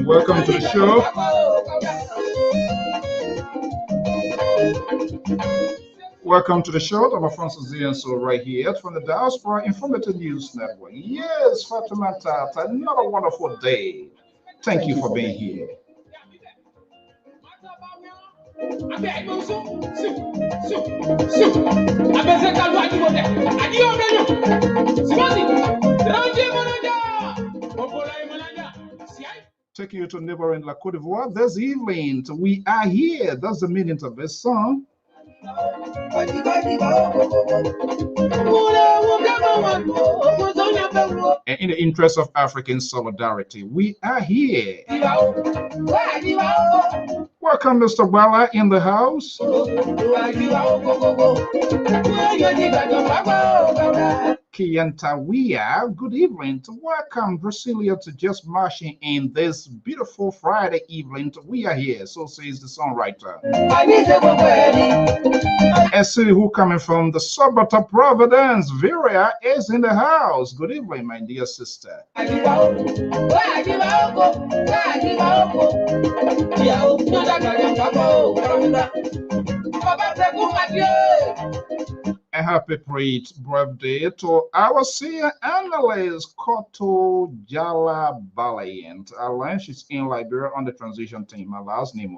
Welcome to the show. Welcome to the show. I'm Francis Zienso right here from the Diaspora Informative News Network. Yes, Fatima Tata, another wonderful day. Thank you for being here. Take you to neighboring La Côte d'Ivoire this evening. We are here. That's the meaning of this song. And in the interest of African solidarity, we are here. Welcome, Mr. Bala, in the house. Kiantawia, good evening. Welcome, Brasilia, to just marching in this beautiful Friday evening. We are here, so says the songwriter. Essie, who coming from the suburb of Providence, Viria, is in the house. Good evening, my dear sister. A happy birthday to our senior analyst, Koto Jala Balayant. Alan, she's in Liberia on the transition team. My last name.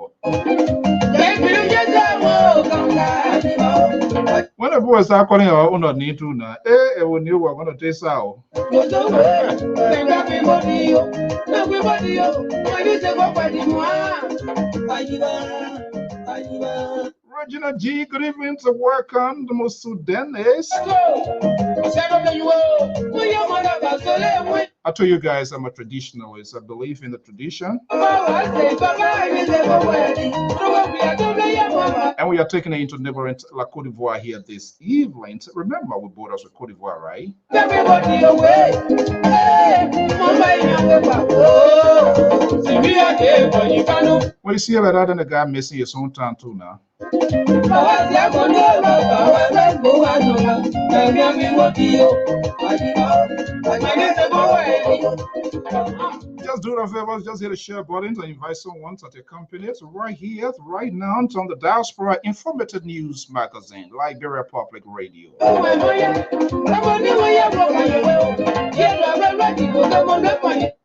When the boys are calling our own need to know, when you were going to taste out. Regina G, good evening to welcome the Sudanese. I told you guys I'm a traditionalist. I believe in the tradition. And we are taking it into neighboring La Cote d'Ivoire here this evening. Remember, we bought us with Cote d'Ivoire, right? Well, you see like that, and the guy missing his own town too now. Just do it a favor, just hit the share button to invite someone to your company. So right here, right now, it's on the Diaspora Informative News Magazine, Liberia Public Radio.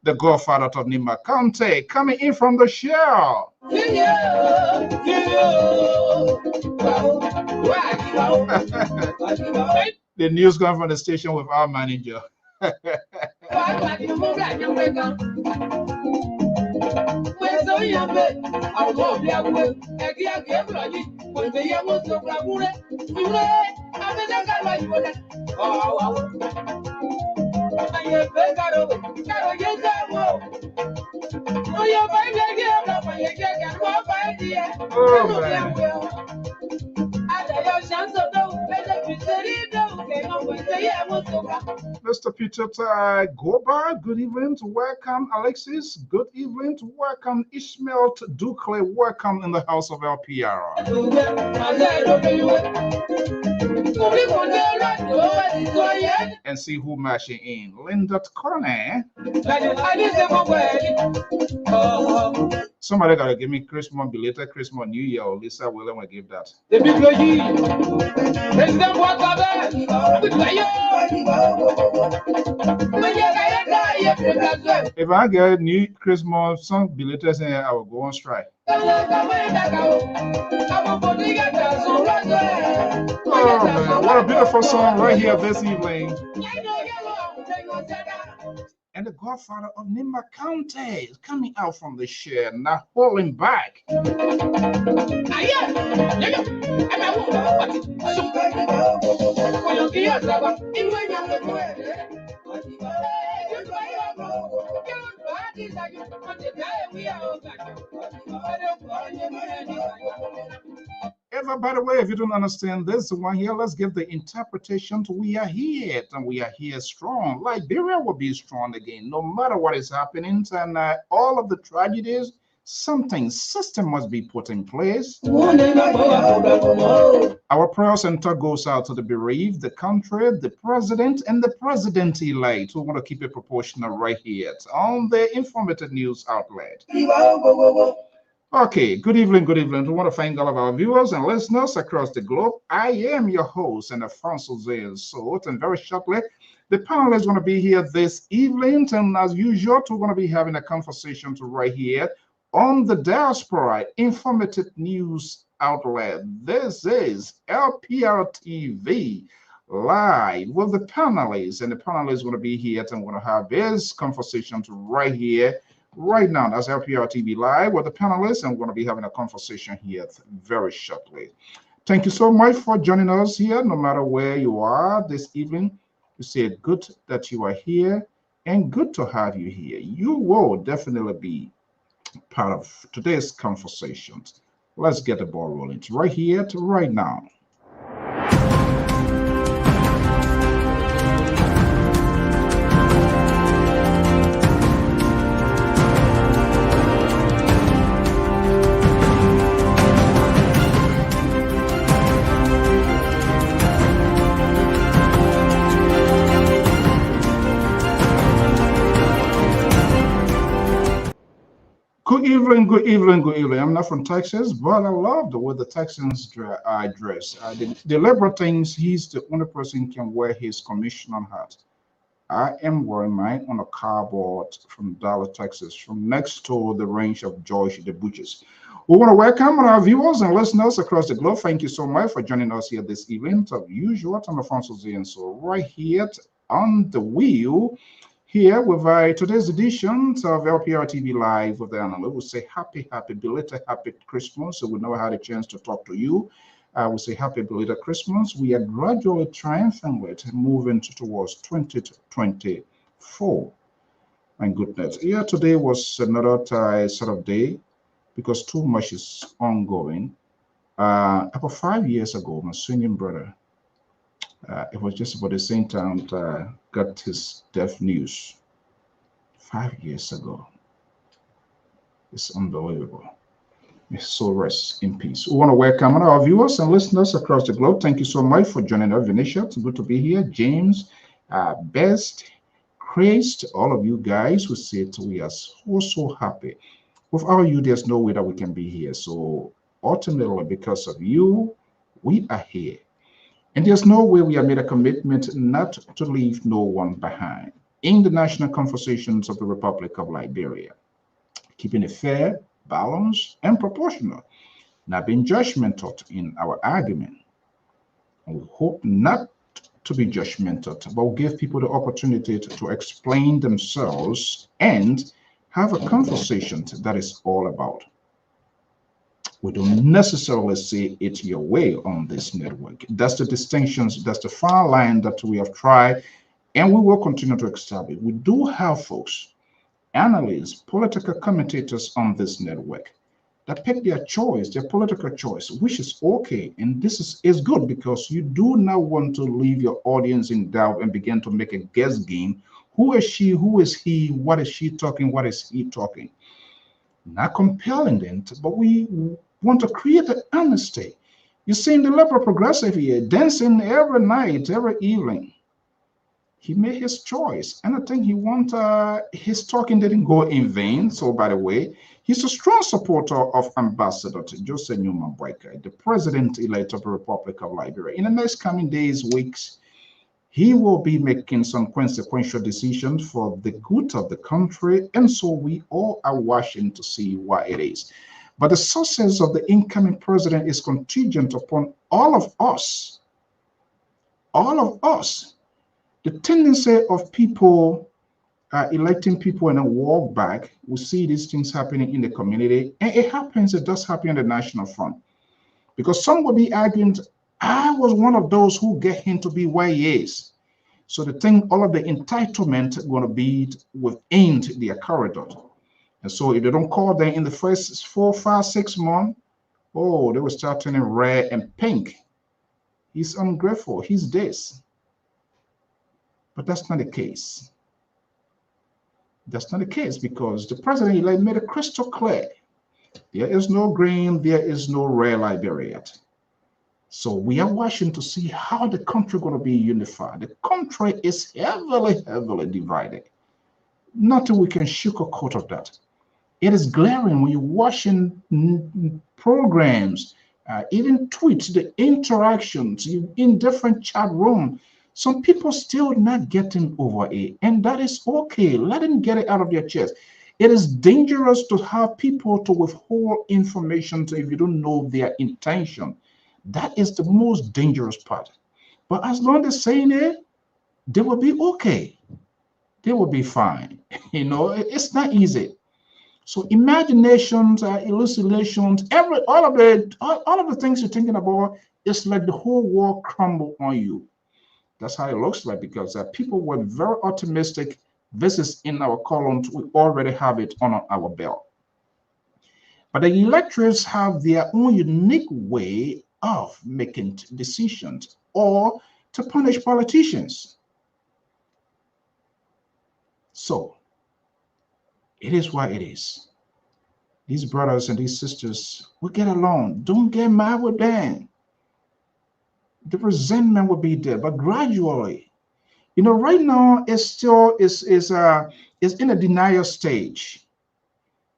The godfather of Nima County coming in from the show. The news coming from the station with our manager. Oh, man. Mr. Peter Goba, good evening to welcome Alexis. Good evening to welcome Ishmael Dukle. Welcome in the house of LPR. And see who mashing in. Linda Corner. Somebody gotta give me Christmas, belated Christmas, New Year, or Lisa William will give that. If I get new Christmas song belated, I will go on strike. Oh man, what a beautiful song right here this evening. And the godfather of Nima County is coming out from the share, not holding back. By the way, if you don't understand this one here, let's give the interpretation to we are here, and we are here strong. Liberia will be strong again, no matter what is happening, and all of the tragedies, system must be put in place. Our prayer center goes out to the bereaved, the country, the president, and the president-elect. We want to keep it proportional right here on the informative news outlet. Okay, good evening, good evening. We want to thank all of our viewers and listeners across the globe. I am your host, and Alfonso Zane. And very shortly, the panel is going to be here this evening. And as usual, we're going to be having a conversation right here on the Diaspora Informative News Outlet. This is LPR-TV live with the panelists. And the panelists is going to be here, and we're going to have this conversation right here. Right now, that's LPR TV Live with the panelists, and we're going to be having a conversation here very shortly. Thank you so much for joining us here, no matter where you are this evening. We say good that you are here, and good to have you here. You will definitely be part of today's conversations. Let's get the ball rolling right here to right now. Good evening, good evening, good evening. I'm not from Texas, but I love the way the Texans dress. The liberal thinks he's the only person who can wear his commissioner hat. I am wearing mine on a cardboard from Dallas, Texas, from next to the range of George the Butchers. We want to welcome our viewers and listeners across the globe. Thank you so much for joining us here this evening. As usual, I'm Alfonso Zane. So right here on the wheel, here with today's edition of LPR TV Live with the analyst, we'll say happy belated happy Christmas. So we never had a chance to talk to you. We say happy belated Christmas. We are gradually triumphantly moving towards 2024. My goodness. Yeah, today was another sort of day because too much is ongoing. About 5 years ago, my senior brother, it was just about the same time got his death news. 5 years ago. It's unbelievable. May his soul rest in peace. We want to welcome our viewers and listeners across the globe. Thank you so much for joining us, Venetia. It's good to be here. James, Best, Christ, all of you guys who sit, we are so happy. Without you, there's no way that we can be here. So ultimately, because of you, we are here. And there's no way we have made a commitment not to leave no one behind in the national conversations of the Republic of Liberia, keeping it fair, balanced, and proportional, not being judgmental in our argument. And we hope not to be judgmental, but give people the opportunity to explain themselves and have a conversation that is all about. We don't necessarily see it your way on this network. That's the distinctions, that's the fine line that we have tried, and we will continue to establish. We do have folks, analysts, political commentators on this network that pick their choice, their political choice, which is okay. And this is good because you do not want to leave your audience in doubt and begin to make a guess game. Who is she? Who is he? What is she talking? What is he talking? Not compelling them, but we want to create an honesty. You're seeing the liberal progressive here dancing every night, every evening. He made his choice, and I think he want his talking didn't go in vain. So, by the way, he's a strong supporter of Ambassador Jose Newman Boyka, the president-elect of the Republic of Liberia. In the next coming days, weeks, he will be making some consequential decisions for the good of the country, and so we all are watching to see what it is. But the success of the incoming president is contingent upon all of us. All of us. The tendency of people electing people and then walk back, we see these things happening in the community, and it does happen in the national front. Because some will be arguing, I was one of those who get him to be where he is. So the thing, all of the entitlement going to be within their corridor. And so if they don't call them in the first 4, 5, 6 months, oh, they will start turning red and pink. He's ungrateful. He's this. But that's not the case. That's not the case because the president made it crystal clear. There is no green, there is no red Liberia yet. So we are watching to see how the country is going to be unified. The country is heavily, heavily divided. Nothing we can sugarcoat of that. It is glaring when you're watching programs, even tweets, the interactions in different chat rooms. Some people still not getting over it, and that is okay. Let them get it out of their chest. It is dangerous to have people to withhold information if you don't know their intention. That is the most dangerous part. But as long as saying it, they will be okay. They will be fine. It's not easy. So imaginations, hallucinations, all of the things you're thinking about, it's like the whole world crumble on you. That's how it looks like because people were very optimistic. This is in our columns. We already have it on our belt. But the electors have their own unique way of making decisions or to punish politicians. So it is what it is. These brothers and these sisters will get along. Don't get mad with them. The resentment will be there, but gradually, right now it's still is in a denial stage,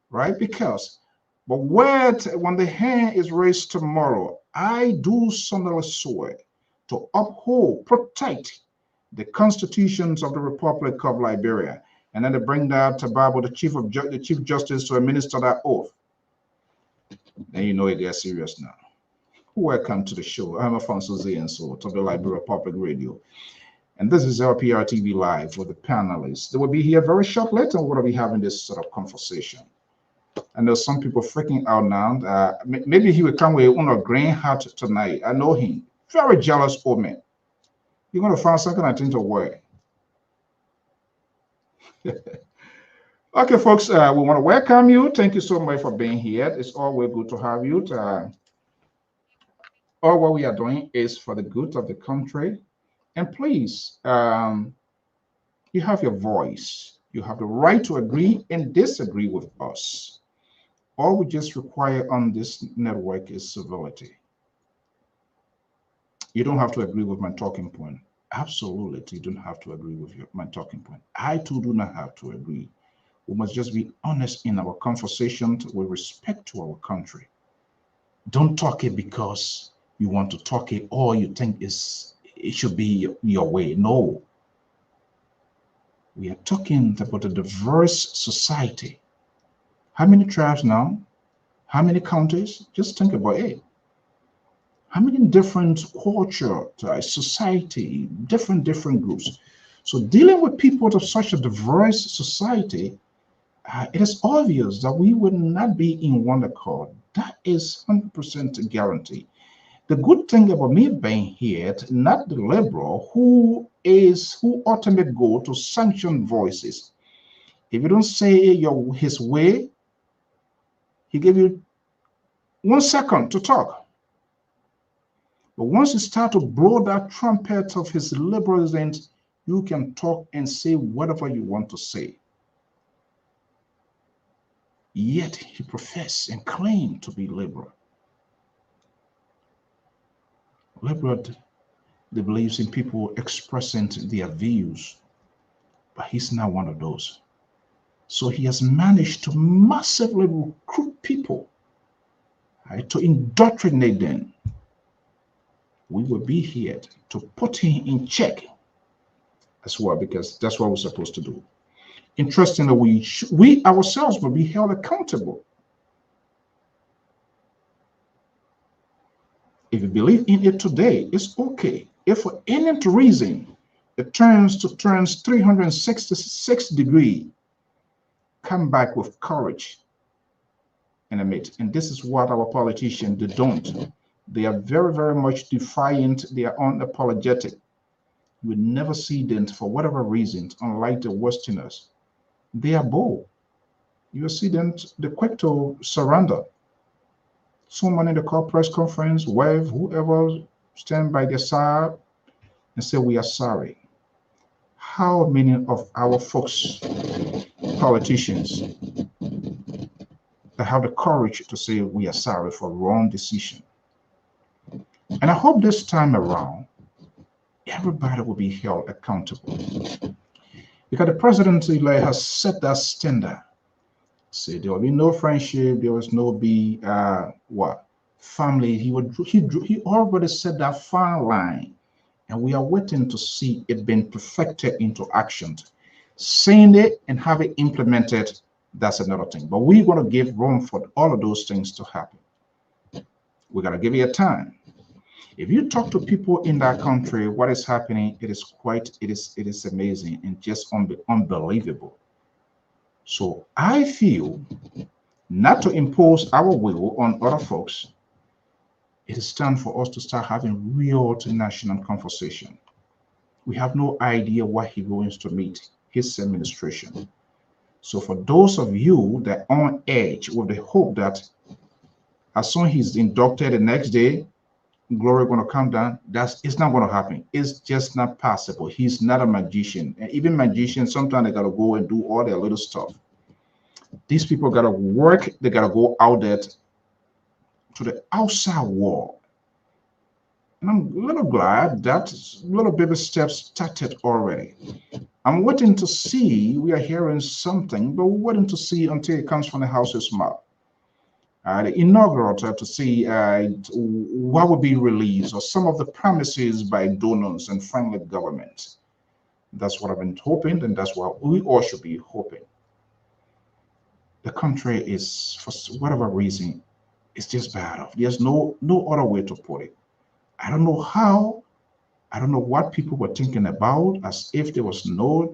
right? But when the hand is raised tomorrow, I do solemnly swear to uphold, protect the constitutions of the Republic of Liberia, and then to bring that to Bible, the Chief Justice to administer that oath. Then it gets serious now. Welcome to the show. I'm Alfonso Zienso, to the Liberia Public Radio. And this is LPR-TV Live with the panelists. They will be here very shortly, and we're going to be having this sort of conversation. And there's some people freaking out now. Maybe he will come with a green hat tonight. I know him. Very jealous old man. You're going to find something I think to wear. Okay, folks, we want to welcome you. Thank you so much for being here. It's always good to have you. All what we are doing is for the good of the country. And please, you have your voice. You have the right to agree and disagree with us. All we just require on this network is civility. You don't have to agree with my talking point. Absolutely, you don't have to agree with my talking point. I too do not have to agree. We must just be honest in our conversation with respect to our country. Don't talk it because you want to talk it or you think it should be your way. No. We are talking about a diverse society. How many tribes now? How many countries? Just think about it. How many different culture, society, different groups. So dealing with people of such a diverse society, it is obvious that we would not be in one accord. That is 100% guarantee. The good thing about me being here, not the liberal who ultimately go to sanction voices. If you don't say his way, he give you 1 second to talk. But once you start to blow that trumpet of his liberalism, you can talk and say whatever you want to say. Yet he professes and claims to be liberal. Liberal, they believes in people expressing their views, but he's not one of those. So he has managed to massively recruit people, right, to indoctrinate them. We will be here to put him in check as well, because that's what we're supposed to do. Interestingly, we ourselves will be held accountable. If you believe in it today, it's okay. If for any reason it turns 366 degrees, come back with courage and admit. And this is what our politicians, they don't. They are very much defiant. They are unapologetic. You will never see them for whatever reason, unlike the Westerners. They are bold. You will see them, the quick to surrender. Someone in the call press conference, wave, whoever stand by their side and say, we are sorry. How many of our folks, politicians, that have the courage to say we are sorry for wrong decision? And I hope this time around, everybody will be held accountable. Because the president-elect has set that standard. Say there will be no friendship, there was no family. He already set that fine line, and we are waiting to see it being perfected into action. Saying it and have it implemented, that's another thing. But we're going to give room for all of those things to happen. We're going to give it a time. If you talk to people in that country, what is happening, it is amazing and just unbelievable. So I feel not to impose our will on other folks. It is time for us to start having real international conversation. We have no idea what he's going to meet his administration. So for those of you that are on edge with the hope that as soon as he's inducted the next day, glory going to come down, it's not going to happen. It's just not possible. He's not a magician. And even magicians, sometimes they got to go and do all their little stuff. These people got to work. They got to go out there to the outside world. And I'm a little glad that little baby steps started already. I'm waiting to see, we are hearing something, but we're waiting to see until it comes from the house's mouth. The inaugural to see what will be released or some of the promises by donors and friendly government. That's what I've been hoping, and that's what we all should be hoping. The country is, for whatever reason, it's just bad off. There's no other way to put it. I don't know how. I don't know what people were thinking about, as if there was no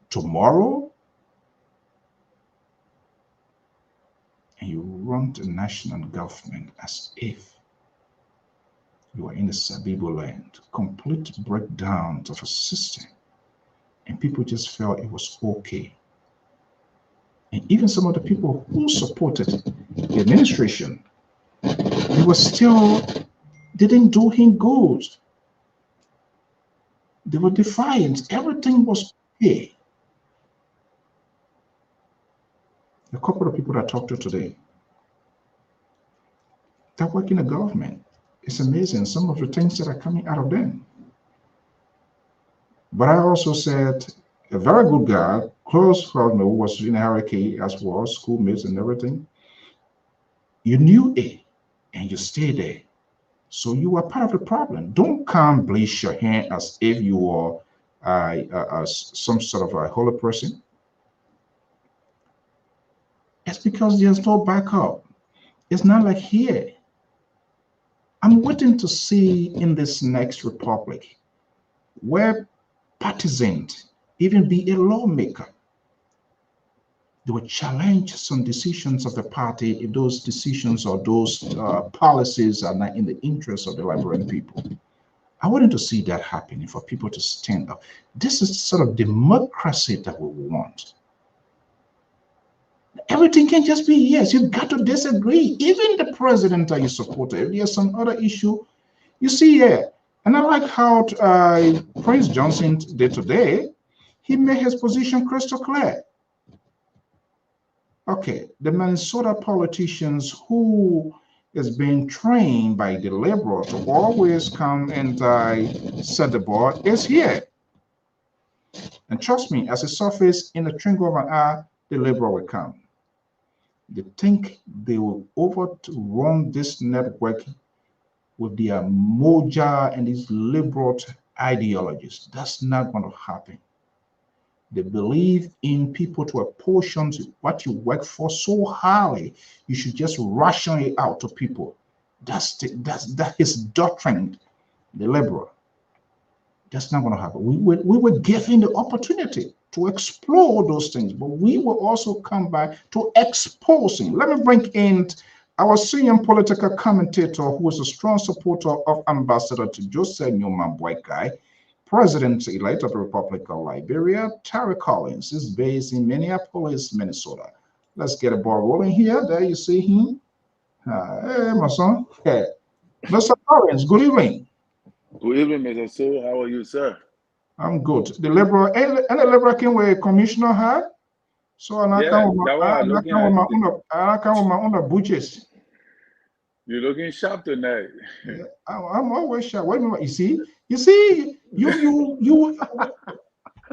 tomorrow. And you run the national government as if you are in the Sabibo land. Complete breakdown of a system. And people just felt it was okay. And even some of the people who supported the administration, they were still didn't do him good. They were defiant. Everything was okay. A couple of people that I talked to today that work in the government. It's amazing some of the things that are coming out of them. But I also said a very good guy, close friend who was in hierarchy as well, schoolmates and everything. You knew it and you stayed there. So you are part of the problem. Don't come bleach your hand as if you are some sort of a holy person. It's because there's no backup. It's not like here. I'm waiting to see in this next republic where partisans even be a lawmaker. They will challenge some decisions of the party if those decisions or those policies are not in the interest of the Liberian people. I wanted to see that happening for people to stand up. This is sort of democracy that we want. Everything can just be yes. You've got to disagree. Even the president that you support, if there's some other issue, you see here. And I like how Prince Johnson did today. He made his position crystal clear. Okay, the Minnesota politicians who is being trained by the liberal to always come and set the ball is here. And trust me, as a surface in the twinkle of an eye, the liberal will come. They think they will overrun this network with their moja and these liberal ideologies. That's not going to happen. They believe in people to apportion what you work for so highly, you should just ration it out to people. That is doctrine, the liberal. That's not going to happen. We were given the opportunity to explore those things, but we will also come back to exposing. Let me bring in our senior political commentator, who is a strong supporter of Ambassador to Joseph Newman White Guy, President-elect of the Republic of Liberia. Terry Collins is based in Minneapolis, Minnesota. Let's get a ball rolling here. There you see him. Hey, my son. Hey. Mr. Collins, good evening. Good evening, Mr. So. How are you, sir? I'm good. The liberal and the liberal came with a commissioner hat. So and I Yeah, come with that one my I'm looking at. I come with my own butches. You're looking sharp tonight. Yeah, I'm always sure. Wait a minute. You see, you.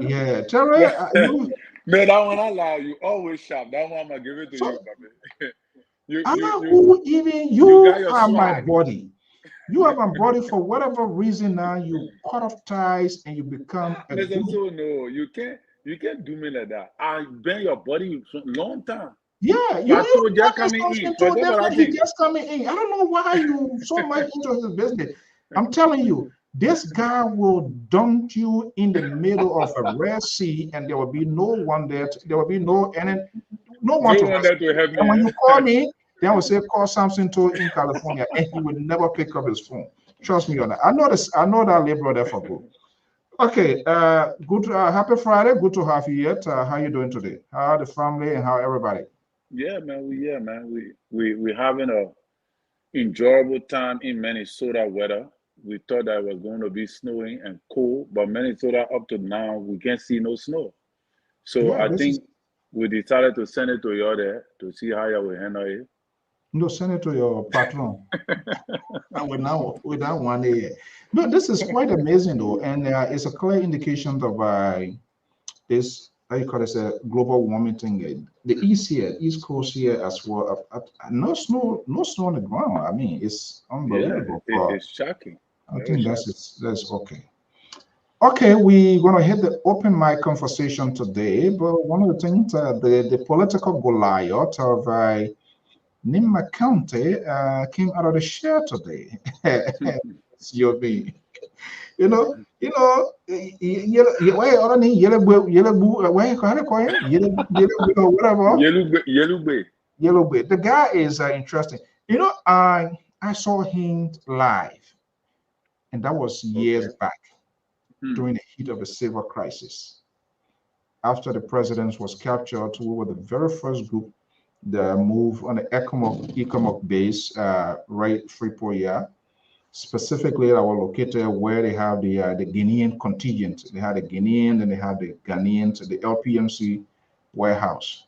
Yeah, Terry, Man, you. that one I allow you. Always sharp. That one I'm gonna give it to So you, baby. You I you you who even you got you your are my swag. body. You are my body for whatever reason. Now you cut off ties and you become a Mr. good. So, no, you can't do me like that. I've been your body for a long time. Yeah, you Pato just talking coming in. something to Forget them what I that he think. just coming in. I don't know why you so much into his business. I'm telling you, this guy will dump you in the middle of a Red Sea, and there will be no one there. There will be no one No to one rescue there to you. help And when me. you call me, they will say call Samson to in California, and he will never pick up his phone. Trust me on that. I know this. I know that labor there for good. Okay, good. Happy Friday. Good to have you yet. How you doing today? How are the family and how everybody? Yeah, man. We having a enjoyable time in Minnesota weather. We thought that it was going to be snowing and cold, but Minnesota up to now we can't see no snow. So Yeah, I this is think we decided to send it to you there to see how you will handle it. no send it to your patron. And with that one here. No, this is quite amazing though, and it's a clear indication of this how you call it a global warming thing. The east here, East Coast here as well. No snow on the ground. I mean, it's Yeah, unbelievable. But it's shocking, I very think shocking. that's okay. Okay, we're gonna hit the open mic conversation today, but one of the things, the political Goliath of Nima County came out of the share today. It's your me. Why other name why you call it? Yellow, whatever. Yellow bay. Yellow bit. The guy is interesting. I saw him live, and that was years Okay. back Hmm. during the heat of the civil crisis. after the president was captured, we were the very first group that moved on the economic base, right, Freeport, yeah. Specifically, I was located where they have the Guinean contingent. They had the Guinean and they had the Ghanaians, the LPMC warehouse.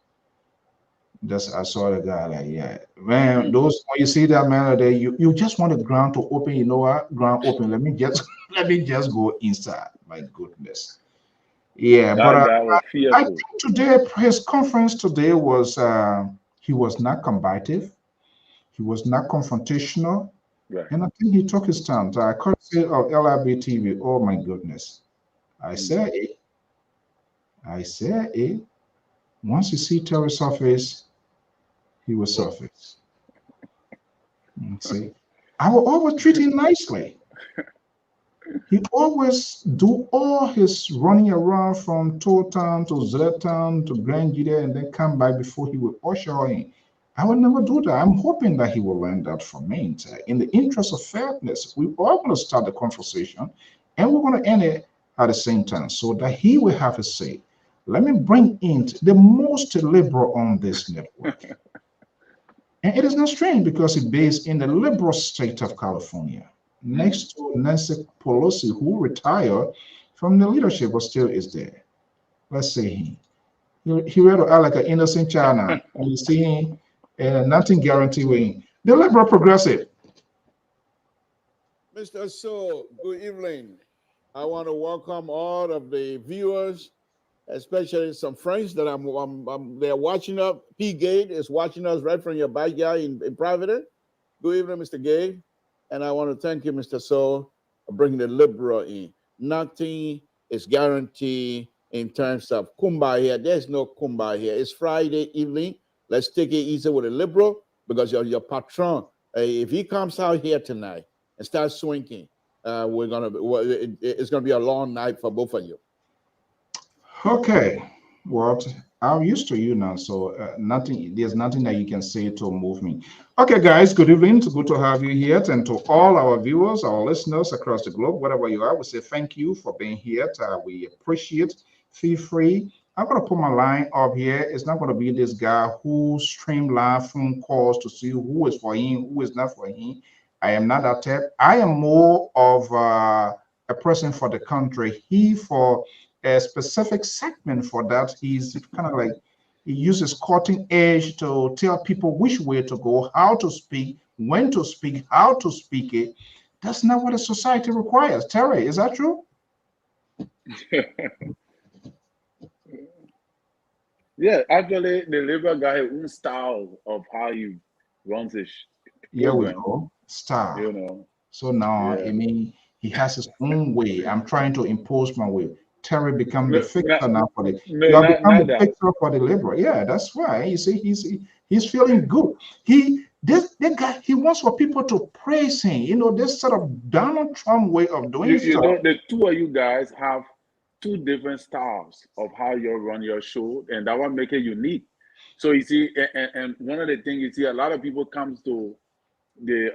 That's I saw the guy like, yeah, man. Those when you see that man there, you just want the ground to open. You know what? Ground open. Let me just let me just go inside. My goodness. Yeah, but That guy was I fearful. think today his conference today was he was not combative, he was not confrontational, Right. and I think he took his time. I could say of LIB-TV. Oh my goodness, I said it. I said it. Once you see Terry surface, he will surface. See, I will always treat him nicely. He always do all his running around from Toll Town to Z Town to Grand Gita and then come back before he will usher in. I will never do that. I'm hoping that he will learn that from me. In the interest of fairness, we are going to start the conversation and we're going to end it at the same time so that he will have a say. Let me bring in the most liberal on this network. And it is not strange because it's based in the liberal state of California, next to Nancy Pelosi, who retired from the leadership but still is there. Let's say he read out like an innocent child now. You see him, nothing guaranteed. The liberal progressive. Mr. So, good evening. I want to welcome all of the viewers, especially some friends that they're watching up. P. Gate is watching us right from your backyard in Providence. Good evening, Mr. Gate. And I want to thank you, Mr. So, for bringing the liberal in. Nothing is guaranteed in terms of kumbaya. There's no kumbaya here. It's Friday evening. Let's take it easy with the liberal because your patron, if he comes out here tonight and starts swinging, it's gonna be a long night for both of you. Okay, well, I'm used to you now, so there's nothing that you can say to move me. Okay, guys, good evening. It's good to have you here, and to all our viewers, our listeners across the globe, wherever you are, we say thank you for being here. We appreciate. Feel free. I'm gonna put my line up here. It's not gonna be this guy who streamline phone calls to see who is for him, who is not for him. I am not that type. I am more of a person for the country. He for a specific segment for that. He's kind of like he uses cutting edge to tell people which way to go, how to speak, when to speak, how to speak it. That's not what a society requires. Terry, is that true? Yeah, actually, the liberal guy has own style of how he runs his Here we program. go. Style. You know. So now, Yeah. I mean, he has his own way. I'm trying to impose my way. Terry become the fixer now for the. You have become the fixer for the liberal. Yeah, that's why. You see, he's feeling good. This guy, he wants for people to praise him. You know, this sort of Donald Trump way of doing stuff. You know, the two of you guys have two different styles of how you run your show, and that one make it unique. So you see, and one of the things you see, a lot of people comes to the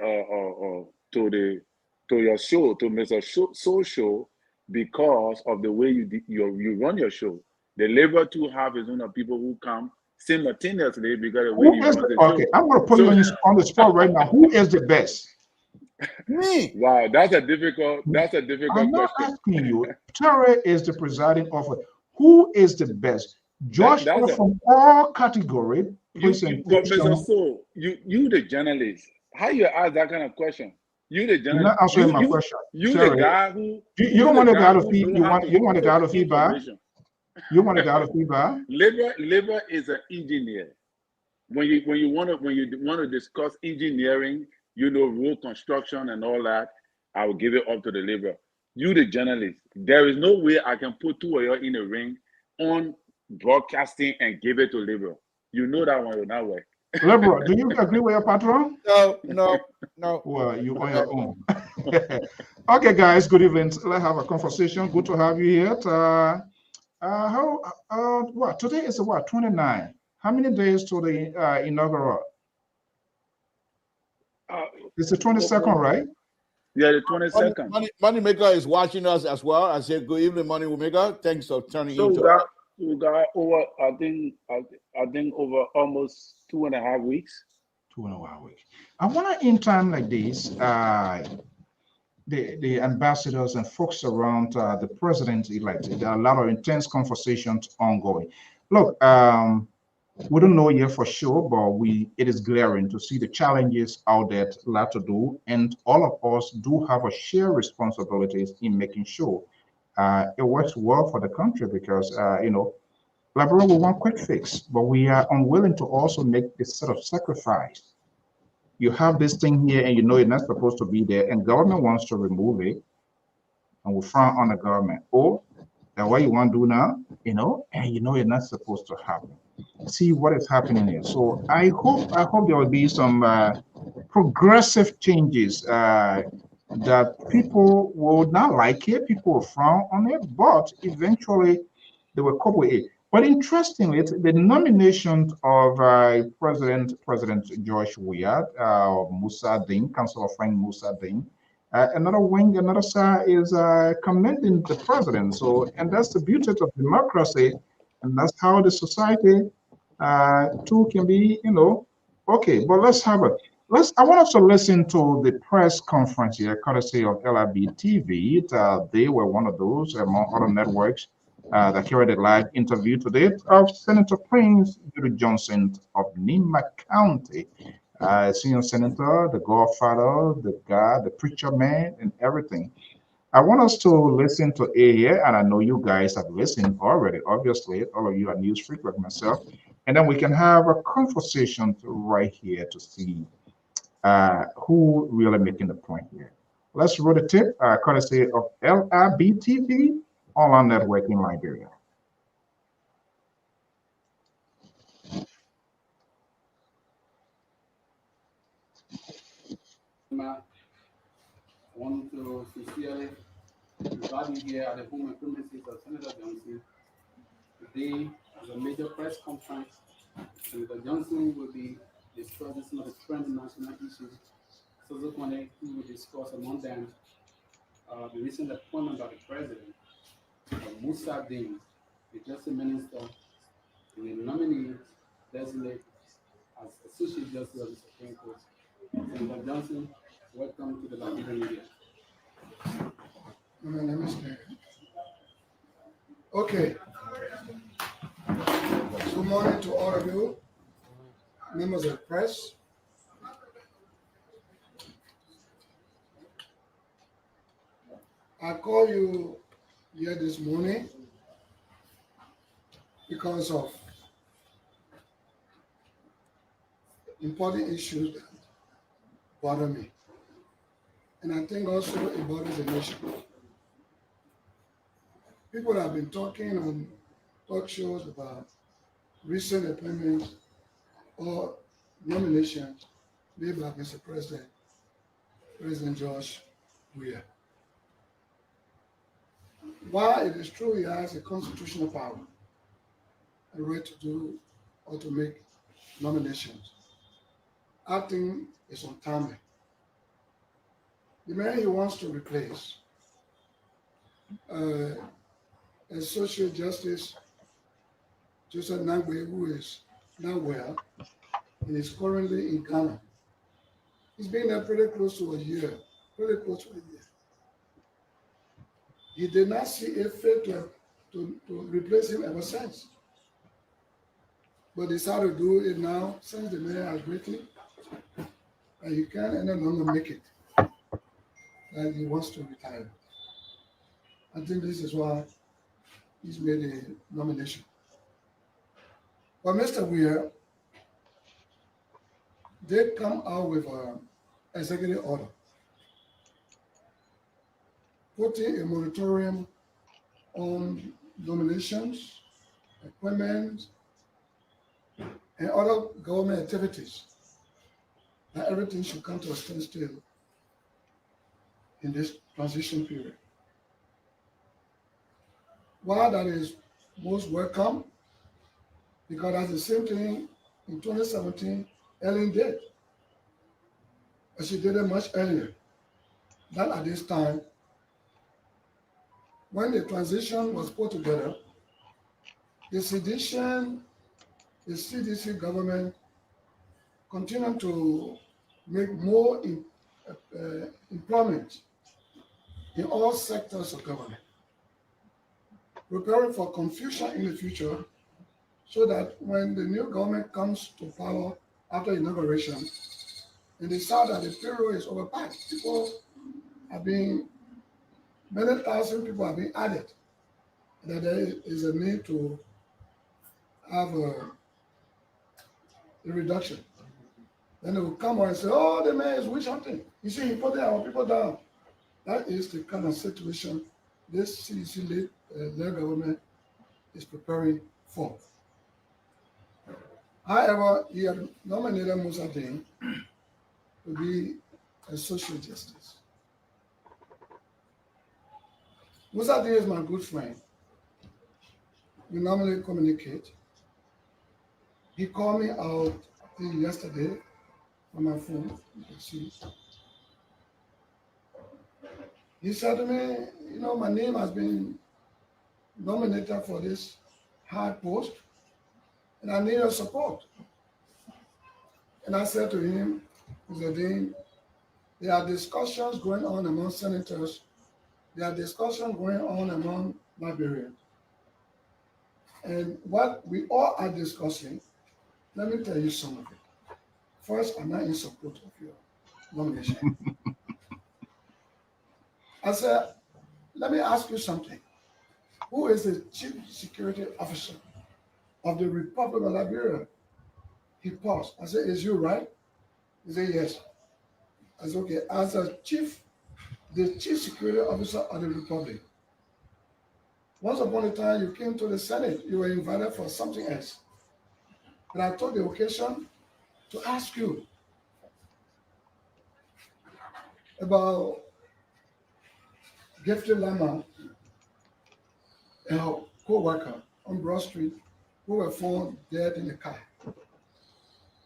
to your show, to Mr. Soul show, because of the way you run your show. The labor to have his own people who come simultaneously because of the way he runs the show. Okay, I'm going to put you on the spot right now. Who is the best? Me. Wow, that's a difficult I'm question. not asking you. Terry is the presiding officer. Who is the best? Joshua from all category. Mr. Soul, you the journalist. How you ask that kind of question? You the journalist. You're not answering my question. You Terry, the guy who you don't want to get out of feedback. You want to get out of feedback. You want to get out of feedback. Labor is an engineer. When you want to discuss engineering, you know, road construction and all that, I will give it up to the labor. You the journalist. There is no way I can put two of you in a ring on broadcasting and give it to labor. You know that one will not work. Liberal, do you agree with your patron? No. Well, you on your own. Okay, guys, good evening. Let's have a conversation. Good to have you here. Today is what, 29? How many days to the inaugural? It's the 22nd, right? Yeah, the 22nd. Moneymaker is watching us as well. I said, good evening, Moneymaker. Thanks for turning into We got over, I think over almost 2.5 weeks. 2.5 weeks. I want to, in time like this, the ambassadors and folks around the president-elect, there are a lot of intense conversations ongoing. Look, we don't know yet for sure, but it is glaring to see the challenges out there, a lot to do, and all of us do have a shared responsibilities in making sure it works well for the country because Liberia will want quick fix, but we are unwilling to also make this sort of sacrifice. You have this thing here and you know it's not supposed to be there, and government wants to remove it, and we frown on the government. Or that what you want to do now, and you know it's not supposed to happen. See what is happening here. So I hope there will be some progressive changes that people will not like it, people will frown on it, but eventually they will cope with it. But interestingly, the nomination of President George Weah, Musa Ding, Councilor Frank Musa Ding, another wing, another side is commending the president. So, and that's the beauty of democracy, and that's how the society too can be, okay. But I want us to listen to the press conference here, courtesy of LRB-TV. They were one of those among other networks that carried a live interview today of Senator Prince Judy Johnson of Nima County, senior senator, the godfather, the guy, the preacher man, and everything. I want us to listen to A here, and I know you guys have listened already, obviously, all of you are news freaks like myself, and then we can have a conversation right here to see who really making the point here. Let's roll the tip, courtesy of LRB-TV, online network in Liberia. I want to sincerely invite you here at the home and premises of Senator Johnson. Today is a major press conference. Senator Johnson will be discussing some of the trending national issues. Subsequently, he will discuss among them the recent appointment by the president of Musa Ding, the Justice Minister, and the nominee designated as Associate Justice of the Supreme Court. Senator Johnson, welcome to the Liberian media. Okay. Good morning to all of you, members of the press. I call you here this morning because of important issues that bother me. And I think also it bothers the nation. People have been talking on talk shows about recent appointments or nominations made by Mr. President George Weah. While it is true he has a constitutional power, a right to do or to make nominations, acting is untimely. The man he wants to replace, Associate Justice Joseph Nangwe, who is now well, and is currently in Ghana. He's been there pretty close to a year. He did not see a fit to replace him ever since. But decided to do it now since the man has written and he can any longer make it. And he wants to retire. I think this is why he's made a nomination. But Mr. Weah did come out with an executive order putting a moratorium on nominations, appointments, and other government activities. That everything should come to a standstill in this transition period. While that is most welcome, because that's the same thing in 2017 Ellen did. But she did it much earlier. That at this time, when the transition was put together, the sedition, the CDC government continue to make more employment in all sectors of government, preparing for confusion in the future so that when the new government comes to power after inauguration, and they saw that the payroll is overpacked, many thousand people have been added, that there is a need to have a reduction. Then they will come on and say, oh, the man is witch hunting. You see, he put our people down. That is the kind of situation this CDC-led government is preparing for. However, he had nominated Musa Dane to be a social justice. Musa Dane is my good friend. We normally communicate. He called me out, I think yesterday, on my phone. You can see. He said to me, you know, my name has been nominated for this hard post, and I need your support. And I said to him, Mr. Dean, there are discussions going on among senators. There are discussions going on among librarians. And what we all are discussing, let me tell you some of it. First, I'm not in support of your nomination. I said, let me ask you something. Who is the chief security officer of the Republic of Liberia? He paused. I said, is you right? He said, yes. I said, okay, as the chief security officer of the Republic, once upon a time you came to the Senate, you were invited for something else. But I took the occasion to ask you about Gifted Lama, a co-worker on Broad Street, who were found dead in the car.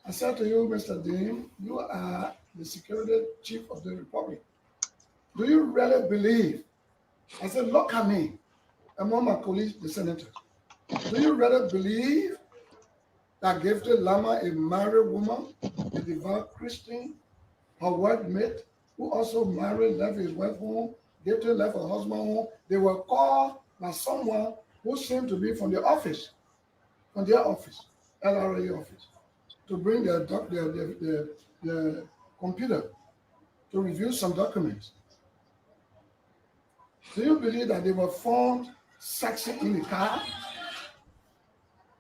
I said to you, Mr. Dean, you are the security chief of the Republic. Do you really believe? I said, look at me, among my colleagues, the senators. Do you really believe that Gifted Lama, a married woman, a devout Christian, her workmate, who also married, left his wife home, Gifted left her husband home, they were called by someone who seemed to be from the office, from their office, LRA office, to bring their computer to review some documents. Do you believe that they were found sexy in the car?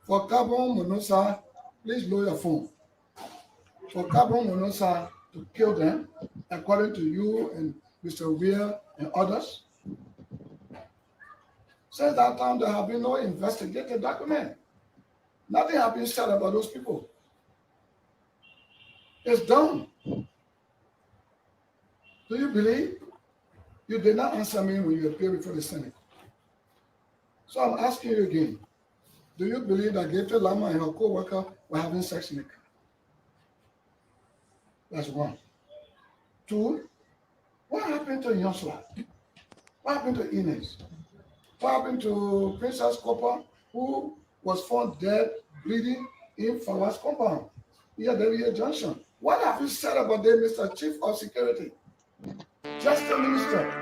For carbon monoxide, please lower your phone. For carbon monoxide to kill them, according to you and Mr. Weir and others. Since that time, there have been no investigative document. Nothing has been said about those people. It's done. Do you believe? You did not answer me when you appeared before the Senate. So I'm asking you again. Do you believe that Gifted Lama and her co-worker were having sex in the car? That's one. Two, what happened to Yosua? What happened to Ines? What happened to Princess Copper, who was found dead, bleeding in Fawaz compound near Delhi Junction? What have you said about them, Mr. Chief of Security? Just a minister.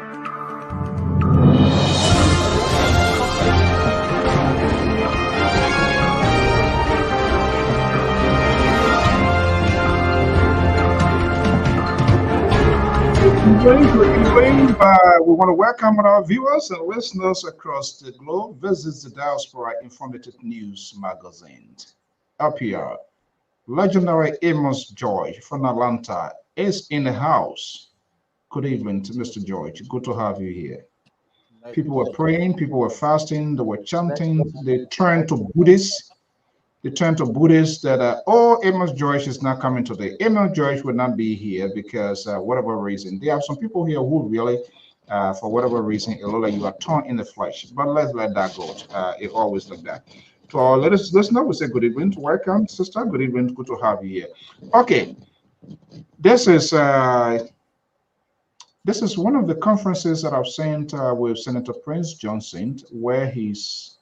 We want to welcome our viewers and listeners across the globe. This is the Diaspora Informative News Magazine. LPR. Legendary Amos George from Atlanta is in the house. Good evening to Mr. George. Good to have you here. People were praying, people were fasting, they were chanting, they turned to Buddhists. They turned to Buddhists that, oh, Amos George is not coming today. Amos George will not be here because whatever reason. There are some people here who really, for whatever reason, it looks like you are torn in the flesh. But let's let that go. It always like that. To our listeners, we say good evening. Welcome, sister. Good evening. Good to have you here. Okay. This is one of the conferences that I've sent with Senator Prince Johnson, where he's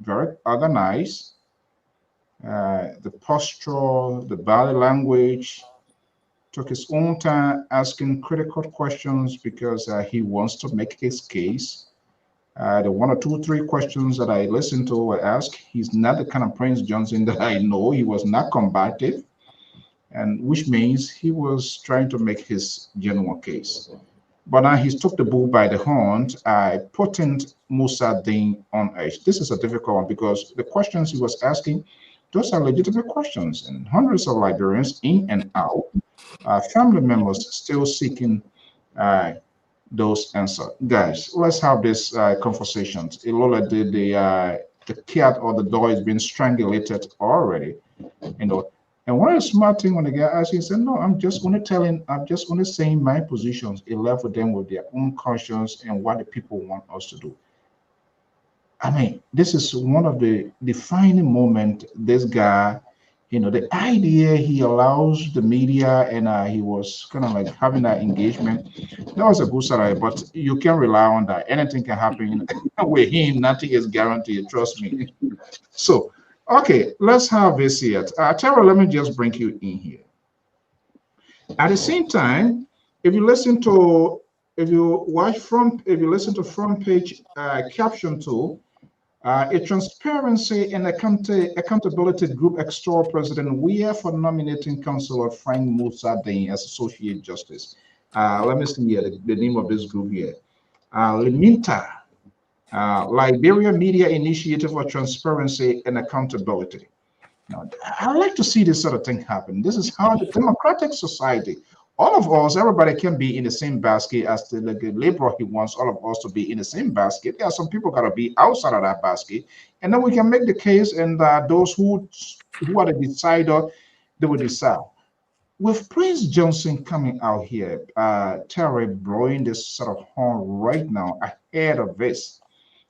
very organized. The posture, the body language, took his own time asking critical questions because he wants to make his case. The one or two, three questions that I listened to were asked. He's not the kind of Prince Johnson that I know. He was not combative, and which means he was trying to make his genuine case. But now he's took the bull by the horns, putting Musa Deen on edge. This is a difficult one because the questions he was asking, those are legitimate questions, and hundreds of Liberians in and out, family members still seeking uh, those answers. Guys, let's have this conversation. Ilola, the cat or the dog is being strangulated already, you know. And one of the smart thing when the guy asked, he said, "No, I'm just only saying my positions." It left with them with their own conscience and what the people want us to do. I mean, this is one of the defining moment. This guy, the idea he allows the media and he was kind of like having that engagement. That was a good salary, but you can rely on that. Anything can happen with him. Nothing is guaranteed. Trust me. So, okay, let's have this here. Tara, let me just bring you in here. At the same time, if you listen to, if you listen to front page caption tool, a transparency and accountability group extol President Weah for nominating Councillor Frank Musa Deen as Associate Justice. Let me see here the name of this group here. Liminta, Liberia Media Initiative for Transparency and Accountability. Now, I like to see this sort of thing happen. This is how the democratic society, all of us, everybody can be in the same basket as the liberal he wants all of us to be in the same basket. There are some people got to be outside of that basket, and then we can make the case, and those who are the decider, they will decide. With Prince Johnson coming out here, Terry blowing this sort of horn right now ahead of this.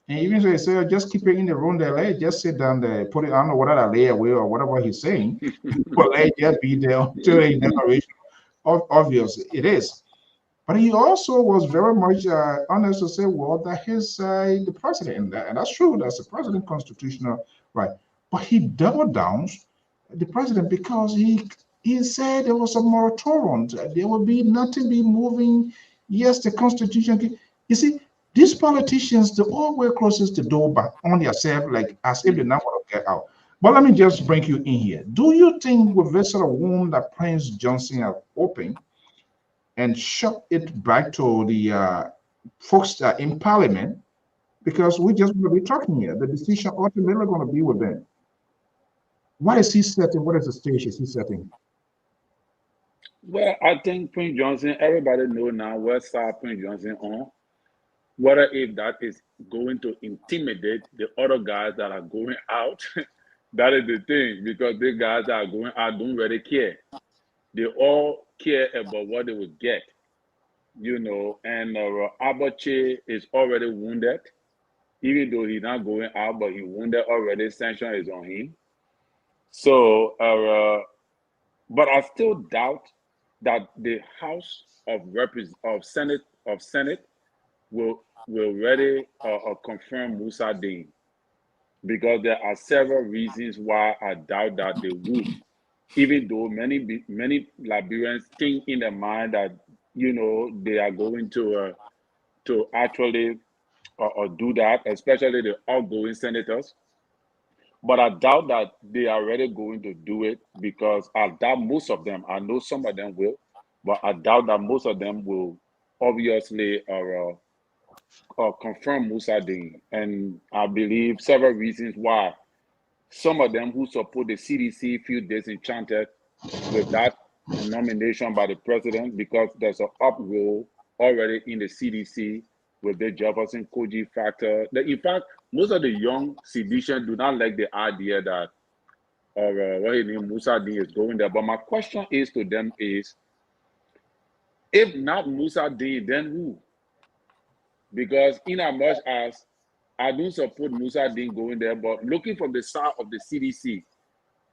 And even so, he said, just keep it in the room there, let just sit down there, put it, I don't know whether that lay away or whatever he's saying, but let it just be there until the inauguration. Obvious it is, but he also was very much honest to say, well, that he's the president, and that's true. That's the president constitutional right. But he doubled down the president because he said there was a moratorium. There will be nothing be moving. Yes, the constitution. You see, these politicians, they always closes the door back on yourself, like as if they not want to get out. But let me just bring you in here. Do you think with this sort of wound that Prince Johnson have opened and shut it back to the folks in Parliament? Because we just going to be talking here. The decision ultimately going to be with them. What is he setting? What is the stage is he setting? Well, I think Prince Johnson, everybody know now what side Prince Johnson on. Whether if that is going to intimidate the other guys that are going out. That is the thing, because the guys that are going out don't really care. They all care about what they will get, and Abache is already wounded, even though he's not going out, but he wounded already, sanction is on him. So, but I still doubt that the House of Senate will really confirm Musa Deen. Because there are several reasons why I doubt that they would, even though many Liberians think in their mind that they are going to actually do that, especially the outgoing senators. But I doubt that they are really going to do it, because I doubt most of them. I know some of them will, but I doubt that most of them will obviously confirm Musa Deen. And I believe several reasons why. Some of them who support the CDC feel disenchanted with that nomination by the president, because there's an uproar already in the CDC with the Jefferson Koji factor. In fact, most of the young civilians do not like the idea that what his name Musa Deen is going there. But my question is to them is, if not Musa Deen, then who? Because in as much as I don't support Musa Deen going there, but looking from the side of the CDC,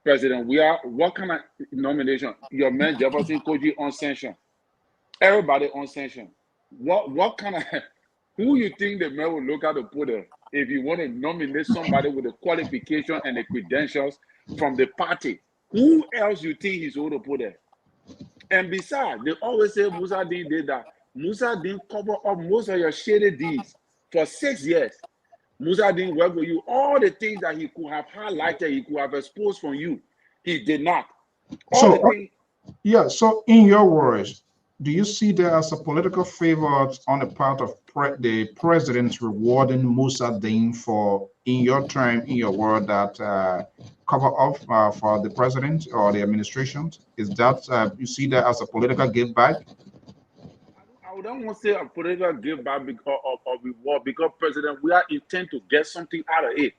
President, what kind of nomination? Your man Jefferson Koji on sanction. Everybody on sanction. What kind of Who you think the mayor will look at to put there? If you want to nominate somebody with the qualification and the credentials from the party, who else you think he's going to put there? And besides, they always say Musa Dean did that. Musa Dean cover up most of your shady deeds for 6 years. Musa Dean work with you. All the things that he could have highlighted, he could have exposed from you, he did not. All the things. Yeah, so in your words, do you see there as a political favor on the part of the president rewarding Musa Dean for, in your term, in your word, that cover up for the president or the administration? Is that, you see that as a political give back? I don't want to say a political give back because of reward, because president, we are intent to get something out of it.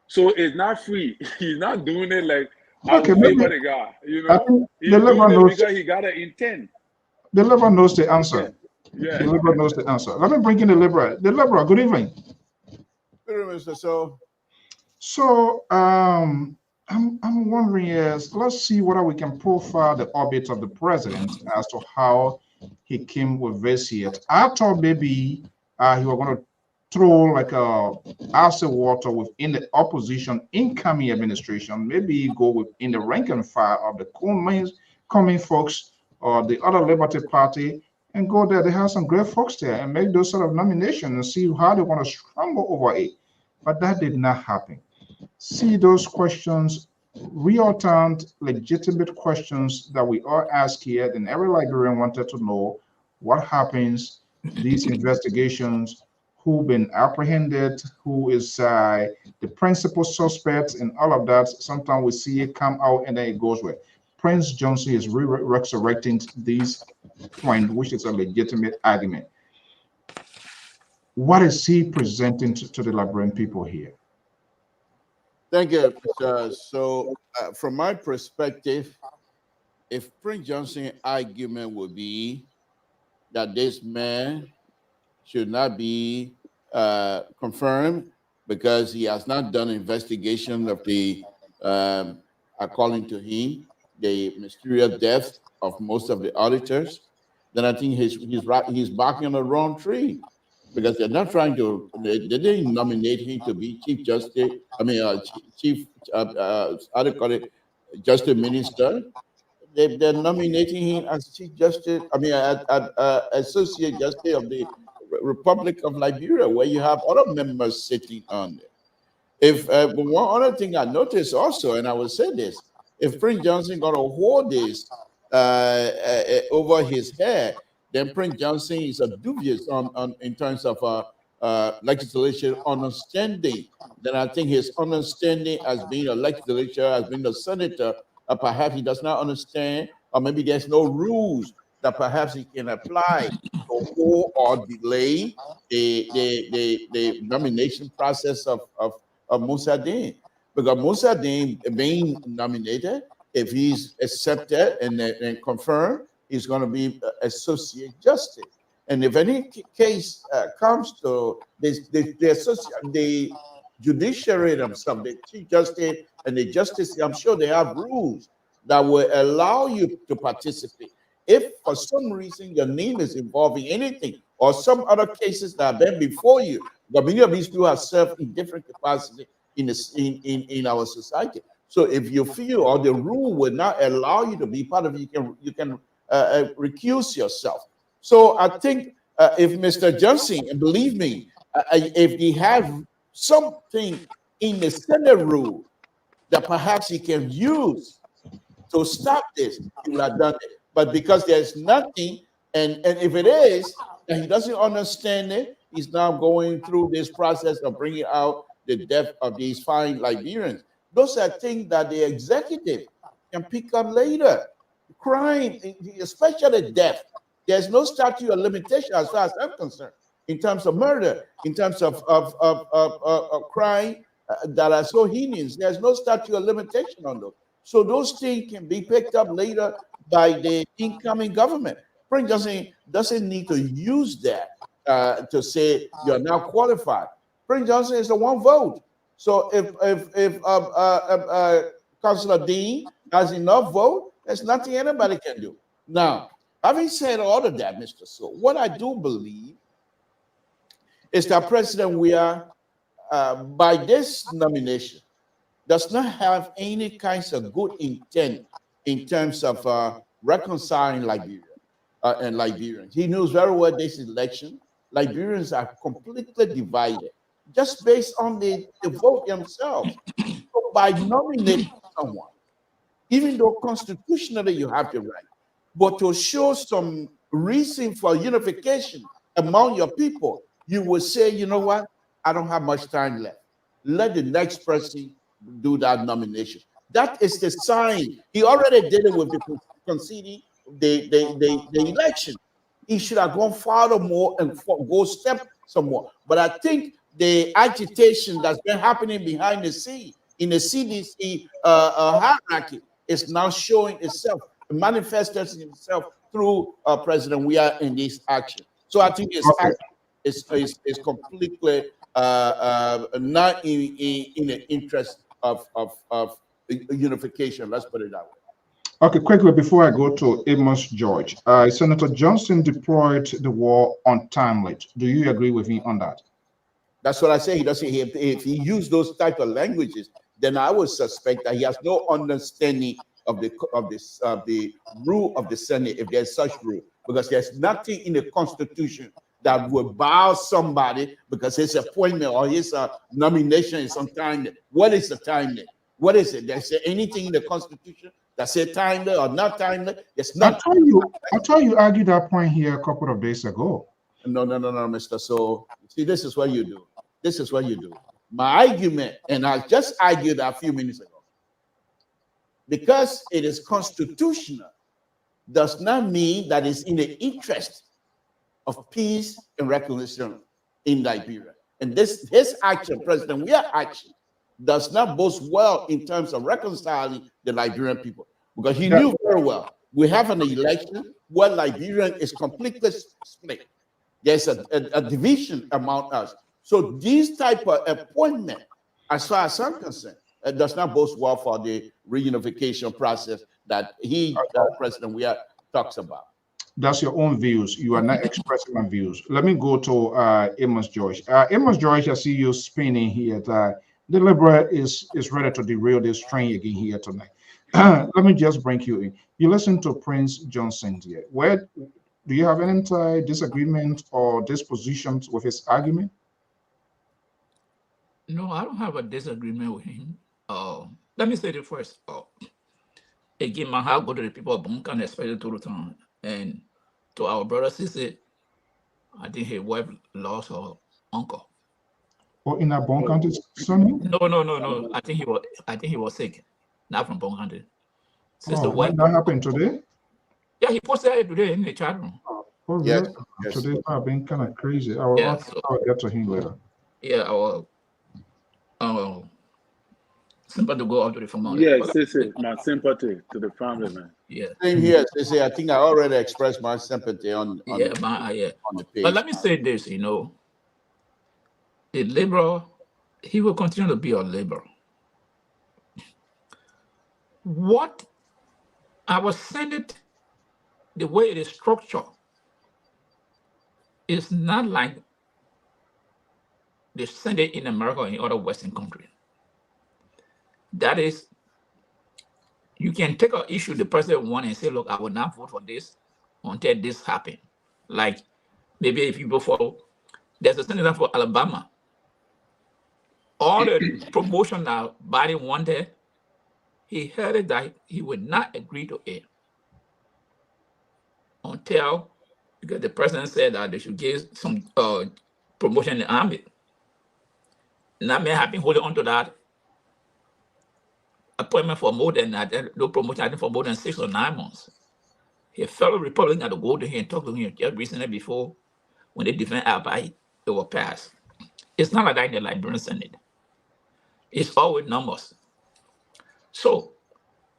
So it's not free. He's not doing it like I will favor the guy, you know. He's doing it because he got an intent. The liberal knows the answer. Yeah. The liberal knows the answer. Let me bring in the liberal. The liberal, good evening. Good evening, Mr. So. So I'm wondering, yes, let's see whether we can profile the orbit of the president as to how he came with this here. I thought maybe he was going to throw like a ice water within the opposition incoming administration. Maybe go within the rank and file of the coming folks or the other Liberty Party and go there. They have some great folks there and make those sort of nominations and see how they want to scramble over it. But that did not happen. See those questions, real-time, legitimate questions that we all ask here, and every Liberian wanted to know what happens, these investigations, who been apprehended, who is the principal suspects, and all of that. Sometimes we see it come out and then it goes away. Prince Johnson is resurrecting this point, which is a legitimate argument. What is he presenting to the Liberian people here? Thank you. So from my perspective, if Prince Johnson's argument would be that this man should not be confirmed because he has not done investigation of the, according to him, the mysterious death of most of the auditors, then I think he's barking on the wrong tree, because they're not trying to. They didn't nominate him to be chief justice. I mean, chief. How do you call it? Justice minister. They're nominating him as chief justice. I mean, associate justice of the Republic of Liberia, where you have other members sitting on there. If one other thing I noticed also, and I will say this: if Prince Johnson got to hold this over his head, then Prince Johnson is a dubious on in terms of legislation understanding. Then I think his understanding as being a legislature, as being a senator, perhaps he does not understand, or maybe there's no rules that perhaps he can apply to hold or delay the nomination process of Musa Dean. Because Musa Dean being nominated, if he's accepted and confirmed, he's going to be associate justice. And if any case comes to the judiciary themselves, the chief justice and the justice, I'm sure they have rules that will allow you to participate. If for some reason your name is involved in anything or some other cases that have been before you, but many of these people have served in different capacities in our society. So if you feel or the rule will not allow you to be part of it, you can recuse yourself. So I think if Mr. Johnson, and believe me, if he have something in the Senate rule that perhaps he can use to stop this, he would have done it. But because there's nothing, and if it is, and he doesn't understand it, he's now going through this process of bringing out the death of these fine Liberians. Those are things that the executive can pick up later. Crime, especially death, there's no statute of limitation as far as I'm concerned in terms of murder, in terms of crime that are so heinous. There's no statute of limitation on those. So those things can be picked up later by the incoming government. Prince doesn't need to use that to say you're now qualified. Prince Johnson is the one vote. So if Councillor Dean has enough vote, there's nothing anybody can do. Now, having said all of that, Mr. So, what I do believe is that President we are, by this nomination, does not have any kinds of good intent in terms of reconciling Liberia and Liberians. He knows very well this election, Liberians are completely divided just based on the vote themselves. So by nominating someone, even though constitutionally you have the right, but to show some reason for unification among your people, you will say, you know what, I don't have much time left. Let the next person do that nomination. That is the sign. He already did it with the conceding the election. He should have gone farther more and go step some more. But I think the agitation that's been happening behind the scene in the CDC hierarchy is now showing itself, manifesting itself through President Weah in this action. So I think it's completely not in the interest of unification. Let's put it that way. Okay, quickly before I go to Amos George, Senator Johnson deployed the war untimely. Do you agree with me on that? That's what I say. He doesn't. If he used those type of languages, then I would suspect that he has no understanding of the rule of the Senate, if there's such rule, because there's nothing in the Constitution that would bar somebody because his appointment or his nomination is untimely. What is the timely? What is it? There's anything in the Constitution that says timely or not timely? It's not. I thought you argued that point here a couple of days ago. No, Mr. So, see, this is what you do. This is what you do. My argument, and I just argued a few minutes ago, because it is constitutional, does not mean that it's in the interest of peace and reconciliation in Liberia. And his action, President Weah's action, does not boast well in terms of reconciling the Liberian people, because he knew very well we have an election where Liberian is completely split. There's a division among us. So this type of appointment, as far as I'm concerned, does not boast well for the reunification process that President Weah talks about. That's your own views. You are not expressing my views. Let me go to Amos George. Amos George, I see you spinning here. The Liberal is ready to derail this train again here tonight. Let me just bring you in. You listen to Prince Johnson here. Where do you have any disagreement or dispositions with his argument? No, I don't have a disagreement with him. Let me say it first. Again, my heart go to the people of Bunkan, especially to the town, and to our brother Sisi. I think his wife lost her uncle. Or in a Bon County, Sonny? No. I think he was sick, not from Bon County. When that happened today? Yeah, he posted it today in the chat room. Oh, yes. Today I've been kind of crazy. I'll get to him later. Yeah, sympathy to go out to the family. Yes, my sympathy to the family, man. Yeah. Same here, Sisi. I think I already expressed my sympathy on the page. But let me say this, the liberal, he will continue to be a liberal. What our Senate, the way it is structured, is not like the Senate in America or in other Western countries. That is, you can take an issue the president wants and say, look, I will not vote for this until this happens. Like maybe if you go for, there's a senator for Alabama. All the promotion that Biden wanted, he heard it that he would not agree to it until, because the president said that they should give some promotion in the army. And that may have been holding on to that appointment for more than that, no promotion, I think for more than 6 or 9 months. A fellow Republican had to go to him and talk to him just recently before when they defend Alpha, it will pass. It's not like that in the Liberian Senate. It's all with numbers. So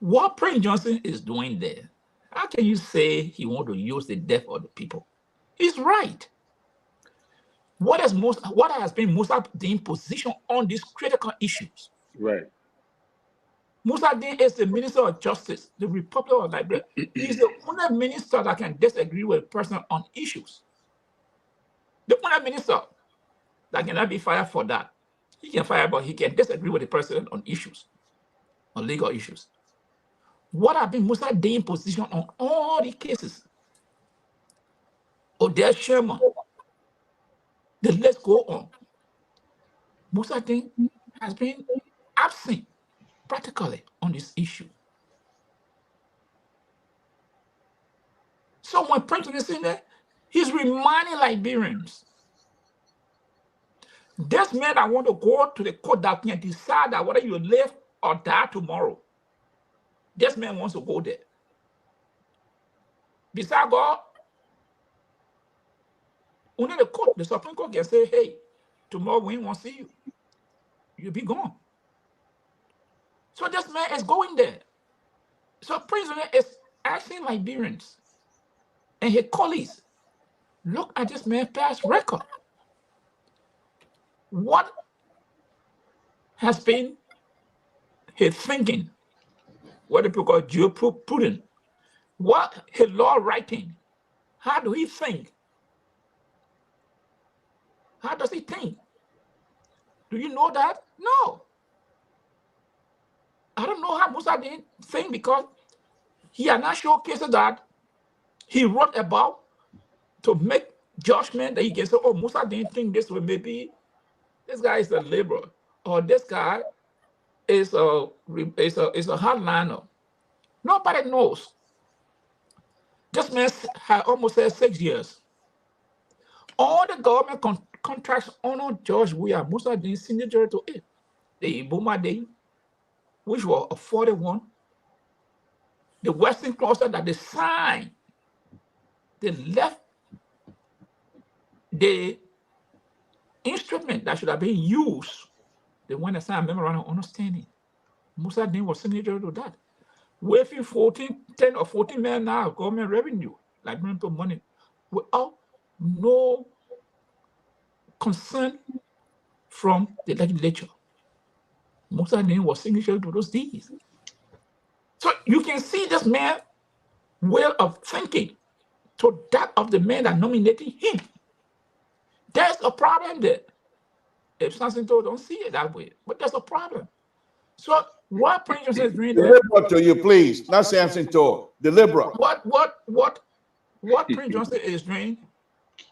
what Prince Johnson is doing there, how can you say he want to use the death of the people? He's right. What has been Musa Din's position on these critical issues? Right. Musa Din is the Minister of Justice, the Republic of Liberia. He's the only minister that can disagree with a person on issues. The only minister. that cannot be fired for that. He can fire, but he can disagree with the president on issues, on legal issues. What have been Musa Dain's position on all the cases? Odell Sherman. The list go on. Musa Dain has been absent practically on this issue. So when Princeton is in there, he's reminding Liberians. This man that want to go to the court that can decide that whether you live or die tomorrow. This man wants to go there. Besides God, only the court, the Supreme Court can say, hey, tomorrow we won't see you. You'll be gone. So this man is going there. So President is asking Liberians and his colleagues, look at this man's past record. What has been his thinking? What people call jurisprudence? What his law writing? How do he think? How does he think? Do you know that? No. I don't know how Musa Dain think because he has not showcased that he wrote about to make judgment that he can say, oh, Musa Dain think this way, maybe this guy is a liberal, or this guy is a hardliner. Nobody knows. This man had almost said 6 years. All the government contracts honor George Weah, Musa Dain signature to it. The Iboma Day, which was a 41. The Western cluster that they signed, they left the instrument that should have been used. They went and signed a memorandum of understanding. Musa Dain was signature to that. Waving 10 or 14 million now government revenue, like money, without no concern from the legislature. Musa Dain was signature to those deeds. So you can see this man way of thinking to that of the man that nominated him. There's a problem there. If something told, don't see it that way, but there's a problem. So what Prince Johnson is doing there? Deliberate to you, please, not Samson Tor. Deliberate. What Prince Johnson is doing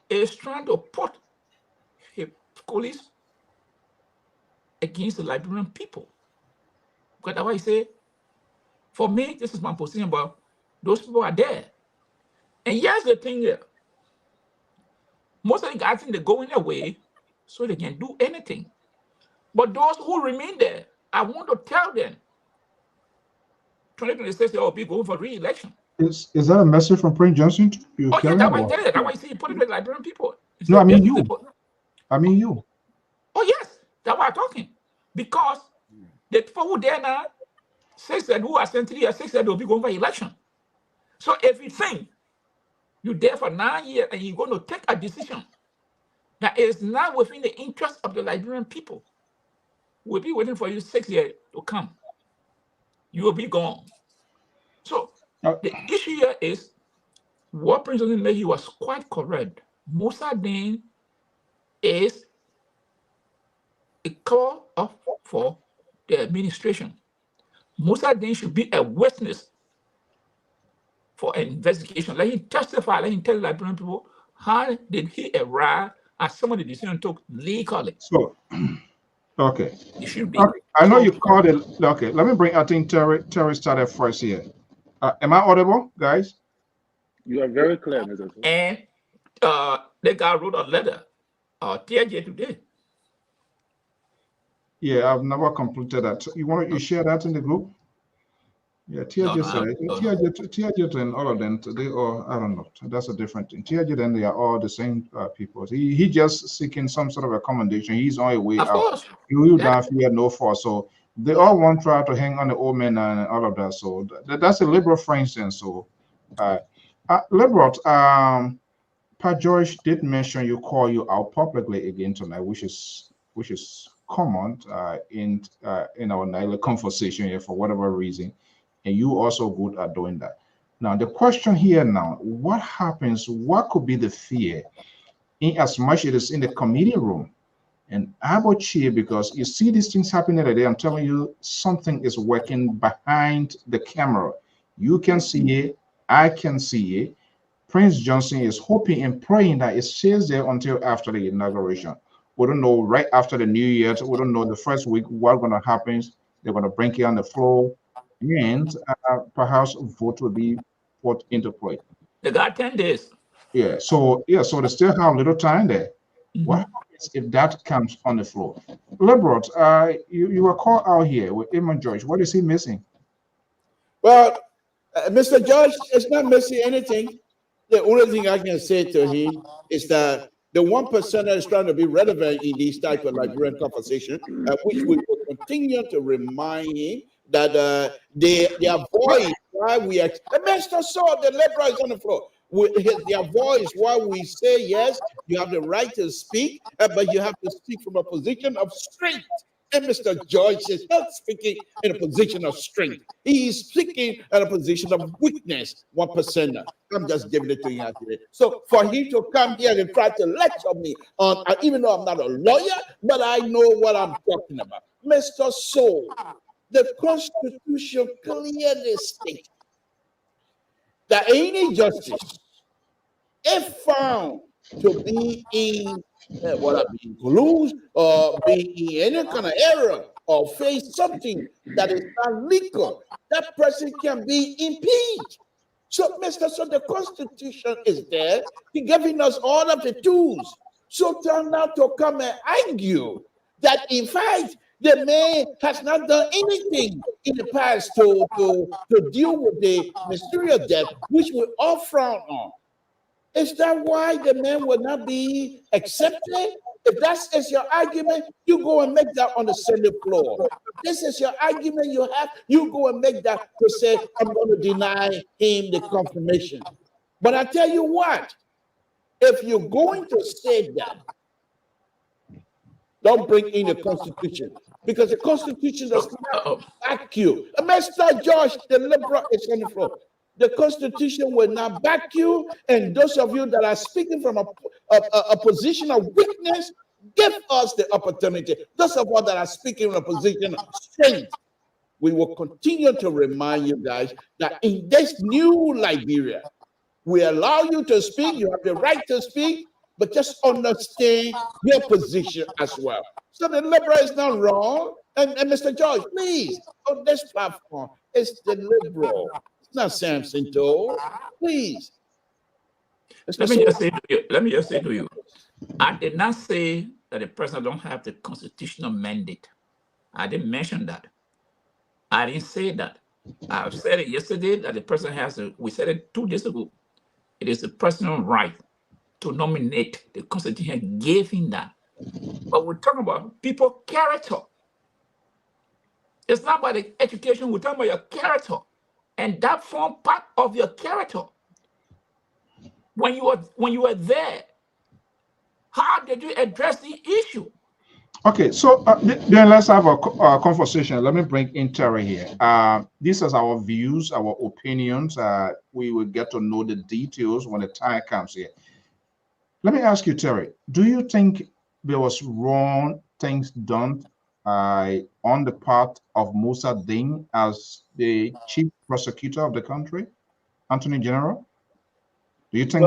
is trying to put his police against the Liberian people. Because that's why he said, for me, this is my position, but those people are there. And here's the thing here. Most of the guys think they're going away so they can do anything. But those who remain there, I want to tell them, 2026, they'll be going for re-election. Is that a message from Prince Johnson? Yeah, that's why I tell you. That's why you put it with Liberian people. No, I mean you. I mean you. Oh, yes. That's why I'm talking. Because the people who there now, 6 said who are sent 3 years, 6 said they'll be going for election. So if you think you're there for 9 years and you're going to take a decision that is not within the interest of the Liberian people, we'll be waiting for you 6 years to come. You will be gone. So the issue here is what Prince Johnson made, he was quite correct. Musa Dain is a call for the administration. Musa Dain should be a witness for an investigation. Let him testify, let him tell the Liberian people how did he arrive at some of the decisions took legally. So, okay. It should be. Okay. I know you called it. Okay, let me bring, I think Terry started first here. Am I audible, guys? You are very clear, Mr. And the guy wrote a letter, TJ today. Yeah, I've never completed that. You want to share that in the group? Yeah, TJ and all of them, they all, I don't know. That's a different thing. TJ and they are all the same people. He just seeking some sort of accommodation. He's on his way Of out. course. You don't fear no force. So they all want to try to hang on the old man and all of that. So that's a liberal, for instance. So liberal, Pat George did mention you call you out publicly again tonight, which is common in our nightly conversation here for whatever reason, and you also good at doing that. Now the question here now, what happens? What could be the fear, in as much it is in the committee room? And how about you? Because you see these things happening today, I'm telling you, something is working behind the camera. You can see it, I can see it. Prince Johnson is hoping and praying that it stays there until after the inauguration. We don't know right after the New Year. We don't know the first week what's going to happen. They're going to bring it on the floor, and perhaps vote will be put into play. They got 10 days. Yeah. So so they still have a little time there. What Mhm. happens if that comes on the floor? Liberals, you were called out here with Imam George. What is he missing? Well, Mr. George is not missing anything. The only thing I can say to him is that the 1% is trying to be relevant in these type of Liberian conversation, which we will continue to remind him that their voice, why we Mr. Saw, the liberal is on the floor. Their voice, why we say yes, you have the right to speak, but you have to speak from a position of strength. And Mr. George is not speaking in a position of strength. He is speaking in a position of weakness, 1%. I'm just giving it to you today. So for him to come here and try to lecture me on, even though I'm not a lawyer, but I know what I'm talking about. Mr. Soul, the Constitution clearly states that any justice, if found to be in being collude or being in any kind of error or face something that is not legal, that person can be impeached. So, the Constitution is there to giving us all of the tools. So turn now to come and argue that in fact the man has not done anything in the past to deal with the mysterious death, which we all frown on. Is that why the man will not be accepted? If that is your argument, you go and make that on the Senate floor. If this is your argument you have, you go and make that to say, I'm going to deny him the confirmation. But I tell you what, if you're going to say that, don't bring in the Constitution, because the Constitution does not back you. Mr. Josh, the liberal is on the floor. The Constitution will not back you, and those of you that are speaking from a position of weakness, give us the opportunity. Those of us that are speaking from a position of strength, we will continue to remind you guys that in this new Liberia, we allow you to speak. You have the right to speak, but just understand your position as well. So the liberal is not wrong. And Mr. George, please, on this platform, it's the liberal. It's not Samson Toe. Please. Let me just say to you, I did not say that the president don't have the constitutional mandate. I didn't mention that. I didn't say that. I said it yesterday that the president has we said it 2 days ago. It is the personal right to nominate. The Constitution gave him that. But we're talking about people character. It's not about the education, we're talking about your character. And that forms part of your character. When you were there, how did you address the issue? Okay, so then let's have a conversation. Let me bring in Terry here. This is our views, our opinions. We will get to know the details when the time comes here. Let me ask you, Terry, do you think there was wrong things done on the part of Musa Ding as the chief prosecutor of the country, Attorney General? Do you think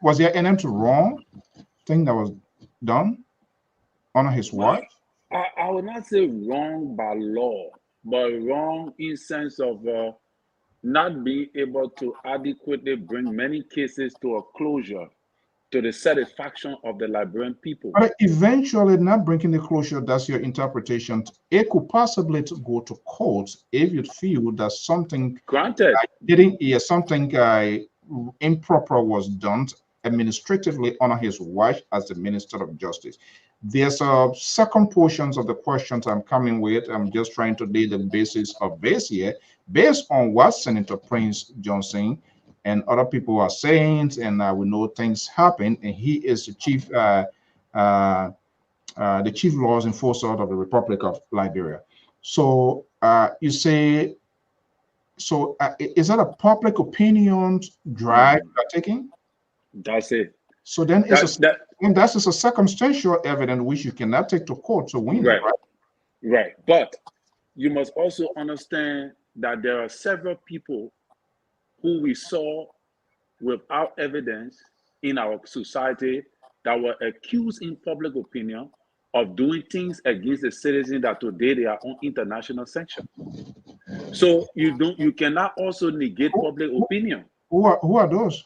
was there any wrong thing that was done on his watch? I would not say wrong by law, but wrong in sense of not being able to adequately bring many cases to a closure to the satisfaction of the Liberian people. But eventually not bringing the closure, that's your interpretation. It could possibly go to court if you feel that something something improper was done administratively on his watch as the Minister of Justice. There's a second portions of the questions I'm coming with. I'm just trying to lay the basis of this here, based on what Senator Prince Johnson and other people are saying, and we know things happen, and he is the chief laws enforcer of the Republic of Liberia. So you say, is that a public opinion drive you're taking? That's it. So then it's that that's just a circumstantial evidence which you cannot take to court to win it, right? Right. But you must also understand that there are several people who we saw without evidence in our society that were accused in public opinion of doing things against the citizens that today they are on international sanctions. So you cannot also negate public opinion. Who are those?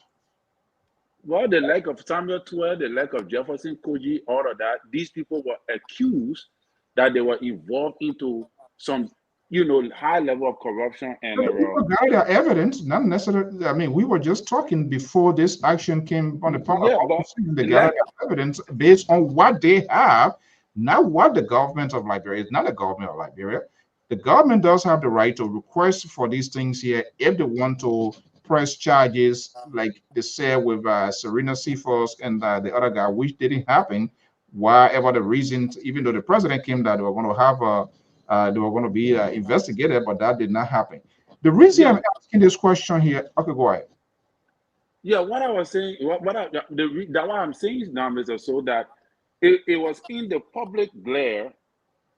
Well, the like of Samuel Tuer, the like of Jefferson Koji, all of that, these people were accused that they were involved into some, high level of corruption and People got their evidence, not necessarily. I mean, we were just talking before this action came on the part of they got their evidence based on what they have, not what the government of Liberia is. Not the government of Liberia. The government does have the right to request for these things here if they want to press charges, like they said with Serena Seaforth and the other guy, which didn't happen. Whatever the reasons, even though the president came that they were going to have they were going to be investigated, but that did not happen. The reason I'm asking this question here, okay, go ahead. Yeah, what I was saying, what I'm saying now, Mr. So that it was in the public glare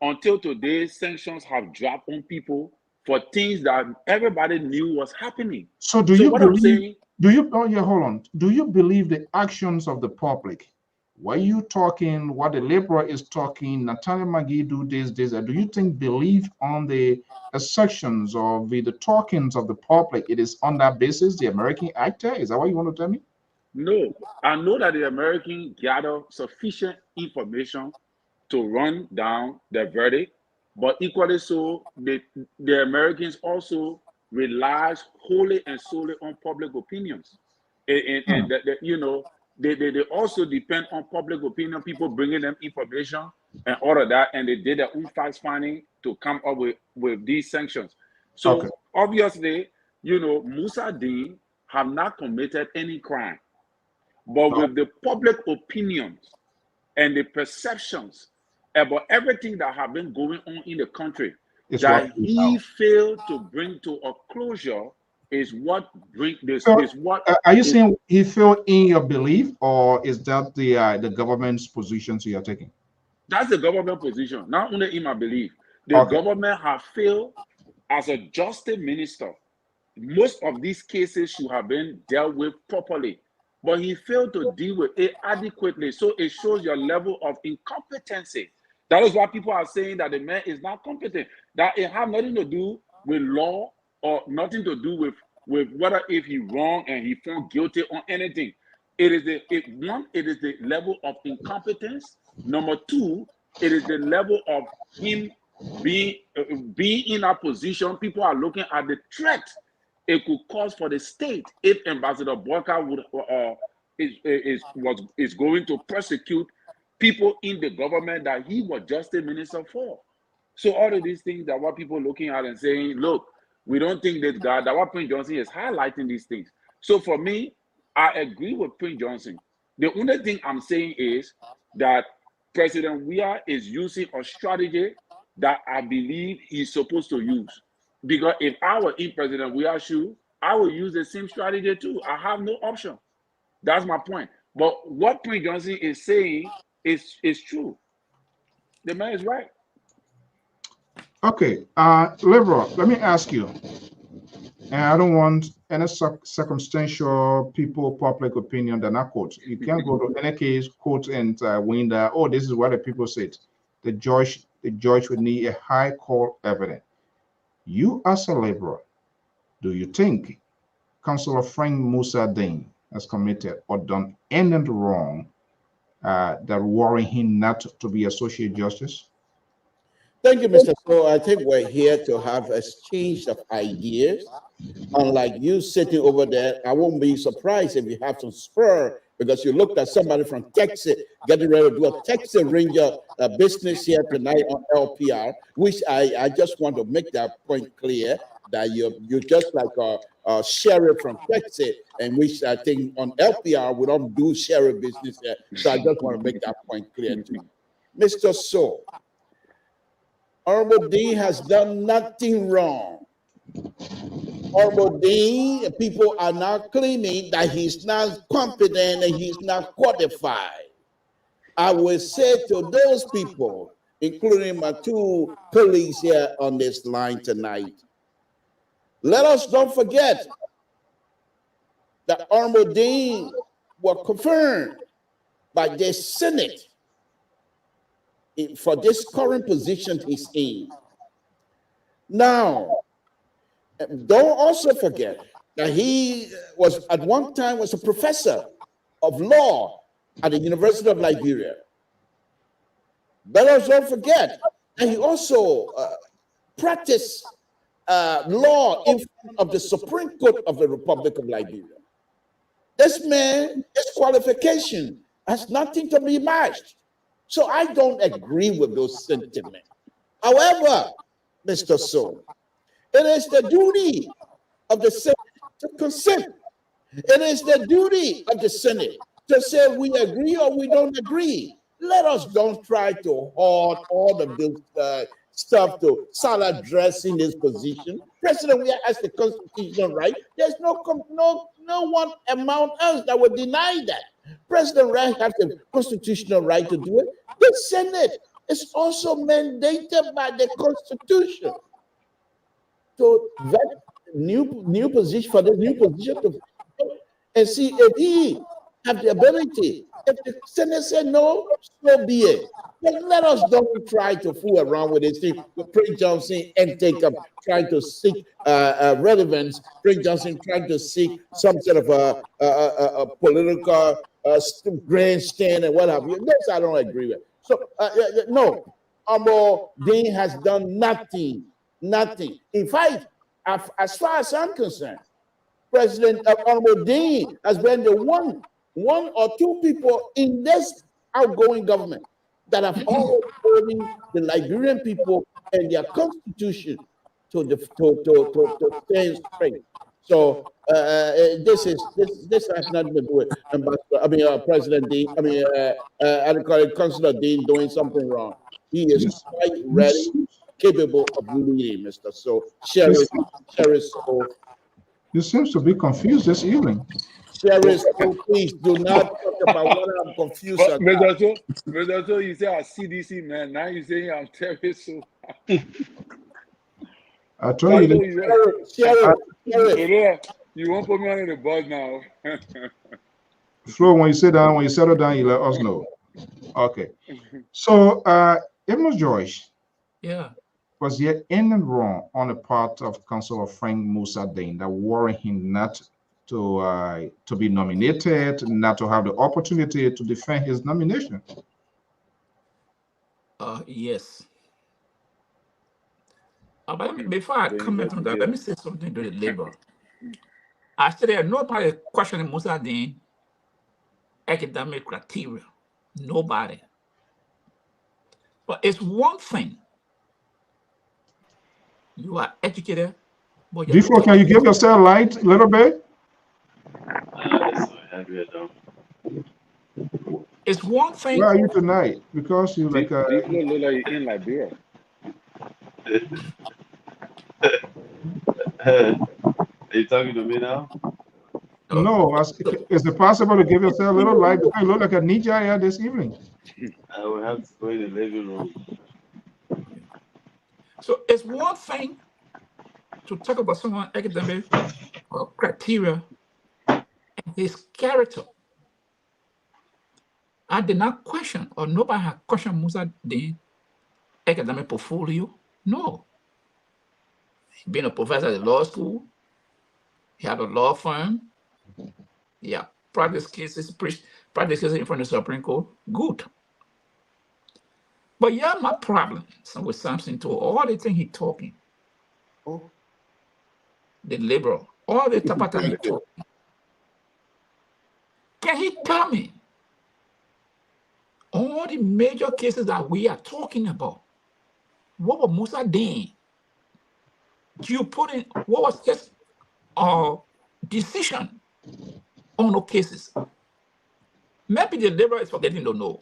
until today, sanctions have dropped on people for things that everybody knew was happening. So do you believe? Hold on. Do you believe the actions of the public? Were you talking what the liberal is talking? Natalia McGee do this. Do you think believe on the assertions of the talkings of the public? It is on that basis the American actor? Is that what you want to tell me? No, I know that the American gather sufficient information to run down the verdict, but equally so, the Americans also relies wholly and solely on public opinions, and they also depend on public opinion, people bringing them information and all of that, and they did their own fact finding to come up with these sanctions. So obviously, Musa Dean have not committed any crime, but with the public opinions and the perceptions about everything that have been going on in the country, that he failed to bring to a closure is what bring this. So, is what are you saying he failed in your belief, or is that the government's positions you are taking? That's the government position. Not only in my belief, the government have failed as a justice minister. Most of these cases should have been dealt with properly, but he failed to deal with it adequately. So it shows your level of incompetency. That is why people are saying that the man is not competent. That it have nothing to do with law or nothing to do with whether if he wrong and he found guilty on anything. It is the level of incompetence. Number two, it is the level of him being in a position. People are looking at the threat it could cause for the state if Ambassador Boyka is going to prosecute people in the government that he was justice minister for. So all of these things that what people are looking at and saying, look, we don't think this guy, that what Prince Johnson is highlighting these things. So for me, I agree with Prince Johnson. The only thing I'm saying is that President Weah is using a strategy that I believe he's supposed to use. Because if I were in President Weah's shoe, I would use the same strategy too. I have no option. That's my point. But what Prince Johnson is saying is true. The man is right. Okay, Liberal, let me ask you, and I don't want any circumstantial people, public opinion that not quote. You can't go to any case, quote, and win that, oh, this is what the people said. The judge would need a high court evidence. You as a Liberal, do you think Councillor Frank Musa Dean has committed or done anything wrong that warrant him not to be associate justice? Thank you, Mr. So I think we're here to have a exchange of ideas. Unlike you sitting over there, I won't be surprised if you have some spur because you looked at somebody from Texas getting ready to do a Texas Ranger business here tonight on LPR, which I just want to make that point clear that you're just like a sheriff from Texas, and which I think on LPR we don't do sheriff business here. So I just want to make that point clear to you. Mr. So, Honorable Dean has done nothing wrong. Honorable Dean, people are now claiming that he's not competent and he's not qualified. I will say to those people, including my two colleagues here on this line tonight, let us don't forget that Honorable Dean was confirmed by the Senate for this current position he's in. Now, don't also forget that he was at one time was a professor of law at the University of Liberia. Let us don't forget that he also practiced law in front of the Supreme Court of the Republic of Liberia. This man, his qualification has nothing to be matched. So I don't agree with those sentiments. However, Mr. So, it is the duty of the Senate to consent. It is the duty of the Senate to say we agree or we don't agree. Let us don't try to hoard all of this stuff to salad dressing this position. President, we has the constitutional right. There's no one amount else that would deny that. President Wright has the constitutional right to do it. The Senate is also mandated by the Constitution to that new position for the new position to and see if he have the ability. If the Senate said no, so be it. But let us don't try to fool around with this thing with Prince Johnson and take up trying to seek relevance. Prince Johnson trying to seek some sort of a political grandstand and what have you. This I don't agree with. So no, Honorable Dean has done nothing. Nothing. In fact, as far as I'm concerned, President Honorable Dean has been the one or two people in this outgoing government that have always holding the Liberian people and their constitution to stand straight. So this has nothing to do with President Dean. I call it Councillor Dean doing something wrong. He is quite ready, capable of leading, Mr. So Sheriff. So You seems to be confused this evening. Sheriff, please do not talk about what I'm confused about. Mr. So you say I'm CDC man. Now you saying I'm terrorist. So I told you. Sheriff. You won't put me on the bus now. Flo, when you settle down, you let us know. Okay. So, Amos Joyce. Yeah. Was there anything wrong on the part of Councillor Frank Musa Dane that warranted him not to be nominated, not to have the opportunity to defend his nomination? Yes. But before I comment on that, let me say something to the Labour. Actually, nobody questioning Musa Dane academic criteria. Nobody. But it's one thing. You are educated. Before, can you give yourself light a little bit? It's one thing. Where are you tonight? Because you like you look like in Liberia. Are you talking to me now? No. Is it possible to give yourself a little light? Because you look like a ninja here this evening. I will have to go in the living room. So it's one thing to talk about someone's academic criteria and his character. I did not question, or nobody had questioned Musa Dean's academic portfolio. No. He been a professor at law school. He had a law firm. Yeah, practice cases in front of the Supreme Court. Good. But yeah, my problem with Samson too, all the things he talking. The liberal, all the tapata he talking. Can he tell me all the major cases that we are talking about? What was Musa Dean? You put in what was his decision on the cases? Maybe the liberal is forgetting to know.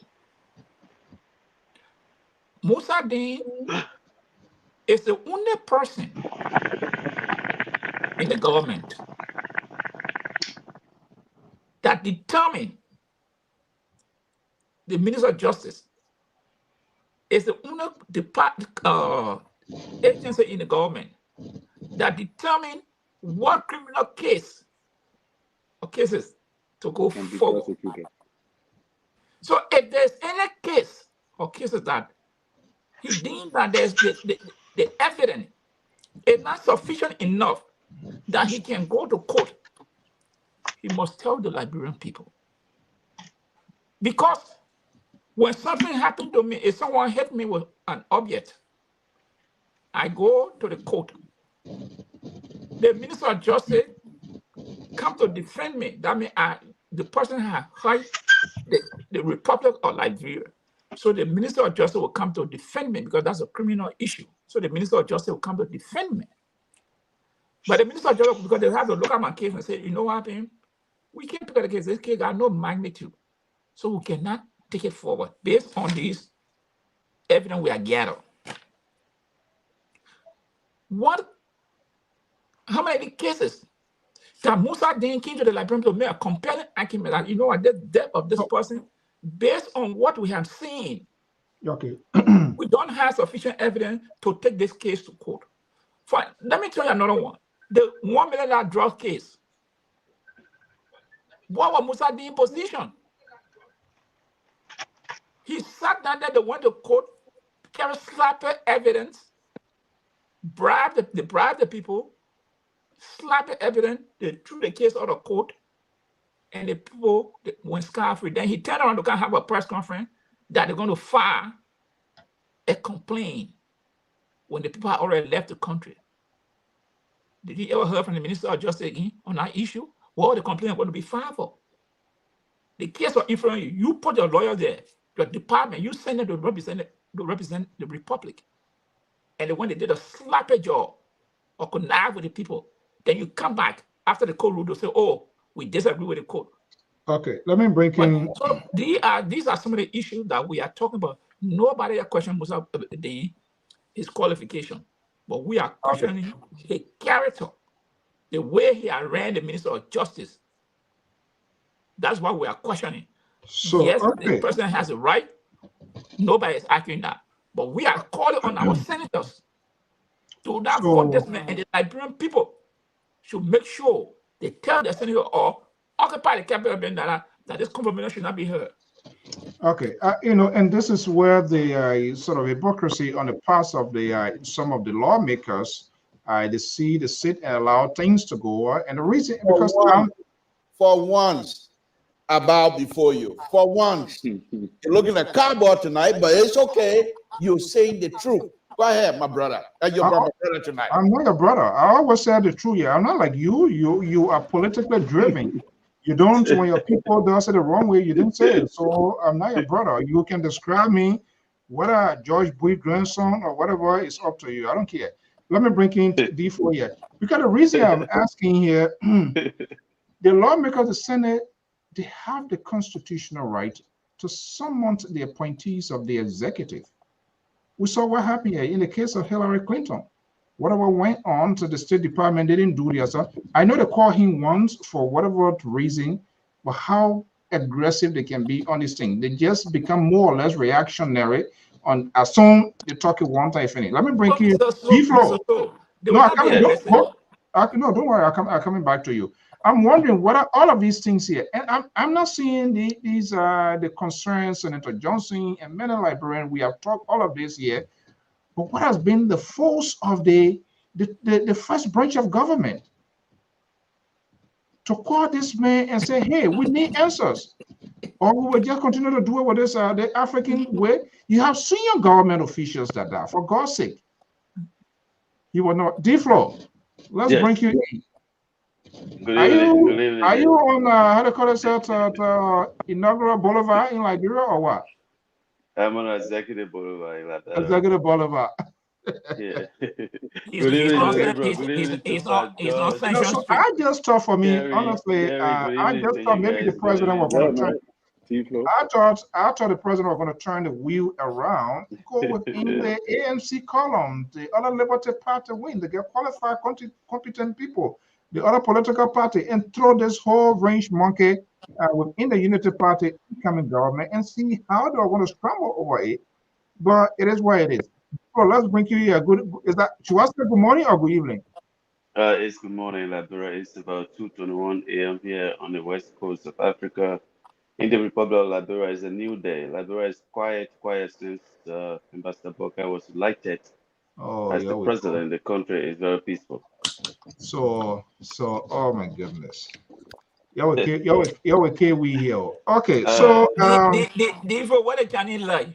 Musa Dean is the only person in the government that determine the Minister of Justice is the only agency in the government that determine what criminal case or cases to go Can be forward. prosecuted. So if there's any case or cases that he deemed that there's the evidence is not sufficient enough that he can go to court, he must tell the Liberian people. Because when something happened to me, if someone hit me with an object, I go to the court. The Minister of Justice come to defend me. That means the person has hurt the Republic of Liberia. So the Minister of Justice will come to defend me because that's a criminal issue. So the Minister of Justice will come to defend me. But the Minister of Justice, because they have to look at my case and say, you know what happened? We can't pick up the case. This case got no magnitude. So we cannot take it forward based on this evidence we are gathering. How many cases that Musa Din came to the Liberian to make a compelling argument that, you know what, the death of this person, based on what we have seen, Okay. we don't have sufficient evidence to take this case to court. Let me tell you another one. The $1 million drug case. What was Musa Din's position? He sat down there, they went to court, carried slappy evidence, bribed the people, slappy evidence, they threw the case out of court, and the people went scot-free. Then he turned around to have a press conference that they're going to file a complaint when the people had already left the country. Did you ever hear from the Minister of Justice again on that issue? What the complaint going to be filed for? The case was in front of you. You put your lawyer there, your department, you send them to represent the Republic. And when they did a sloppy job or connive with the people, then you come back after the court ruled to say, oh, we disagree with the court. Okay, let me bring in. So these are some of the issues that we are talking about. Nobody has questioned his qualification, but we are questioning his character, the way he had ran the Minister of Justice. That's what we are questioning. So, yes, the president has a right. Nobody is arguing that. But we are calling on our senators to not vote this man, and the Liberian people should make sure they tell the senator or occupy the capital building that this confirmation should not be heard. Okay, and this is where the sort of hypocrisy on the part of the some of the lawmakers, they see the sit and allow things to go, and the reason because for once, I bow before you. For once, you're looking at cardboard tonight, but it's okay. You're saying the truth. Go ahead, my brother. You're my brother tonight. I'm not your brother. I always say the truth. Yeah, I'm not like you. You are politically driven. You don't, when your people does it the wrong way, you didn't say it. So I'm not your brother. You can describe me, whether George Bush grandson or whatever, it's up to you. I don't care. Let me bring in D4 here. Because the reason I'm asking here, the lawmakers, the Senate, they have the constitutional right to summon the appointees of the executive. We saw what happened here in the case of Hillary Clinton. Whatever went on to the State Department, they didn't do the other. I know they called him once for whatever reason, but how aggressive they can be on this thing. They just become more or less reactionary on as soon they talk it one time finish. Let me bring you D-Flow. No, don't worry, I'm coming back to you. I'm wondering what are all of these things here, and I'm not seeing these the concerns Senator Johnson and many Liberians. We have talked all of this here. But what has been the force of the first branch of government to call this man and say, hey, we need answers, or we will just continue to do it with this the African way? You have senior government officials that are, for God's sake. You will not. D-Flow, let's bring you in. Good evening. Are you on how to call it inaugural boulevard in Liberia or what? I'm on Executive Boulevard. Executive Boulevard. Yeah. He's not sanctioned. I just thought for me, honestly, I just thought maybe the president was going to try. I thought the president was going to turn the wheel around, go within the ANC column, the other Liberty Party win, they get qualified, competent people, the other political party, and throw this whole range monkey within the Unity Party incoming government and see how they're going to scramble over it. But it is what it is. So let's bring you here. Good. Is that should I say good morning or good evening? It's good morning, Labrador. It's about 2:21 a.m. here on the west coast of Africa. In the Republic of Liberia, is a new day. Liberia is quiet since Ambassador Boka was elected as the president. The country is very peaceful. So, oh my goodness. You're okay, we here. Okay, so what a Chinese like.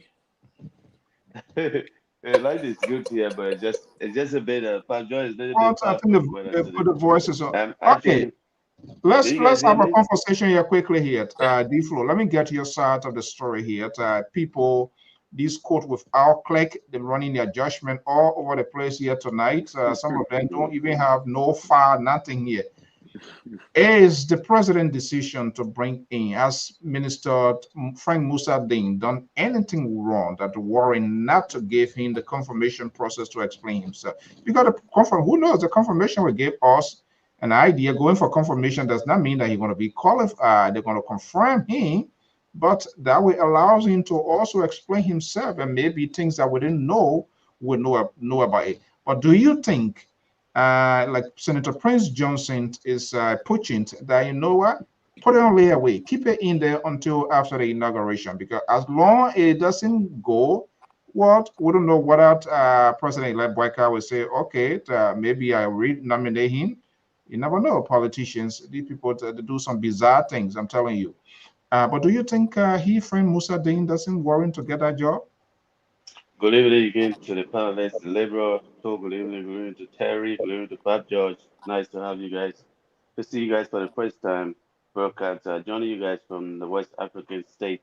Life is good here, but it's just a bit of Panjo is a little bit. I think they put the voices on. Okay. Let's have a conversation here quickly here. D-Flow, let me get your side of the story here. People, this court with our click, they're running their judgment all over the place here tonight. Some of them don't even have no file, nothing here. Is the president's decision to bring in, as Minister Frank Musa Ding done anything wrong that warrant not to give him the confirmation process to explain himself? You got to confirm. Who knows? The confirmation will give us an idea. Going for confirmation does not mean that he's going to be qualified. They're going to confirm him, but that will allows him to also explain himself and maybe things that we didn't know will know about it. But do you think, like Senator Prince Johnson is pushing that, you know what, put it on layaway, keep it in there until after the inauguration, because as long as it doesn't go, what we don't know whether President-elect Boyka will say, okay, maybe I re-nominate him. You never know. Politicians, these people, they do some bizarre things, I'm telling you. But do you think Frank Musa Ding doesn't warrant to get that job? Good evening again to the panelists, the Liberal. Good evening, good evening to Terry, good evening to Bob George. Nice to have you guys. To see you guys for the first time. Broadcast, joining you guys from the West African state,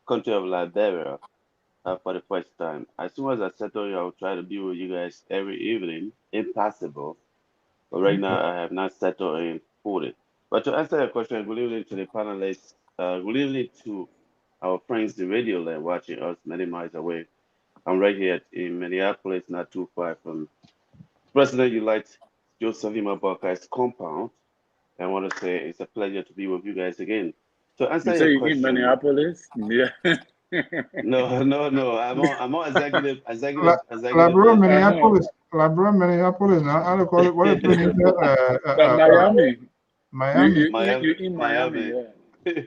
country of Liberia, for the first time. As soon as I settle here, I'll try to be with you guys every evening, if possible. But right now, I have not settled in fully. But to answer your question, good evening to the panelists. Good evening to our friends, the radio land, watching us many miles away. I'm right here in Minneapolis, not too far from President-elect Joseph Imabaka's compound. I want to say it's a pleasure to be with you guys again. To answer your question, in Minneapolis? Yeah. No. I'm on executive. Labrador, Minneapolis. Now I don't call it. What is it? Miami. You in Miami? Yeah.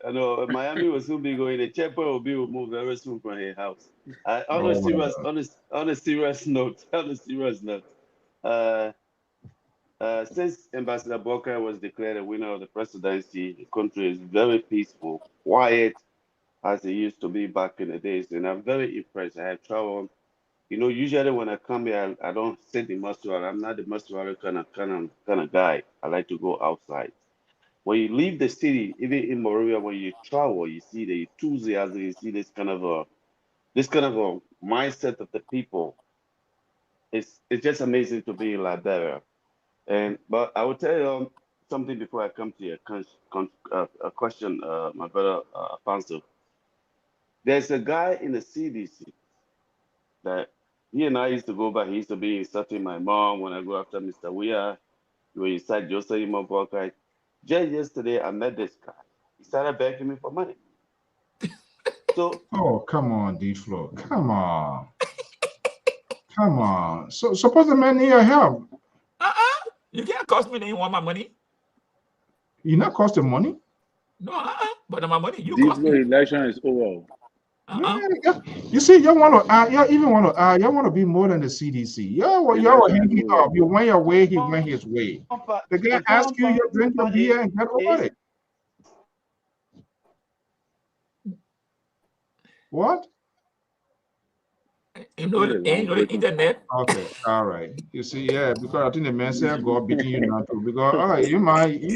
I know Miami will soon be going. The chapel will be removed very soon from her house. On a serious note, since Ambassador Boka was declared a winner of the presidency, the country is very peaceful, quiet, as it used to be back in the days. And I'm very impressed. I have traveled. You know, usually when I come here, I don't sit in Muswell. I'm not the Muswell kind of guy. I like to go outside. When you leave the city, even in Moravia, when you travel, you see the enthusiasm, you see this kind of a mindset of the people. It's just amazing to be in Liberia. But I will tell you something before I come to your question, my brother Afonso. There's a guy in the CDC that he and I used to go back. He used to be insulting my mom when I go after Mr. Weir. When you said Joseph Imabaka. Just yesterday, I met this guy. He started begging me for money. So, come on, D-Flow. Come on. So suppose the man need your help. You can't cost me any want my money. You not cost the money? No, but my money you this cost me. Election is over. Yeah. You see, you want to be more than the CDC. You're hanging up. You went your way, he went his way. The guy ask you, you drink your beer and get over it. What? You know the internet. Okay, all right. You see, yeah, because I think the man said God beating you not to. Because you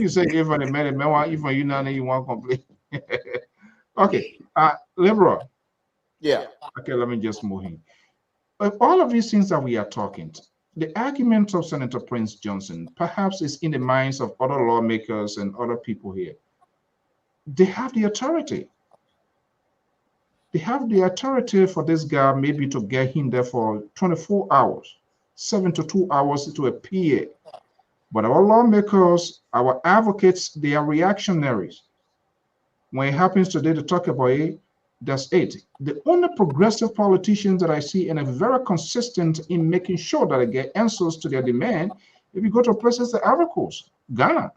say if the man want even you not you want complain. Okay, Liberal. Yeah. Okay, let me just move in. All of these things that we are talking, the argument of Senator Prince Johnson perhaps is in the minds of other lawmakers and other people here. They have the authority. They have the authority for this guy maybe to get him there for 24 hours, 7 to 2 hours to appear. But our lawmakers, our advocates, they are reactionaries. When it happens today to talk about it, that's it. The only progressive politicians that I see and are very consistent in making sure that they get answers to their demand, if you go to places like Ivory Coast, Ghana,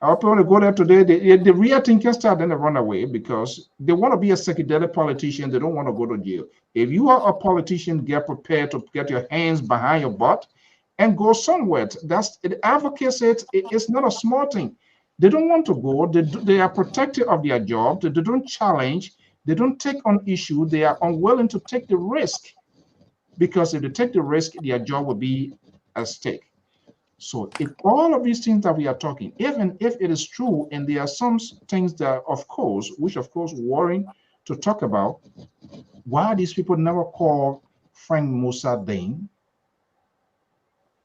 our people to go there today, the real thing can start, then they run away because they want to be a psychedelic politician. They don't want to go to jail. If you are a politician, get prepared to get your hands behind your butt and go somewhere. That's the advocates. It's not a small thing. They don't want to go. They are protective of their job. They don't challenge. They don't take on issue. They are unwilling to take the risk because if they take the risk, their job will be at stake. So if all of these things that we are talking, even if it is true, and there are some things that, of course, which of course worrying to talk about, why these people never call Frank Musa Dane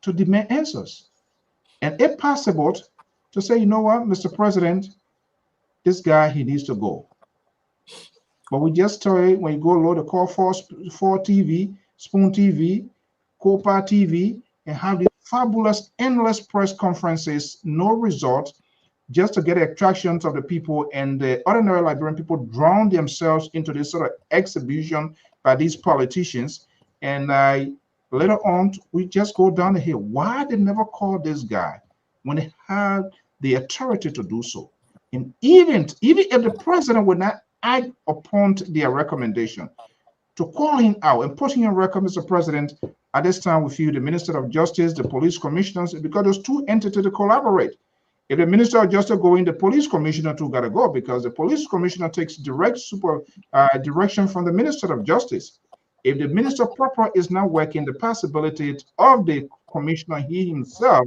to demand answers? And if possible, to say, you know what, Mr. President, this guy, he needs to go. But we just tell you, when you go load the call for TV, Spoon TV, Copa TV, and have these fabulous, endless press conferences, no result, just to get the attractions of the people, and the ordinary Liberian people drown themselves into this sort of exhibition by these politicians. And later on, we just go down the hill. Why they never call this guy when they had the authority to do so? And even if the president would not act upon their recommendation, to call him out and put him on record, Mr. President, at this time we feel the Minister of Justice, the police commissioners, because those two entities to collaborate. If the Minister of Justice go in, the police commissioner too got to go, because the police commissioner takes direct direction from the Minister of Justice. If the Minister proper is not working, the possibility of the commissioner, he himself,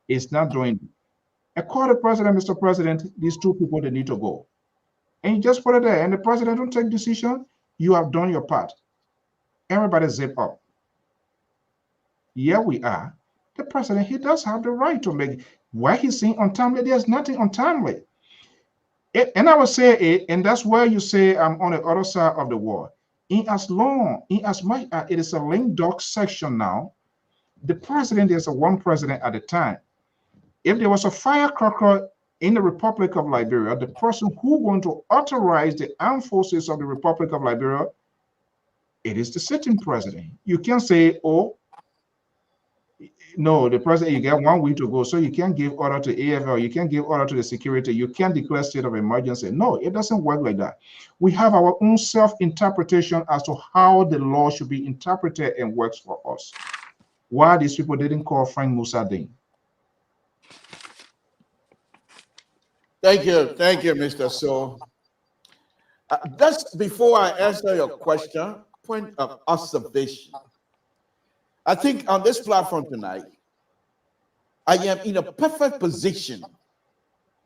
is not doing it. I call the president, Mr. President, these two people, they need to go. And you just put it there, and the president don't take decision, you have done your part. Everybody zip up. Here we are. The president, he does have the right to make, why he's saying untimely, there's nothing untimely. And I would say it, and that's where you say I'm on the other side of the wall. In as much as it is a lame dog section now, the president, there's a one president at a time. If there was a firecracker in the Republic of Liberia, the person who going to authorize the armed forces of the Republic of Liberia, it is the sitting president. You can't say, oh, no, the president, you get 1 week to go, so you can't give order to AFL, you can't give order to the security, you can't declare state of emergency. No, it doesn't work like that. We have our own self-interpretation as to how the law should be interpreted and works for us. Why these people didn't call Frank Musa Dane? Thank you, Mr. So. Just before I answer your question, point of observation. I think on this platform tonight, I am in a perfect position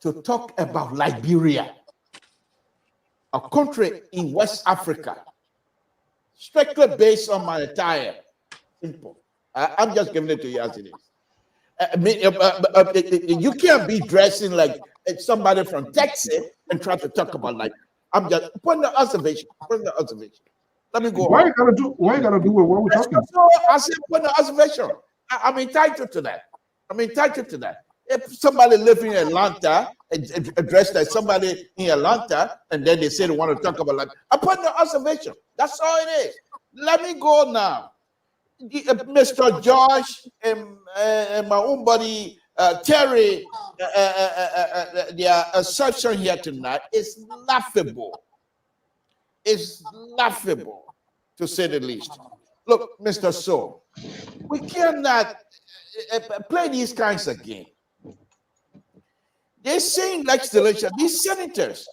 to talk about Liberia, a country in West Africa, strictly based on my attire. Simple. I'm just giving it to you as it is. I mean, you can't be dressing like somebody from Texas and try to talk about like. I'm just putting the observation. Let me go. Why you gotta do with what we're talking about? So I said put the observation. I'm entitled to that. If somebody living in Atlanta dressed like somebody in Atlanta, and then they say they want to talk about like, I put the observation. That's all it is. Let me go now. Mr. George and my own buddy Terry, their assertion here tonight is laughable. It's laughable, to say the least. Look, Mr. So, we cannot play these kinds of games. They're saying legislation, these senators,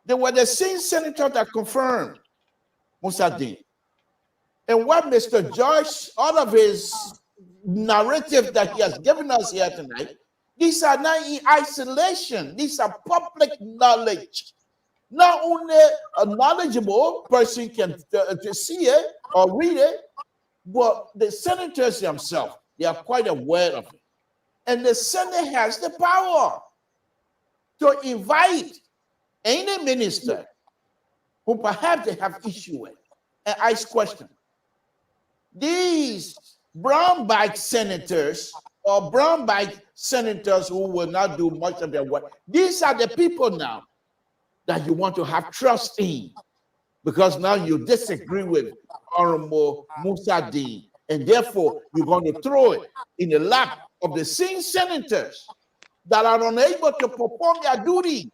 they were the same senators that confirmed Musa Dane. And what Mr. George, all of his narrative that he has given us here tonight, these are not in isolation. These are public knowledge. Not only a knowledgeable person can see it or read it, but the senators themselves, they are quite aware of it. And the Senate has the power to invite any minister who perhaps they have issue with, and ask questions. These brown bag senators or brown bag senators who will not do much of their work, these are the people now that you want to have trust in, because now you disagree with Honorable Musa Dean, and therefore you're going to throw it in the lap of the same senators that are unable to perform their duty.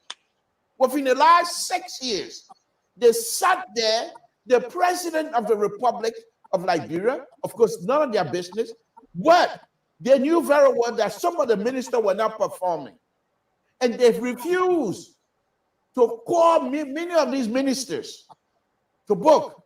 Within the last 6 years, they sat there, the president of the Republic of Liberia, of course, none of their business, but they knew very well that some of the ministers were not performing. And they've refused to call many of these ministers to book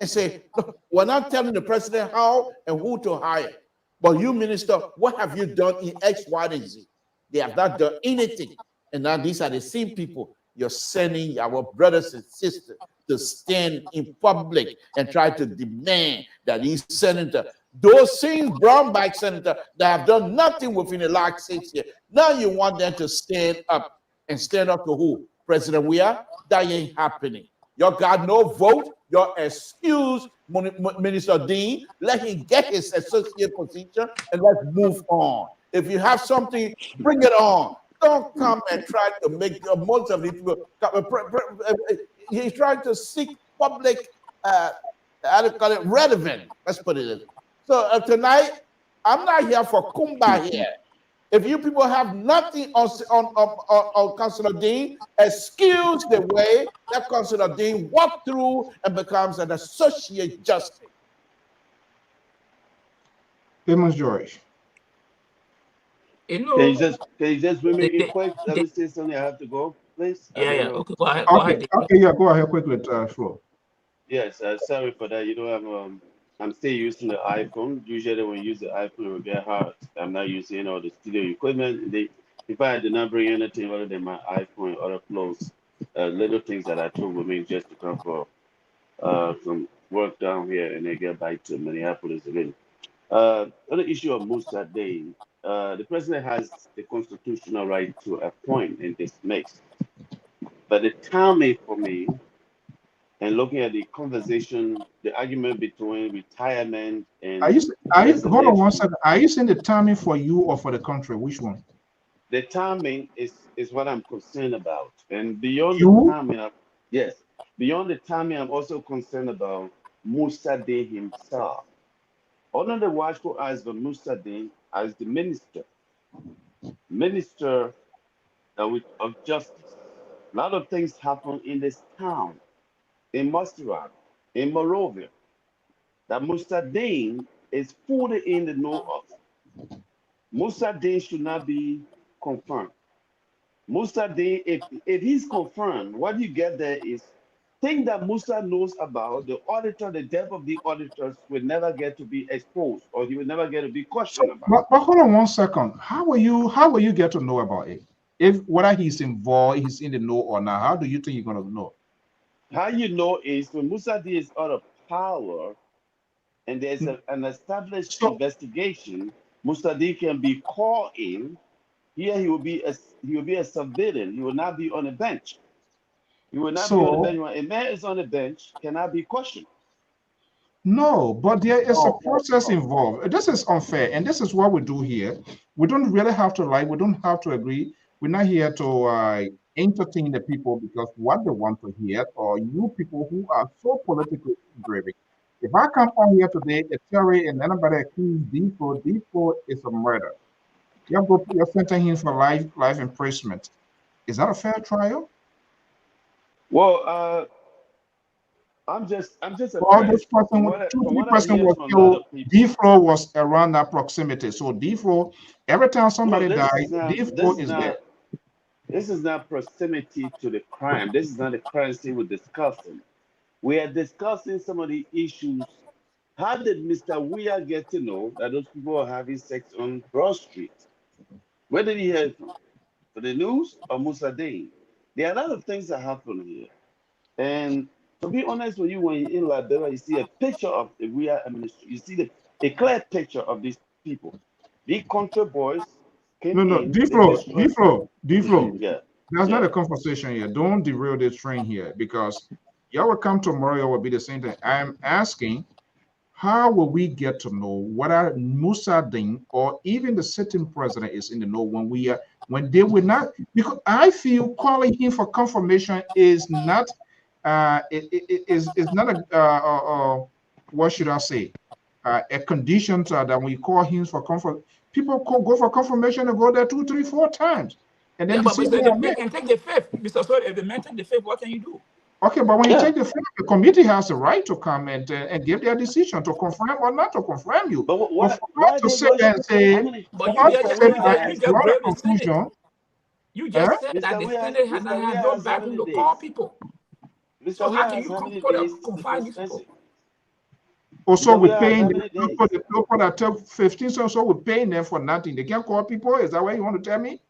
and say, look, we're not telling the president how and who to hire. But you, minister, what have you done in X, Y, and Z? They have not done anything. And now these are the same people you're sending our brothers and sisters to stand in public and try to demand that these senators, those same brown bag senators that have done nothing within the last 6 years, now you want them to stand up. And stand up to who? President Weah? That ain't happening. You got no vote. Your excuse Minister Dean. Let him get his associate position and let's move on. If you have something, bring it on. Don't come and try to make most of the people. He's trying to seek public, relevant. Let's put it in. So tonight, I'm not here for Kumba here. If you people have nothing on Councilor Dean, excuse the way that Councilor Dean walked through and becomes an associate justice. Famous George. You know, Can you just make it quick? Let me say something. I have to go, please. yeah. Okay, go ahead. Okay, yeah, go ahead quickly, Flo. Yes, sorry for that. You don't have I'm still using the iPhone. Usually when you use the iPhone, it will get hot. I'm not using all the studio equipment. If I did not bring anything other than my iPhone and other clothes, little things that I took with me just to come for some work down here and then get back to Minneapolis again. On the issue of Musa Day, the president has the constitutional right to appoint and dismiss. But the timing for me, and looking at the conversation, the argument between retirement and hold on one second. Are you saying the timing for you or for the country? Which one? The timing is what I'm concerned about. And beyond You? the timing, yes, beyond the timing, I'm also concerned about Musa Day himself. Under the watchful eyes of Musa Day as the minister of justice. A lot of things happen in this town, in Montserrat, in Morovia, that Musa Day is fully in the know of. Musa Day should not be confirmed. Musa Day, if he's confirmed, what you get there is things that Musa knows about, the auditor, the depth of the auditors will never get to be exposed, or he will never get to be questioned about. But hold on one second. How will you get to know about it? If whether he's involved, he's in the know or not, how do you think you're gonna know? How you know is when Musa Day is out of power and there's an established investigation, Musa Day can be called in. Here he will be a civilian. He will not be on a bench. He will not be on a bench. When a man is on a bench, cannot be questioned. No, but there is a process involved. This is unfair, and this is what we do here. We don't really have to like. We don't have to agree. We're not here to entertain the people because what they want to hear, or you people who are so politically driven. If I come on here today, a theory, and anybody accuses D4 is a murder. You're sentencing him for life imprisonment. Is that a fair trial? Well, I'm just All this person, two person was killed. D4 was around that proximity. So D4, every time somebody dies, D4 is there. This is not proximity to the crime. This is not the crime scene we're discussing. We are discussing some of the issues. How did Mr. Weah get to know that those people are having sex on Broad Street? Where did he hear it from? For the news or Musa Day? There are a lot of things that happen here. And to be honest with you, when you're in Liberia, you see a picture of the Weah administration. You see a clear picture of these people. These country boys came in. D-Flow. Yeah. That's not a conversation here. Don't derail this train here because Y'all will come tomorrow, y'all will be the same thing. I'm asking, how will we get to know whether Musa Ding or even the sitting president is in the know when they will not? Because I feel calling him for confirmation is not is not what should I say, a condition that when you call him for confirmation, people go for confirmation and go there 2, 3, 4 times, and then Yeah, but they met. can take the fifth. Mr. So if the man take the fifth, what can you do? Okay, but when you Yeah. take the fifth, the committee has the right to come and give their decision to confirm or not to confirm you. But But for us to they sit there rushing? and say, How many? But for us to Mr. sit Weah there you and has just draw the blame the Senate. conclusion, You just said that Mr. the Weah Senate has Mr. Weah no has how backing many to days? call people. So Mr. how Weah can has you how many call them, days to the confine these people? presidency? also Mr. we're Weah has paying how the many days? people that take 15 cents, so we're paying them for nothing. They can't call people. Is that what you want to tell me?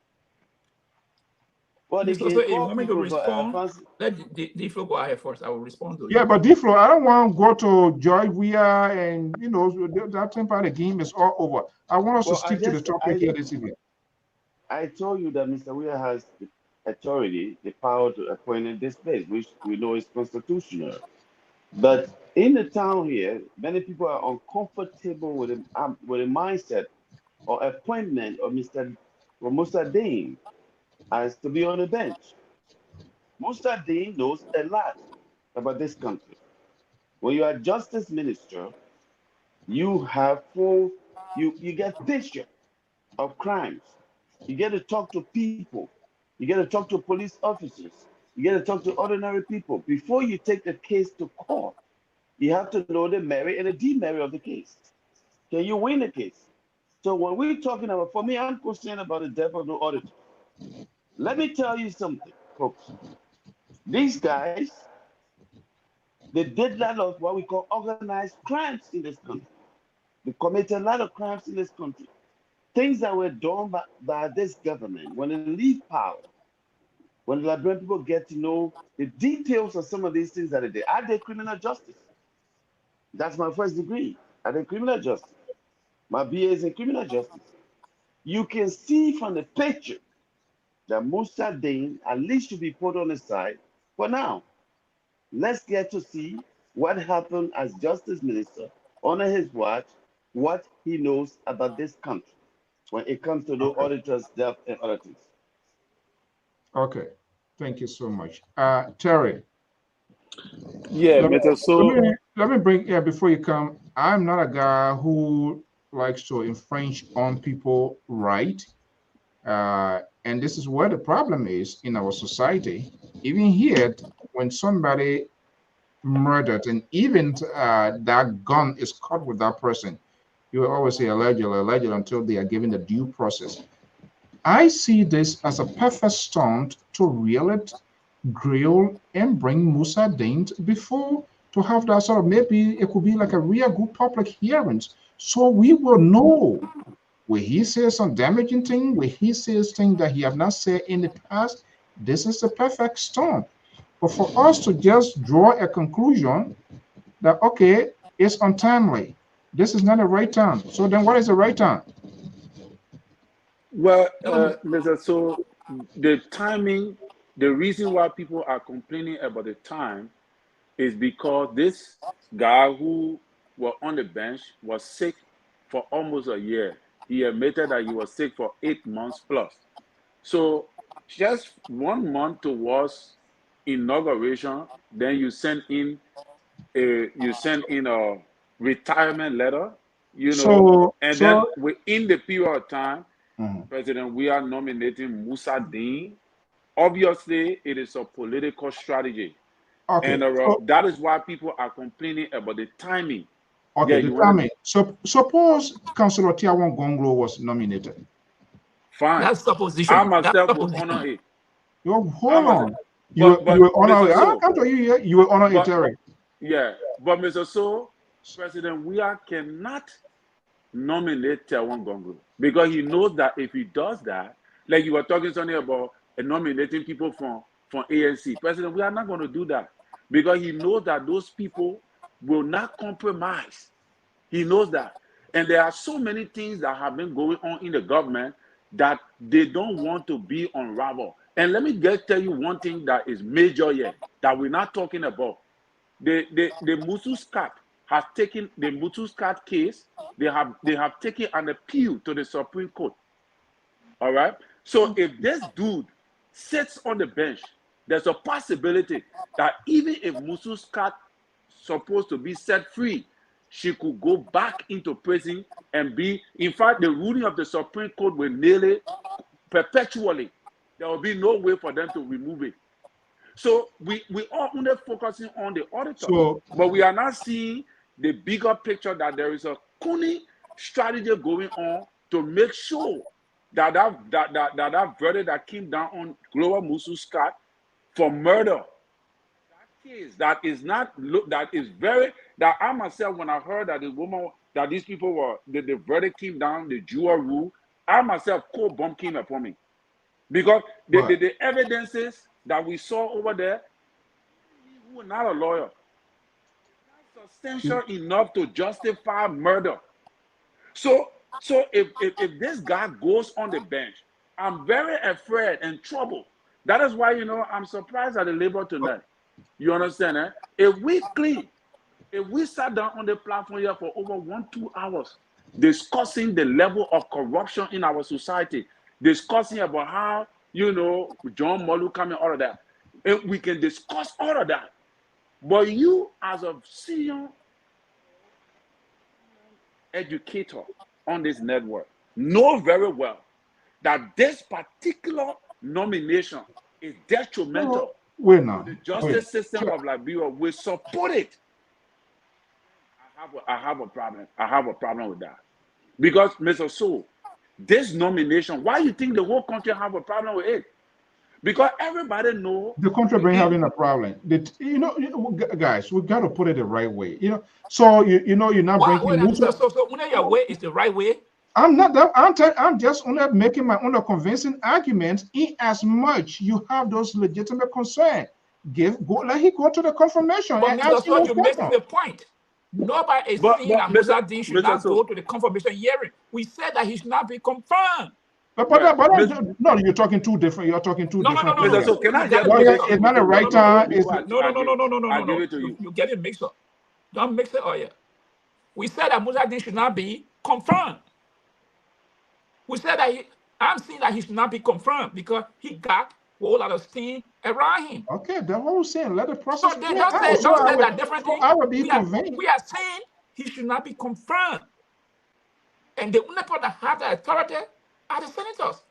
Well, they Mr. So can if you call want me to people, but respond, let the floor go ahead first. I will respond to you. Yeah, but Deflo, I don't want to go to Joy Weir and that time part of the game is all over. I want us to well, stick to the topic here this evening. I told you that Mr. Weah has the authority, the power to appoint in this place, which we know is constitutional. But in the town here, many people are uncomfortable with a mindset or appointment of Mr. or Musa Dean as to be on the bench. Musa Dean knows a lot about this country. When you are justice minister, you have full, you get picture of crimes. You get to talk to people. You get to talk to police officers. You get to talk to ordinary people. Before you take the case to court, you have to know the merit and the demerit of the case. Can you win the case? So when we're talking about, for me, I'm concerned about the death of the auditor. Let me tell you something, folks. These guys, they did a lot of what we call organized crimes in this country. They committed a lot of crimes in this country. Things that were done by this government when they leave power, when the Liberian people get to know the details of some of these things that they did. I did criminal justice. That's my first degree. I did criminal justice. My BA is in criminal justice. You can see from the picture that Musa Dane at least should be put on the side for now. Let's get to see what happened as justice minister under his watch, what he knows about this country when it comes to the Okay. auditors, death, and other things. Okay. Thank you so much. Terry, Yeah, let me, Mr. So let me bring, yeah, before you come, I'm not a guy who likes to infringe on people right. And this is where the problem is in our society. Even here, when somebody murdered and even that gun is caught with that person, you will always say allegedly until they are given the due process. I see this as a perfect stunt to reel it, grill, and bring Musa Dent before to have that sort of, maybe it could be like a real good public hearings. So we will know when he says some damaging thing, when he says things that he have not said in the past. This is the perfect storm. But for us to just draw a conclusion that, okay, it's untimely, this is not the right time. So then what is the right time? well, Mr. So the timing, the reason why people are complaining about the time is because this guy who was on the bench was sick for almost a year. He admitted that he was sick for 8 months plus. So just 1 month towards inauguration, then you send in a retirement letter, So, and then so within the period of time, mhm. President, we are nominating Musa Dean. Obviously, it is a political strategy. And Okay, so that is why people are complaining about the timing. Yeah, okay, the you want to timing. So suppose Councillor Tiawan Gonglo was nominated. fine. That's I supposition. That's myself will honor supposition. it. You I hold myself, on. You will but honor Mr. it. I So, come to you here. You will honor it, but Terry. yeah, but Mr. So, President Weah cannot nominate Tawan Gongo because he knows that if he does that, like you were talking something about nominating people from ANC, President, we are not going to do that because he knows that those people will not compromise. He knows that. And there are so many things that have been going on in the government that they don't want to be unraveled. And let me tell you one thing that is major here that we're not talking about. the Mususcat has taken the Mususcat case. They have taken an appeal to the Supreme Court. All right. So if this dude sits on the bench, there's a possibility that even if Mususcat supposed to be set free, she could go back into prison and be. In fact, the ruling of the Supreme Court will nail it perpetually. There will be no way for them to remove it. So we are only focusing on the auditor, but we are not seeing the bigger picture that there is a cunning strategy going on to make sure that that verdict that came down on Glover Mususcat for murder, that case that is not that is very that I myself, when I heard that the woman that these people were the verdict came down, the juror rule, I myself cold bomb came upon me, because the evidences that we saw over there, we were not a lawyer, that's substantial enough to justify murder. So if this guy goes on the bench, I'm very afraid and troubled. That is why, I'm surprised at the labor tonight. You understand, eh? If we sat down on the platform here for over 1-2 hours discussing the level of corruption in our society, discussing about how, John Molu coming, all of that, if we can discuss all of that. But you, as a senior educator on this network, know very well that this particular nomination is detrimental to the justice system of Liberia. We support it. I have a problem. I have a problem with that. Because, Mr. Soul, this nomination, why you think the whole country have a problem with it? Because everybody knows the country been having a problem. Guys, we got to put it the right way. So you're not bringing. So when your way is the right way. I'm not that. I'm just only making my own convincing argument. In as much you have those legitimate concerns, let him go to the confirmation. But Mr. So you're missing the point. Nobody is saying that Muzadin should not go to the confirmation hearing. We said that he should not be confirmed. But no, you're talking two different. You're talking two different. No. So can I get it's not the right time. No. I'll give it to you. You get it mixed up. Don't mix it up. We said that Muzadin should not be confirmed. We said that I'm saying that he should not be confirmed because he got a whole lot of steam around him. Okay, that's what we're saying. Let the process. So they don't say that different thing. I would be convinced. We are saying he should not be confirmed. And the only people that have the authority are the senators.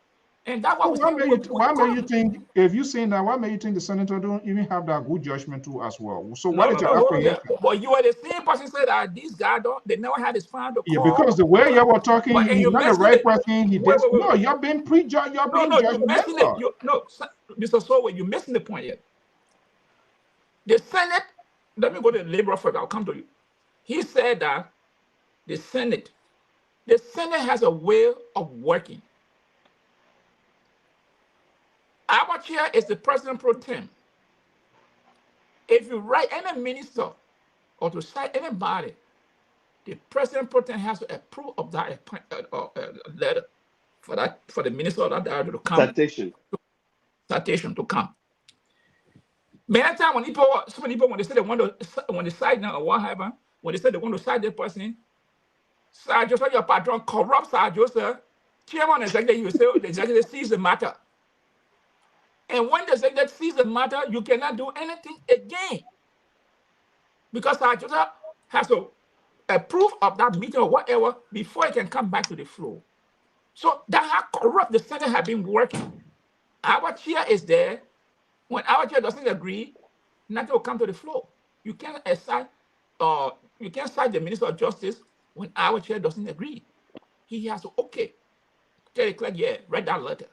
And that's what why may you think, if you're saying that, why may you think the senator don't even have that good judgment too as well? So what is your apprehension? But you are the same person said that these guys they never had his final call. Yeah, because the way you were talking, he's not the right person. No, you're being prejudged. You're being judgmental. No, Mr. Sowell, you're missing the point here. The Senate, let me go to the labor first. I'll come to you. He said that the Senate has a way of working. Our chair is the president pro tem. If you write any minister or to cite anybody, the president pro tem has to approve of that letter for the minister or that to come. Citation to come. Many times so many people when they say they want to when they cite now or what happened, when they say they want to cite the person, Sir Joseph, your patron corrupt Sir Joseph, chairman executive, you say the executive sees the matter. And when the executive sees the matter, you cannot do anything again. Because Sir Joseph has to approve of that meeting or whatever before it can come back to the floor. So that's how corrupt the Senate has been working. Our chair is there. When our chair doesn't agree, nothing will come to the floor. You can't cite the Minister of Justice when our chair doesn't agree. He has to tell the clerk, write that letter.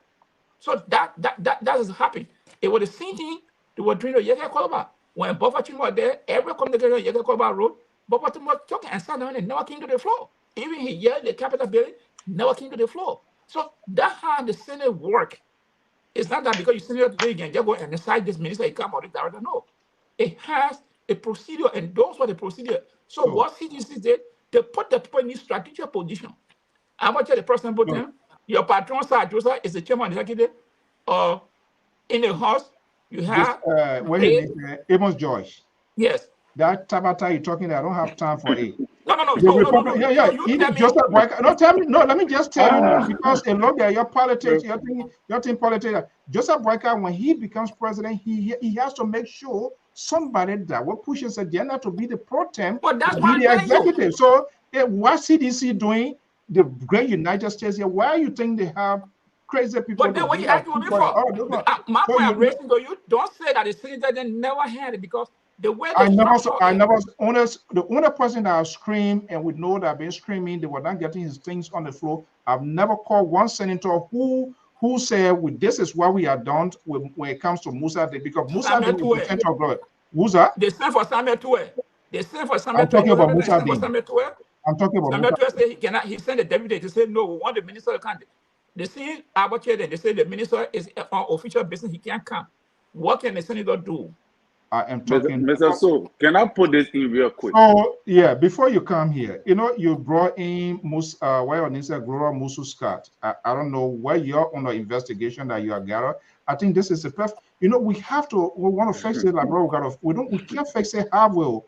So that has happened. It was the same thing they were doing the Yeke Kolba. When Bofachin was there, every communication Yeke Kolba wrote, Bofachin was talking and sat down and never came to the floor. Even he yelled the Capitol building, never came to the floor. So that's how the Senate work. It's not that because you send it today, you can just go and decide this minister, he come out of director. No. It has a procedure, and those were the procedure. So what CDC did, they put the people in this strategic position. How much the person put them? Your patron, Sir Joseph, is the chairman of the executive. In the house, you have Amos Joyce. Yes. that Tabata you're talking, I don't have time for it. No. The yeah. You Even tell me. Joseph Boyka, no, tell me, no, let me just tell you now, because a lot of your politics, your team politics, Joseph Boyka, when he becomes president, he has to make sure somebody that will push his agenda to be the pro tem, But that's to what be the I'm telling you. executive. So what CDC doing, the great United States here, why you think they have crazy people? But then what you asking me for? My point I'm raising to you, don't say that the citizen never had it, because the way they the only person that has screamed, and we know that been screaming, they were not getting his things on the floor. I've never called one senator who said, well, this is what we have done when it comes to Musa Day, because Musa Day is the center of glory. Who's that? They sent for Samuel Tuwe. They sent for Samuel I'm talking about Musa Day. I'm talking about Samuel Tuwe said he cannot. He sent a deputy to say no. We want the minister to come. They see arbitrated. They say the minister is on official business. He can't come. What can the senator do? I am talking. Mr. So, can I put this in real quick? So yeah, before you come here, you brought in Gloria Musu Scott. I don't know where you're on the investigation that you are gathered. I think this is the perfect. We want to fix it like bro. We can't fix it how well.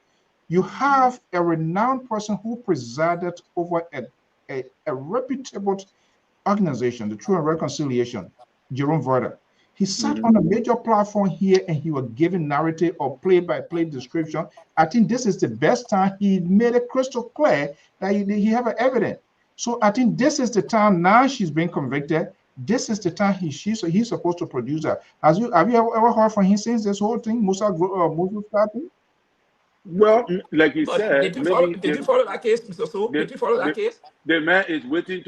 You have a renowned person who presided over a reputable organization, the Truth and Reconciliation, Jerome Verder. He sat on a major platform here and he was giving narrative or play-by-play description. I think this is the best time he made it crystal clear that he have evidence. So I think this is the time now she's been convicted. This is the time he's supposed to produce that. Have you ever heard from him since this whole thing, Musa started? Well, like he said, did you follow that case, Mr. So? Did you follow that case? The man is waiting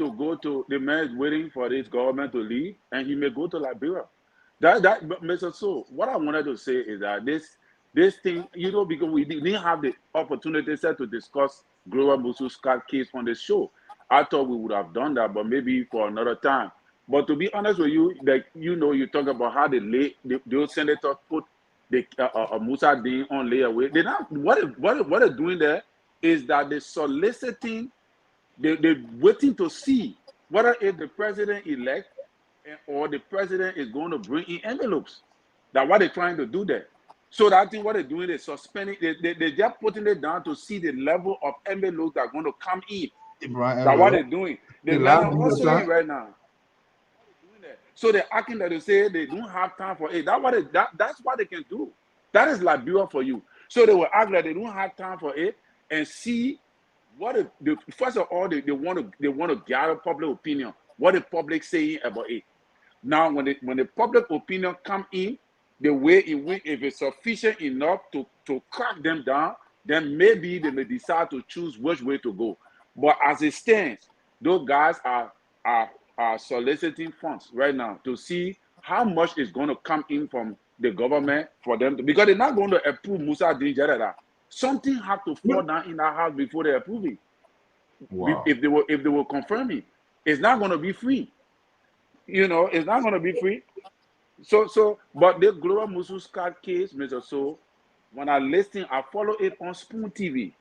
for this government to leave, and he may go to Liberia. But Mr. So, what I wanted to say is that this thing, because we didn't have the opportunity to discuss Gloria Musu Scott case on the show. I thought we would have done that, but maybe for another time. But to be honest with you, you talk about how the old senator put the Musa Din on layaway. They not what they're doing there is that they're soliciting, they're waiting to see whether if the president-elect or the president is going to bring in envelopes. That's what they're trying to do there. So I think what they're doing is suspending. They're just putting it down to see the level of envelopes that are going to come in. That's what they're doing. They're hustling right now. So they're acting that they say they don't have time for it. That's what they can do. That is Liberia for you. So they will act like they don't have time for it and see what first of all they want to gather public opinion. What the public saying about it. Now, when the public opinion come in, the way in which if it's sufficient enough to crack them down, then maybe they may decide to choose which way to go. But as it stands, those guys are soliciting funds right now to see how much is going to come in from the government for them because they're not going to approve Musa Din Jadada. Something have to fall down in that house before they approve it. Wow. If they were confirming, it's not going to be free. It's not going to be free. But the Gloria Musu Scott case, Mr. So, when I listen, I follow it on Spoon TV.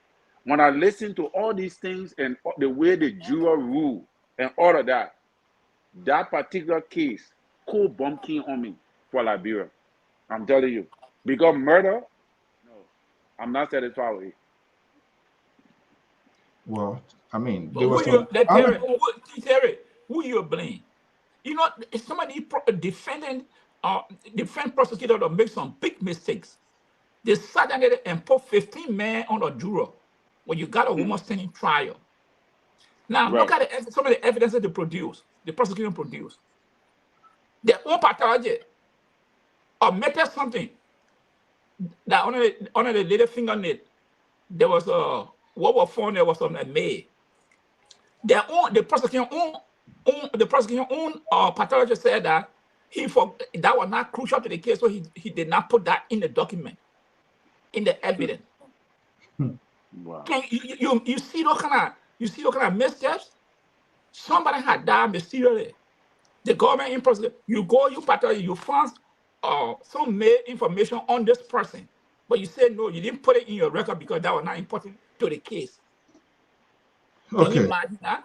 When I listen to all these things and the way the jury rule and all of that particular case, cold bumpkin on me for Liberia. I'm telling you. Because murder, no, I'm not satisfied with it. Well, I mean, Terry, who you blame? If somebody defense prosecutor to make some big mistakes, they sat down there and put 15 men on a juror when you got a woman standing trial. Now, look at some of the evidence that the prosecution produced. Their own pathology omitted something that on the little fingernail, there was what was found there was something made. The prosecution own pathologist said that that was not crucial to the case, so he did not put that in the document, in the evidence. Wow. You see those kind of missteps? Somebody had died mysteriously. The government in process, you pathologist, you find some made information on this person, but you said no, you didn't put it in your record because that was not important to the case. Can you imagine that?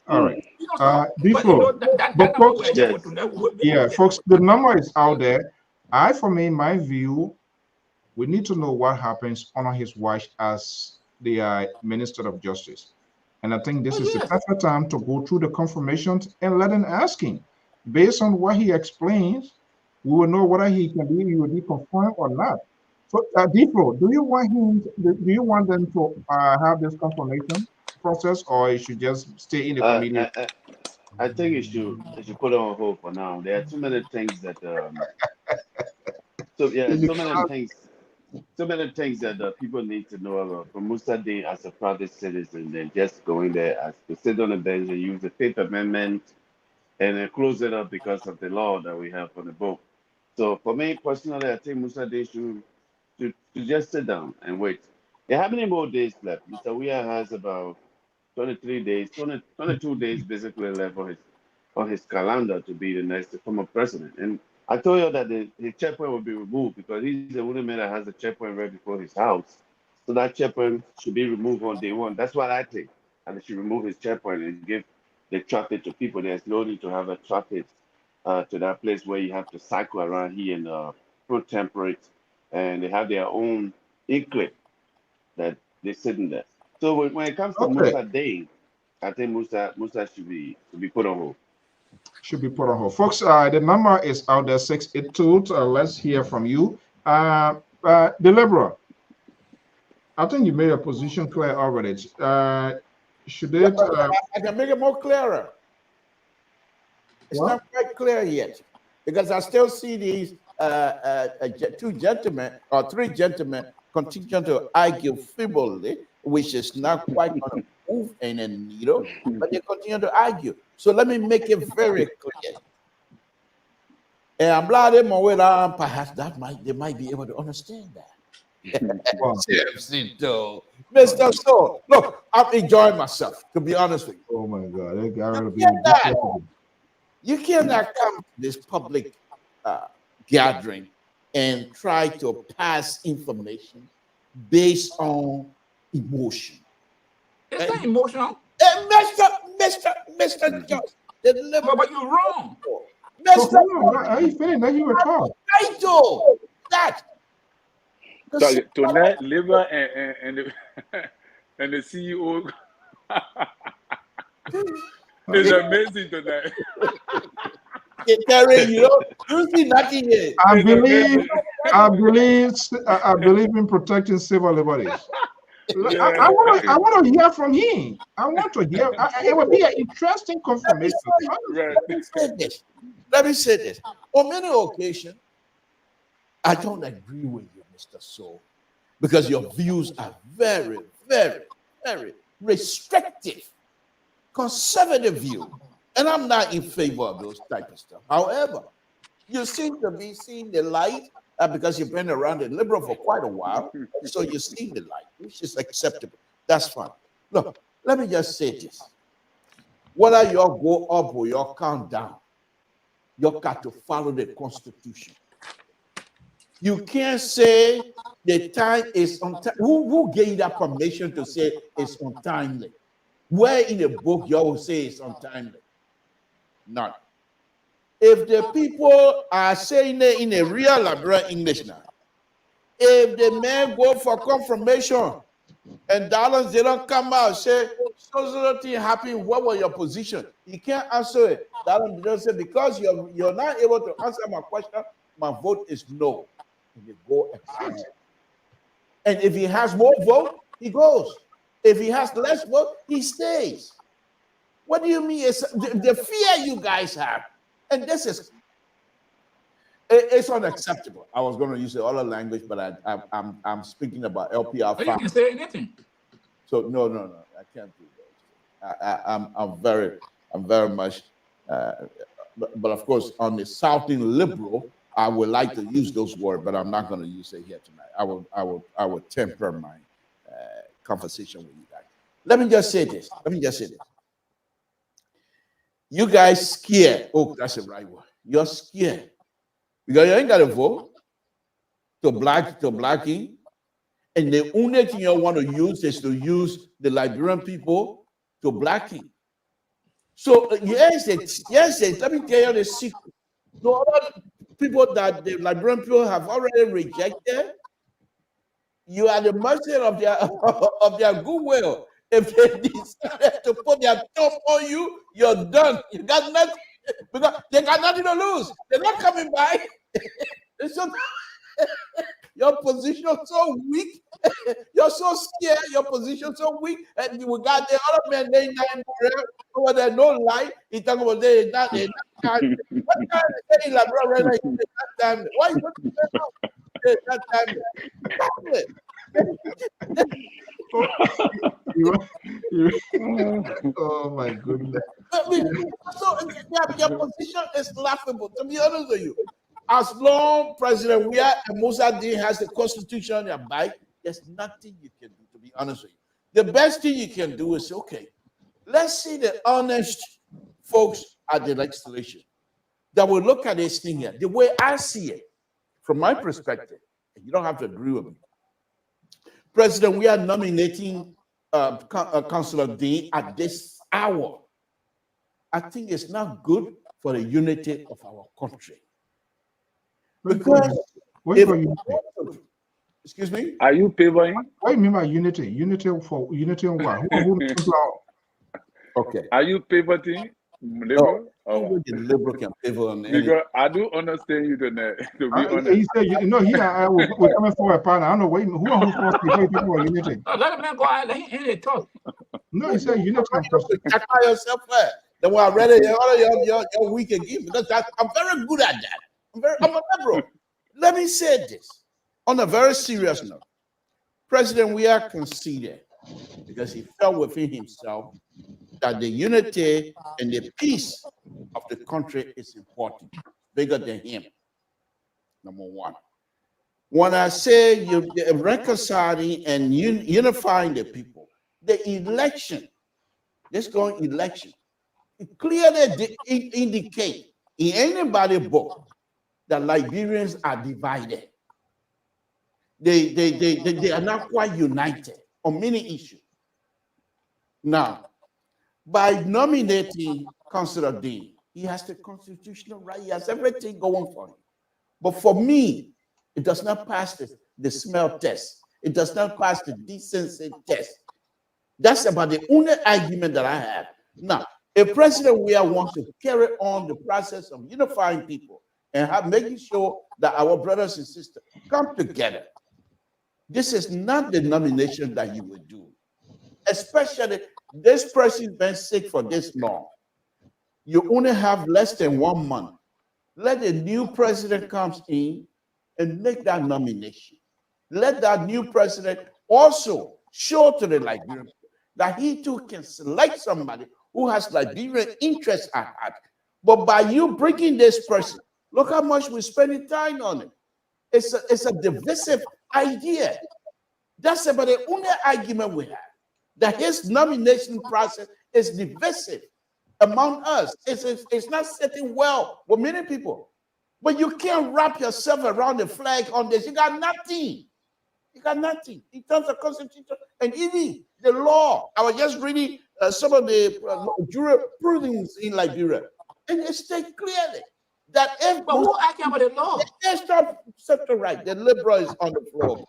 All right. Before, folks, the number is out there. My view, We need to know what happens under his watch as the Minister of Justice. And I think this is the perfect time to go through the confirmations and let him ask him. Based on what he explains, we will know whether he will be confirmed or not. So, Diplo, do you want them to have this confirmation process, or it should just stay in the committee? I think it should put it on hold for now. There are too many things that so many things that people need to know about. For Musa Day as a private citizen, than just going there as to sit on the bench and use the Fifth Amendment and then close it up because of the law that we have on the book. So for me personally, I think Musa Day should just sit down and wait. Yeah, how many more days left? Mr. Weah has about 23 days, 22 days basically left on his calendar to be the next former president. And I told you that his checkpoint will be removed because he's the only man that has a checkpoint right before his house. So that checkpoint should be removed on day one. That's what I think. And they should remove his checkpoint and give the traffic to people. There's no need to have a traffic to that place where you have to cycle around here and pro-temperate. And they have their own enclave that they're sitting there. So when it comes to Musa Day, I think Musa should be put on hold. Should be put on hold. Folks, the number is out there, 682. Let's hear from you. Delibera, I think you made your position clear already. Should it... I can make it more clearer. It's not quite clear yet, because I still see these two gentlemen or three gentlemen continue to argue feebly, which is not quite going to move in a needle, but they continue to argue. So let me make it very clear. And I'm glad perhaps they might be able to understand that. Mr. So, look, I'm enjoying myself, to be honest with you. Oh my God. You cannot come to this public gathering and try to pass information based on emotion. It's not emotional. Mr. Jones, but you're wrong. Are you feeling that you were talking? I do that. So, tonight, Liver and the CEO is amazing tonight. Terry, you see nothing here. I believe in protecting civil liberties. Yeah. I want to hear from him. I want to hear. It would be an interesting confirmation. Let me say this. On many occasions, I don't agree with you, Mr. So, because your views are very, very, very restrictive, conservative view. And I'm not in favor of those type of stuff. However, you seem to be seeing the light because you've been around the liberal for quite a while. So you see the light, which is acceptable. That's fine. Look, let me just say this. Whether you go up or you come down, you got to follow the Constitution. You can't say the time is untimely. Who gave that permission to say it's untimely? Where in the book you will say it's untimely? None. If the people are saying it in a real liberal English now, if the men go for confirmation and dollars, they don't come out say, so thing happened, what was your position? You can't answer it. Darling just say, because you're not able to answer my question, my vote is no. And you go accept. And if he has more vote, he goes. If he has less vote, he stays. What do you mean? It's the fear you guys have. And this is, it's unacceptable. I was going to use the other language, but I'm speaking about LPR. You can say anything. So no, I can't do that. I'm very much, but of course, on the Southern liberal, I would like to use those words, but I'm not going to use it here tonight. I will temper my conversation with you guys. Let me just say this. You guys scared. Oh, that's the right word. You're scared because you ain't got a vote to blacking, and the only thing you want to use is to use the Liberian people to blacking. So yes, let me tell you the secret. The other people that the Liberian people have already rejected, you are the mercy of their goodwill. If they decided to put their thumb on you, you're done. You got nothing because they got nothing to lose. They're not coming back. So, your position so weak. You're so scared. Your position so weak. And we got the other man laying down over there, no light. He talking about they not time. What time is it, like, bro? Right now, that time. Why you that time? Oh my goodness. So your position is laughable, to be honest with you. As long President Weah and Mossadegh has the constitution on their back, there's nothing you can do, to be honest with you. The best thing you can do is, okay, let's see the honest folks at the legislation that will look at this thing here. The way I see it, from my perspective, and you don't have to agree with me, President Weah nominating Councillor Dean at this hour, I think it's not good for the unity of our country. Because excuse me? Are you favoring? What do you mean by unity? Unity for unity on what? Okay. Are you favoring Labour? Oh, the Liberal can favor on because I do understand you to be honest. He said, you know, we're coming for a partner. I don't know who supposed to be people unity. Let him go out. Let him talk. No, he said unity. Check by yourself first. Then when I read it, your week again, because I'm very good at that. I'm a liberal. Let me say this on a very serious note. President Weah conceded because he felt within himself that the unity and the peace of the country is important, bigger than him. Number one. When I say reconciling and unifying the people, the election, this going election, it clearly indicate in anybody's book that Liberians are divided. They are not quite united on many issues. Now, by nominating Councillor Dean, he has the constitutional right, he has everything going for him. But for me, it does not pass the smell test. It does not pass the decency test. That's about the only argument that I have. Now, if President Weah wants to carry on the process of unifying people and making sure that our brothers and sisters come together, this is not the nomination that you would do. Especially this person's been sick for this long. You only have less than 1 month. Let the new president come in and make that nomination. Let that new president also show to the Liberians that he too can select somebody who has Liberian interests at heart. But by you bringing this person, look how much we're spending time on it. It's a divisive idea. That's about the only argument we have, that his nomination process is divisive among us. It's not sitting well with many people. But you can't wrap yourself around the flag on this. You got nothing. You got nothing in terms of constitution and even the law. I was just reading some of the jurisprudence in Liberia, and it states clearly that if But who acting about the law? Stop right, the liberal is on the floor.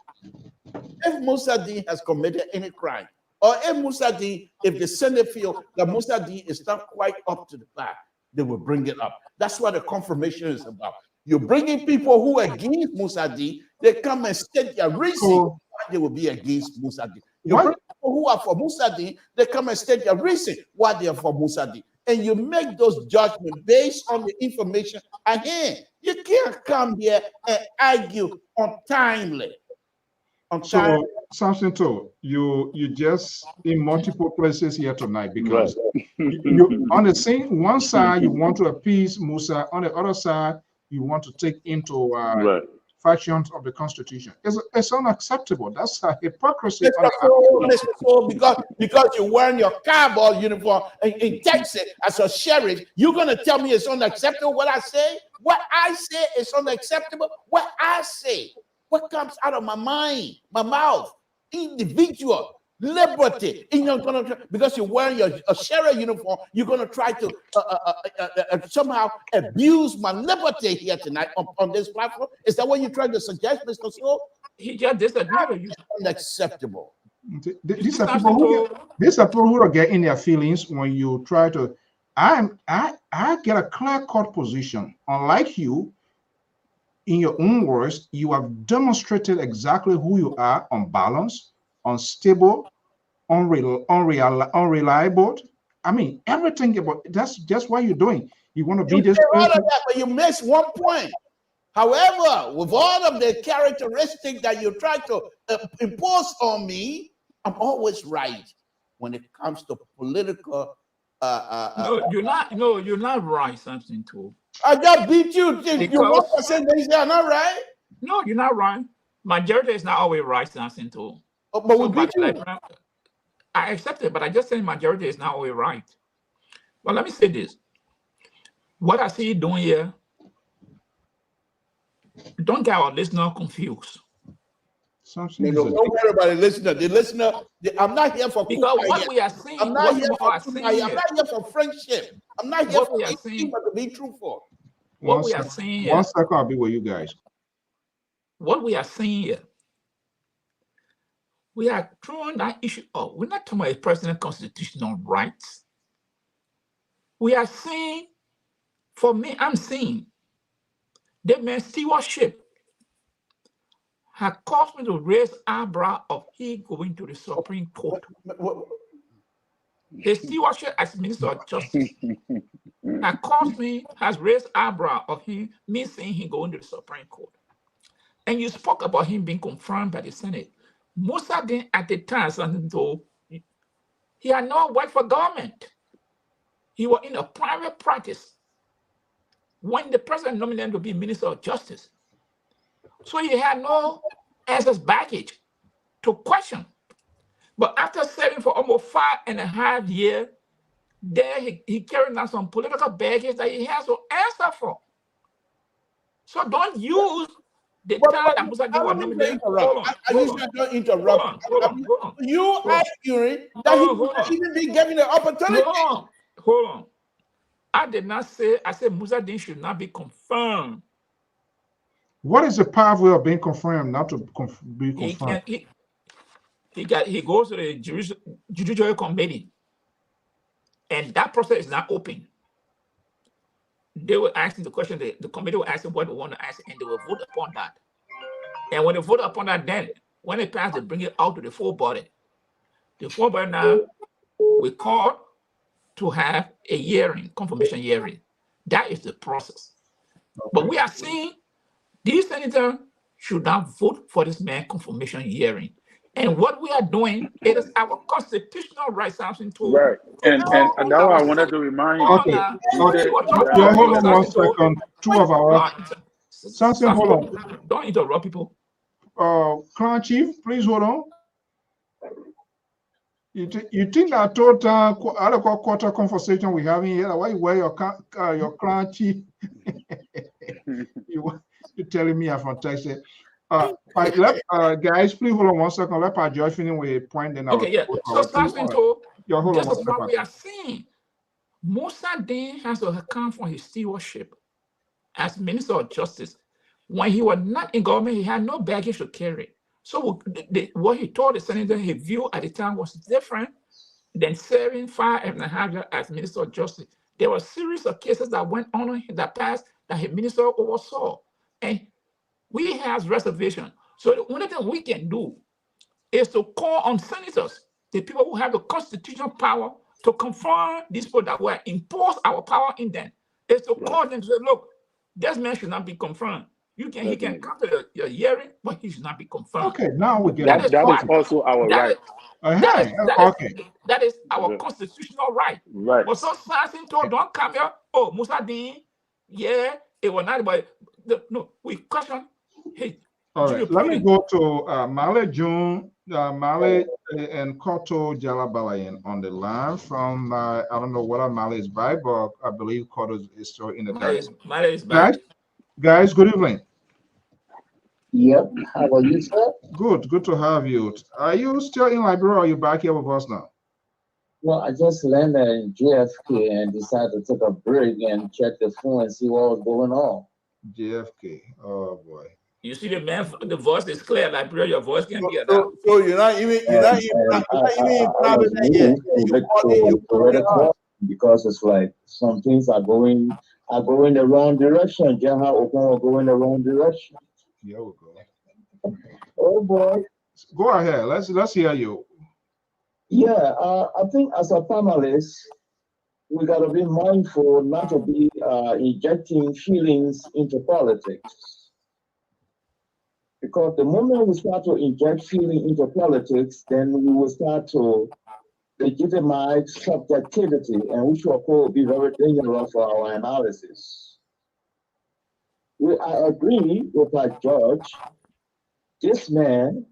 If Mossadegh has committed any crime, or if Mossadegh, if the Senate feel that Mossadegh is not quite up to the bar, they will bring it up. That's what the confirmation is about. You're bringing people who are against Mossadegh, they come and state their reason why they will be against Mossadegh. You bring people who are for Mossadegh, they come and state their reason why they are for Mossadegh. And you make those judgments based on the information at hand. You can't come here and argue untimely. So, something too, you just in multiple places here tonight because you on the same one side you want to appease Musa, on the other side you want to take into factions of the Constitution. It's unacceptable. That's a hypocrisy. Because you're wearing your cowboy uniform in Texas as a sheriff, you're gonna tell me it's unacceptable what I say? What I say is unacceptable. What I say, what comes out of my mind, my mouth, individual. liberty in your because you're wearing a sheriff uniform. You're going to try to somehow abuse my liberty here tonight on this platform. Is that what you're trying to suggest, Mr. Snow? He just disagreed with you. Unacceptable. These are people who are getting their feelings when you try to. I get a clear-cut position. Unlike you, in your own words, you have demonstrated exactly who you are: unbalanced, unstable, unreliable. I mean, everything about that's just what you're doing. You want to be this all person. of that, but you miss one point. However, with all of the characteristics that you try to impose on me, I'm always right when it comes to political. No, you're not. No, you're not right. Something too. I just beat you. You 1% they say I'm not right. No, you're not right. Majority is not always right. Something too. But we beat you. I accept it, but I just say majority is not always right. But let me say this: what I see you doing here, don't get our listener confused. Don't worry about the listener. The listener, I'm not here for because what we are seeing. I'm not here for friendship. I'm not here for anything but to be truthful. What we are seeing here. 1 second, I'll be with you guys. What we are seeing here, we are throwing that issue up. We're not talking about personal constitutional rights. We are saying, for me, I'm saying that my stewardship had caused me to raise eyebrow of he going to the Supreme Court. His stewardship as Minister of Justice has raised eyebrow of him, me saying he going to the Supreme Court. And you spoke about him being confirmed by the Senate. Musa Din at the time, though, he had no work for government. He was in a private practice when the president nominated him to be Minister of Justice. So he had no access baggage to question. But after serving for almost 5.5 years, there he carried out some political baggage that he has to answer for. So don't use the time that Musa Din was nominated. Don't interrupt. You arguing that he shouldn't be given the opportunity. Hold on. I did not say, I said Musa Din should not be confirmed. What is the pathway of being confirmed, not to be confirmed? He goes to the judicial committee, and that process is not open. They will ask him the question, the committee will ask him what they want to ask, and they will vote upon that. And when they vote upon that, then when it passes, they bring it out to the full body. The full body now we call to have a hearing, confirmation hearing. That is the process. But we are saying these senators should not vote for this man confirmation hearing. And what we are doing, it is our constitutional right, something to right. And now I wanted to remind you. Okay. Hold on 1 second. 2 of our something. Hold on. Don't interrupt people. Clan Chief, please hold on. You think that total quarter conversation we're having here? Why you wear your Clan Chief? You're telling me I'm from Texas. Guys, please hold on 1 second. Let our judge finish with a point. Then okay, yeah. So starting to hold this on is what we are seeing. Musa Din has to account for his stewardship as Minister of Justice. When he was not in government, he had no baggage to carry. So what he told the senator, his view at the time was different than serving 5.5 years as Minister of Justice. There were a series of cases that went on in that past that his minister oversaw. And we have reservation. So the only thing we can do is to call on senators, the people who have the constitutional power to confirm these people that were impose our power in them, is to call them to say, look, this man should not be confirmed. He can come to your hearing, but he should not be confirmed. Okay, now we get that is also our right. That is our constitutional right. Right. But so something told don't come here. Oh, Musa Din, yeah, it was not about no. We question. Hey, all right. Let me go to Male June, Male and Koto Jalabalayan on the line from I don't know whether Male is by, but I believe Koto is still in the Male is back. Guys, good evening. Yep. How are you, sir? Good to have you. Are you still in Liberia or are you back here with us now? Well, I just landed in JFK and decided to take a break and check the phone and see what was going on. JFK. Oh boy. You see the man, the voice is clear. Liberia, your voice can get So, out. so you're not even in I was cabinet yet. moving You to calling the us. because it's like some things are going the wrong direction. Jaha Open will go in the wrong direction. Here we go. Oh boy. Go ahead. Let's hear you. Yeah, I think as a panelist, we got to be mindful not to be injecting feelings into politics. Because the moment we start to inject feeling into politics, then we will start to legitimize subjectivity, and which will be very dangerous for our analysis. I agree with our judge. This man,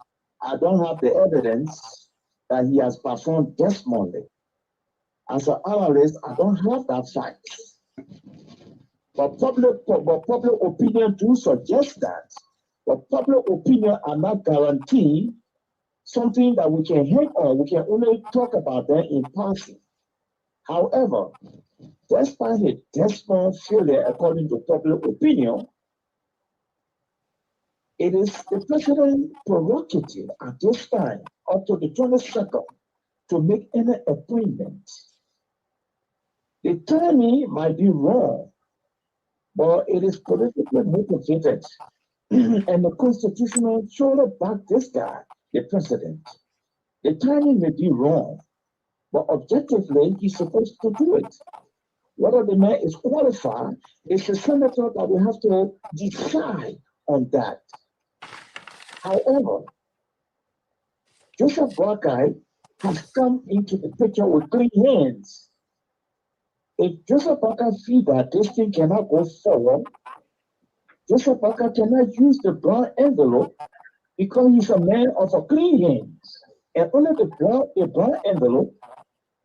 I don't have the evidence that he has performed testimony. As an analyst, I don't have that fact. But public opinion do suggest that. But public opinion are not guarantee something that we can hang on. We can only talk about them in passing. However, despite his testimony failure according to public opinion, it is the president's prerogative at this time, up to the 22nd, to make any appointment. The timing might be wrong, but it is politically motivated. And the Constitution surely back this guy, the president. The timing may be wrong, but objectively, he's supposed to do it. Whether the man is qualified, it's a senator that will have to decide on that. However, Joseph Boakai has come into the picture with clean hands. If Joseph Boakai feels that this thing cannot go forward, Joseph Boakai cannot use the brown envelope because he's a man of a clean hands. And only the brown envelope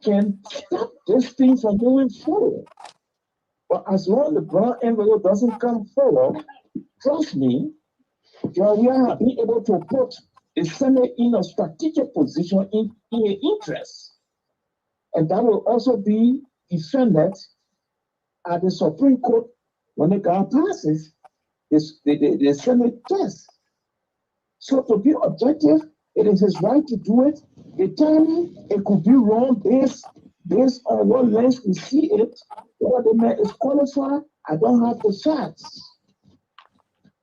can stop this thing from moving forward. But as long as the brown envelope doesn't come forward, trust me, we are being able to put the Senate in a strategic position in an interest. And that will also be defended at the Supreme Court when the guy passes the Senate test. So to be objective, it is his right to do it. The timing, it could be wrong based on what lens we see it. Whether the man is qualified, I don't have the facts.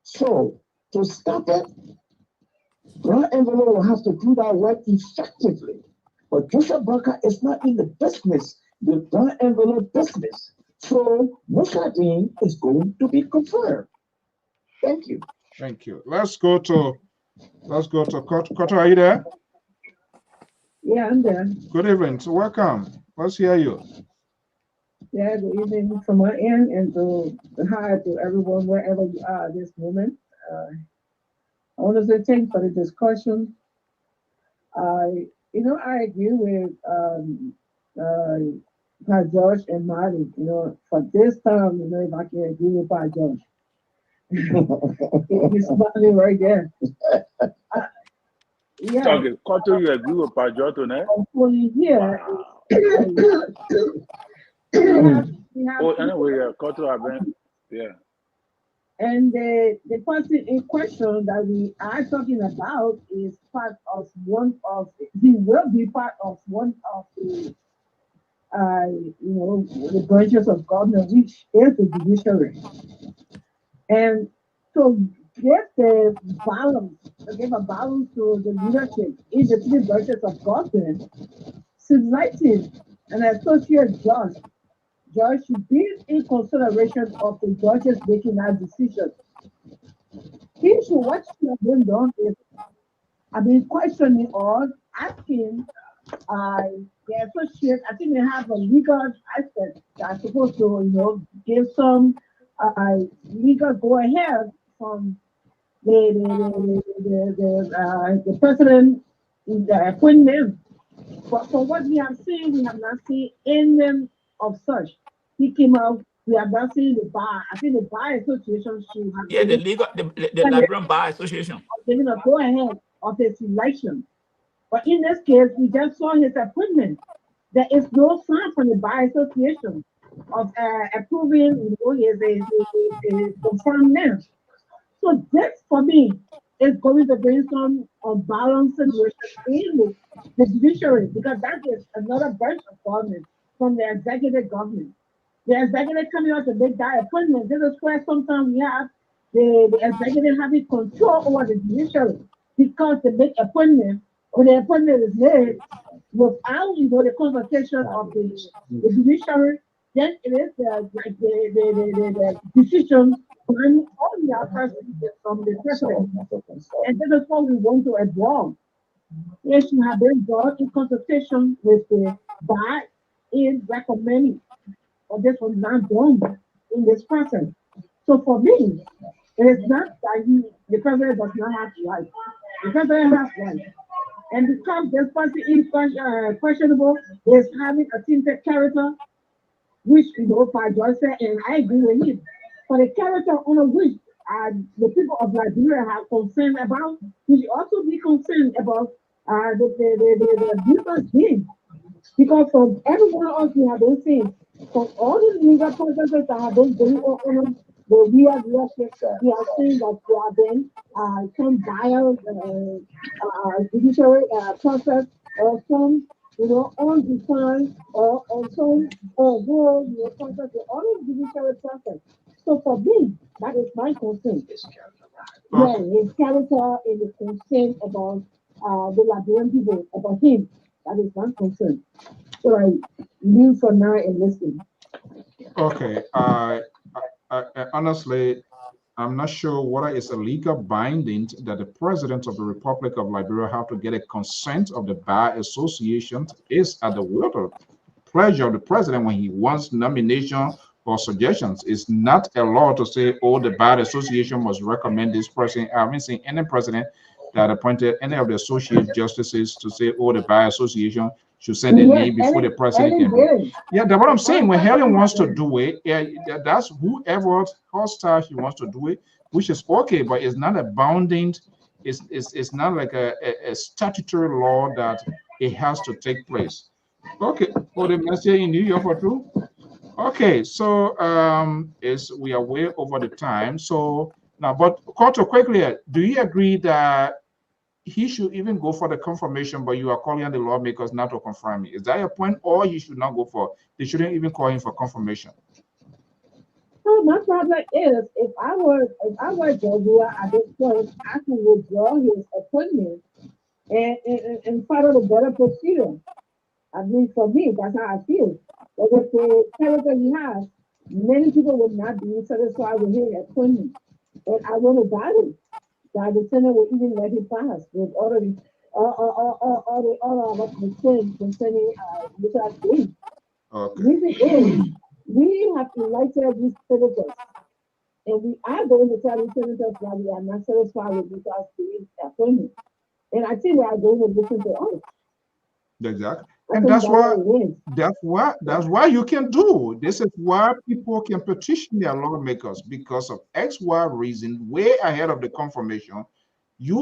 So to stop it, brown envelope will have to do that work effectively. But Joseph Boakai is not in the business, the brown envelope business. So Musadin is going to be confirmed. Thank you. Thank you. Let's go to Koto. Are you there? Yeah, I'm there. Good evening. So welcome. Let's hear you. Yeah, good evening from my end, and to hi to everyone wherever you are at this moment. I want to say thanks for the discussion. I agree with Pat George and Marty. For this time, if I can agree with Pat George. He's smiling right there. Yeah. Okay, Koto, you agree with Pajo tonight? Hopefully, here. Oh, anyway, yeah, Koto, yeah. And the person in question that we are talking about is he will be part of one of the the branches of government, which is the judiciary. And to give a balance to the leadership in the three branches of government, selecting an associate judge should be in consideration of the judges making that decision. What should have been done is, I've been questioning or asking the associate. I think they have a legal aspect that's supposed to, give some legal go ahead from the president in the appointment. But from what we have seen, we have not seen any of such. He came out We have not seen the bar. I think the bar association should have Yeah, the Liberian Bar Association. given a go ahead of his election. But in this case, we just saw his appointment. There is no sign from the bar association of approving, he is a confirmed man. So this, for me, is going to bring some unbalanced situation in the judiciary, because that is another branch of government from the executive government. The executive coming out to make that appointment. This is where sometimes we have the executive having control over the judiciary, because they make appointment, when the appointment is made without the consultation of the judiciary, then it is the decision when all the offers from the president. And this is what we want to avoid. It should have been done in consultation with the bar in recommending, but this was not done in this process. So for me, it is not that the president does not have right. The president has right. And because this person is questionable, is having a tinted character, which Joy said, and I agree with him. For the character on which the people of Liberia have concern about, we should also be concerned about the different things. Because from every one of us we have been seeing, from all these legal processes that have been going on, we have seen that there have been some bias judiciary process, or some undefined or some rules process, all this judiciary process. So for me, that is my concern. Yeah, his character and the concern about the Liberian people, about him. That is my concern. So I leave for now and listen. Okay. Honestly, I'm not sure whether it's a legal binding that the president of the Republic of Liberia have to get a consent of the bar association. Is at the will of pleasure of the president when he wants nomination or suggestions. It's not a law to say, oh, the bar association must recommend this person. I haven't seen any president that appointed any of the associate justices to say, oh, the bar association should send a name before the president can vote. Yeah, that's what I'm saying. When Helen wants to do it, that's whoever hostile she wants to do it, which is okay, but it's not a bounding, it's not like a statutory law that it has to take place. Okay, for the message in New York for true. Okay, so we are way over the time. So now, but Koto, quickly, do you agree that he should even go for the confirmation, but you are calling on the lawmakers not to confirm it? Is that your point, or he should not go for? They shouldn't even call him for confirmation. So my problem is, if I were Georgia at this point, I can withdraw his appointment and follow the better procedure. I mean, for me, that's how I feel. But with the character he has, many people would not be satisfied with his appointment. And I want to doubt it. That the Senate will even let him pass with all the concerns concerning Mr. Green. Okay. Reason is, we have elected these senators, and we are going to tell these senators that we are not satisfied with Mr. Green's appointment. And I think they are going to listen to us. Exactly. And that's why you can do. This is why people can petition their lawmakers, because of XY reason, way ahead of the confirmation. We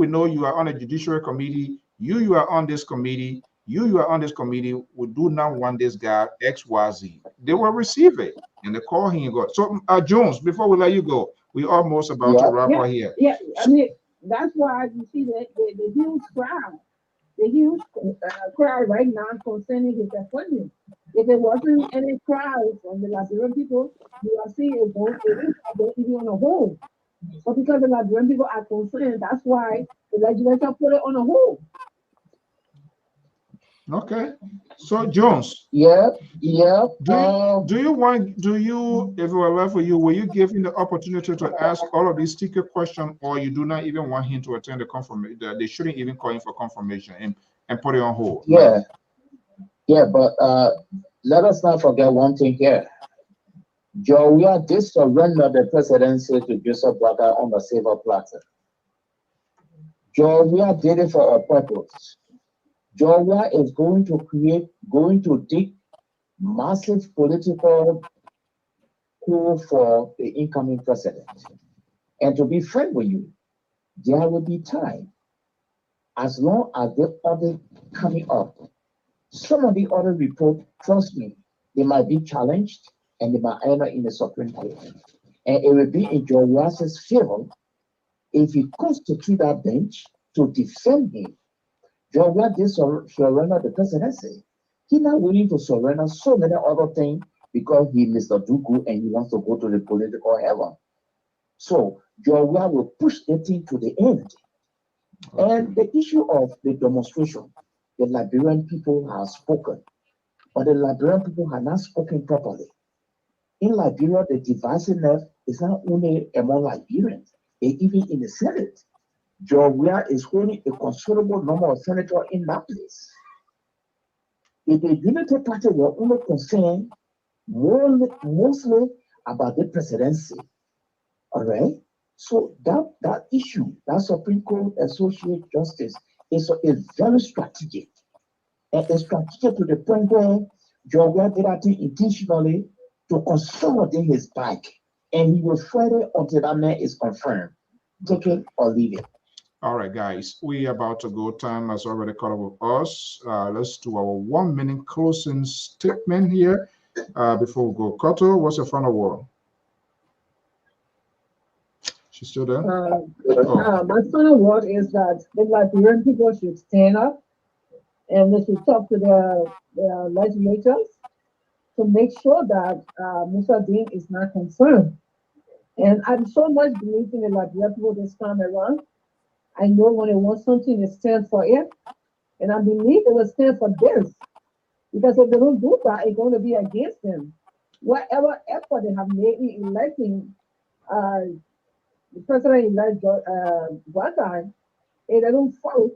know you are on a judiciary committee, you are on this committee, you are on this committee, we do not want this guy XYZ. They will receive it and they call him and go. So Jones, before we let you go, we almost about to wrap up here. Yeah, I mean, that's why you see the huge crowd. The huge crowd right now concerning his appointment. If there wasn't any crowd from the Liberian people, you will see it going even on a hold. But because the Liberian people are concerned, that's why the legislature put it on a hold. Okay. So Jones. Yeah. Do you, if it were left for you, will you give him the opportunity to ask all of these sticker questions, or you do not even want him to attend the confirmation? They shouldn't even call him for confirmation and put it on hold. Yeah. Yeah, but let us not forget one thing here. Georgia did surrender the presidency to Joseph Boakai on the silver platter. Georgia did it for a purpose. Georgia is going to dig massive political call for the incoming president. And to be frank with you, there will be time. As long as the other coming up, some of the other reports, trust me, they might be challenged and they might end up in the Supreme Court. And it will be in George Ross's favor if he constitute that bench to defend him. George Ross did surrender the presidency. He's not willing to surrender so many other things because he Mr. Do-Good and he wants to go to the political heaven. So George Ross will push the thing to the end. And the issue of the demonstration, the Liberian people have spoken, but the Liberian people have not spoken properly. In Liberia, the divisiveness is not only among Liberians, even in the Senate. Georgia is holding a considerable number of senators in that place. If the Unity Party were only concerned mostly about the presidency, all right? So that issue, that Supreme Court Associate Justice is very strategic. And it's strategic to the point where Georgia did that thing intentionally to consolidate his back. And he will fight it until that man is confirmed. Take it or leave it. All right, guys, we are about to go. Time has already caught up with us. Let's do our 1 minute closing statement here before we go. Koto, what's your final word? She's still there? My final word is that the Liberian people should stand up and they should talk to their legislators to make sure that Musa Dean is not confirmed. And I'm so much believing in the Liberian people this time around. I know when they want something, they stand for it. And I believe they will stand for this. Because if they don't do that, it's going to be against them. Whatever effort they have made in electing the president-elect black guy, if they don't fight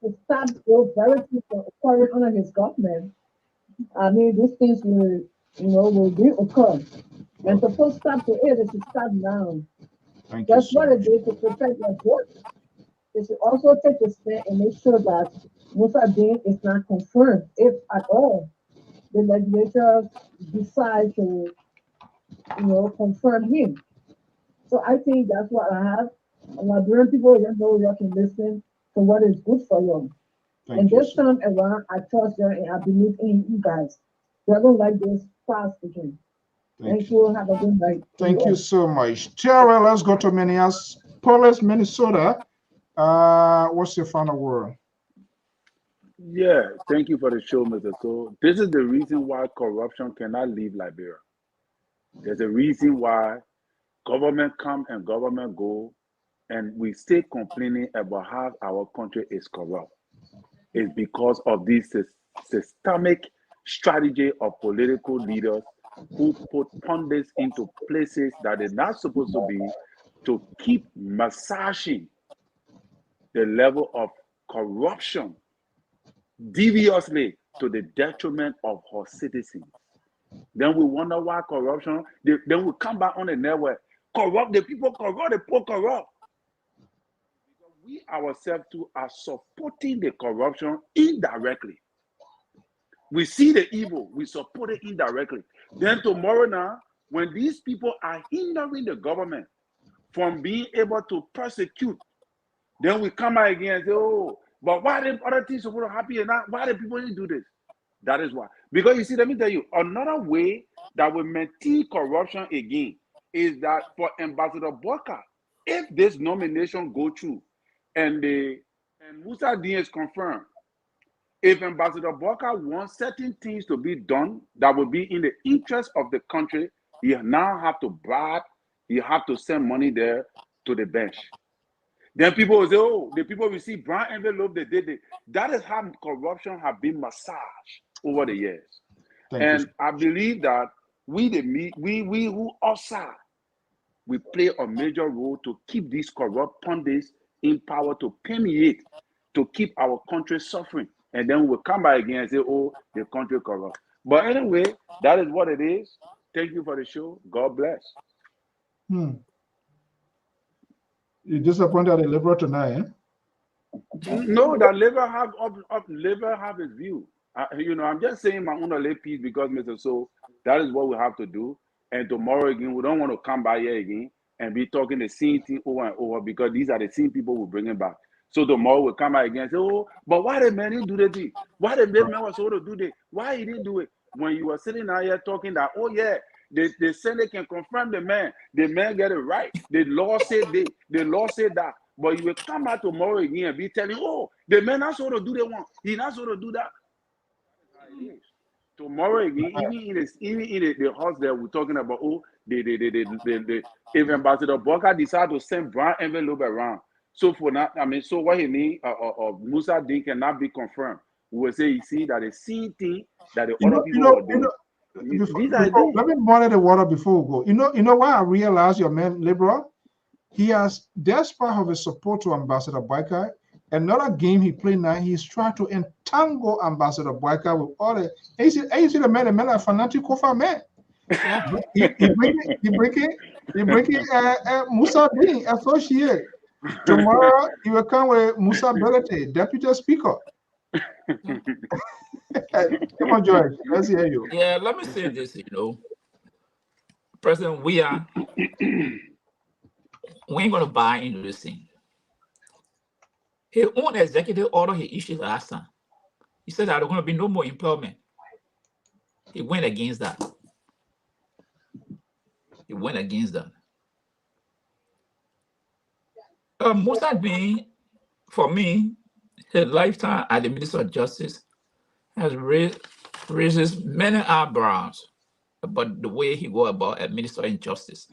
to stop those very people occurring under his government, I mean, these things will reoccur. And to stop to it, they should stop now. That's what it is to protect their vote. They should also take a stand and make sure that Musa Dean is not confirmed, if at all the legislature decide to, confirm him. So I think that's what I have. Liberian people, you know, you can listen to what is good for you. And this time around, I trust you and I believe in you guys. They're going to like this fast again. Thank you. Have a good night. Thank you so much. Tiara, let's go to Minneapolis, Minnesota. What's your final word? Yeah, thank you for the show, Mr. So. This is the reason why corruption cannot leave Liberia. There's a reason why government come and government go, and we stay complaining about how our country is corrupt. It's because of this systemic strategy of political leaders who put pundits into places that they're not supposed to be to keep massaging the level of corruption deviously to the detriment of our citizens. Then we wonder why corruption, then we come back on the network, corrupt the people, corrupt the poor, corrupt. Because we ourselves too are supporting the corruption indirectly. We see the evil, we support it indirectly. Then tomorrow now, when these people are hindering the government from being able to prosecute, then we come out again and say, oh, but why the other things supposed to happen and not why the people didn't do this? That is why. Because you see, let me tell you, another way that will maintain corruption again is that for Ambassador Boka, if this nomination go through and Musa Dean is confirmed, if Ambassador Boka wants certain things to be done that will be in the interest of the country, he now have to bribe, he have to send money there to the bench. Then people will say, oh, the people receive brown envelope, they did it. That is how corruption has been massaged over the years. I believe that we who outside, we play a major role to keep these corrupt pundits in power to permeate, to keep our country suffering. And then we'll come back again and say, oh, the country corrupt. But anyway, that is what it is. Thank you for the show. God bless. You disappointed the Liberal tonight, eh? No, that Liberal have his view. I'm just saying my own lay piece because, Mr. So, that is what we have to do. and tomorrow again, we don't want to come back here again and be talking the same thing over and over because these are the same people we bringing back. So tomorrow we come back again and say, oh, but why the man didn't do the thing? Why the man was supposed to do it? Why he didn't do it? When you were sitting out here talking that, oh yeah, the Senate can confirm the man get it right. The law said that. But you will come back tomorrow again and be telling, oh, the man not supposed to do the one. He not supposed to do that. Tomorrow again, even in the house that we're talking about, oh, if Ambassador Boka decide to send brown envelope around. So for that, I mean, so what he mean Musa Din cannot be confirmed. We will say, you see, that the same thing that the other people will do. Let me boil the water before we go. You know why I realized your man liberal? He has, despite of his support to Ambassador Boyka, another game he played now, he's trying to entangle Ambassador Boyka with all the. You see the man are fanatic of a man. He breaking Musa Din associate. Tomorrow he will come with Musa Belete, Deputy Speaker. Come on, George. Let's hear you. Yeah, let me say this. President, we ain't gonna buy into this thing. His own executive order he issued last time. He said that there's gonna be no more employment. He went against that. Musa Din, for me, his lifetime as the Minister of Justice has raises many eyebrows about the way he go about administering justice.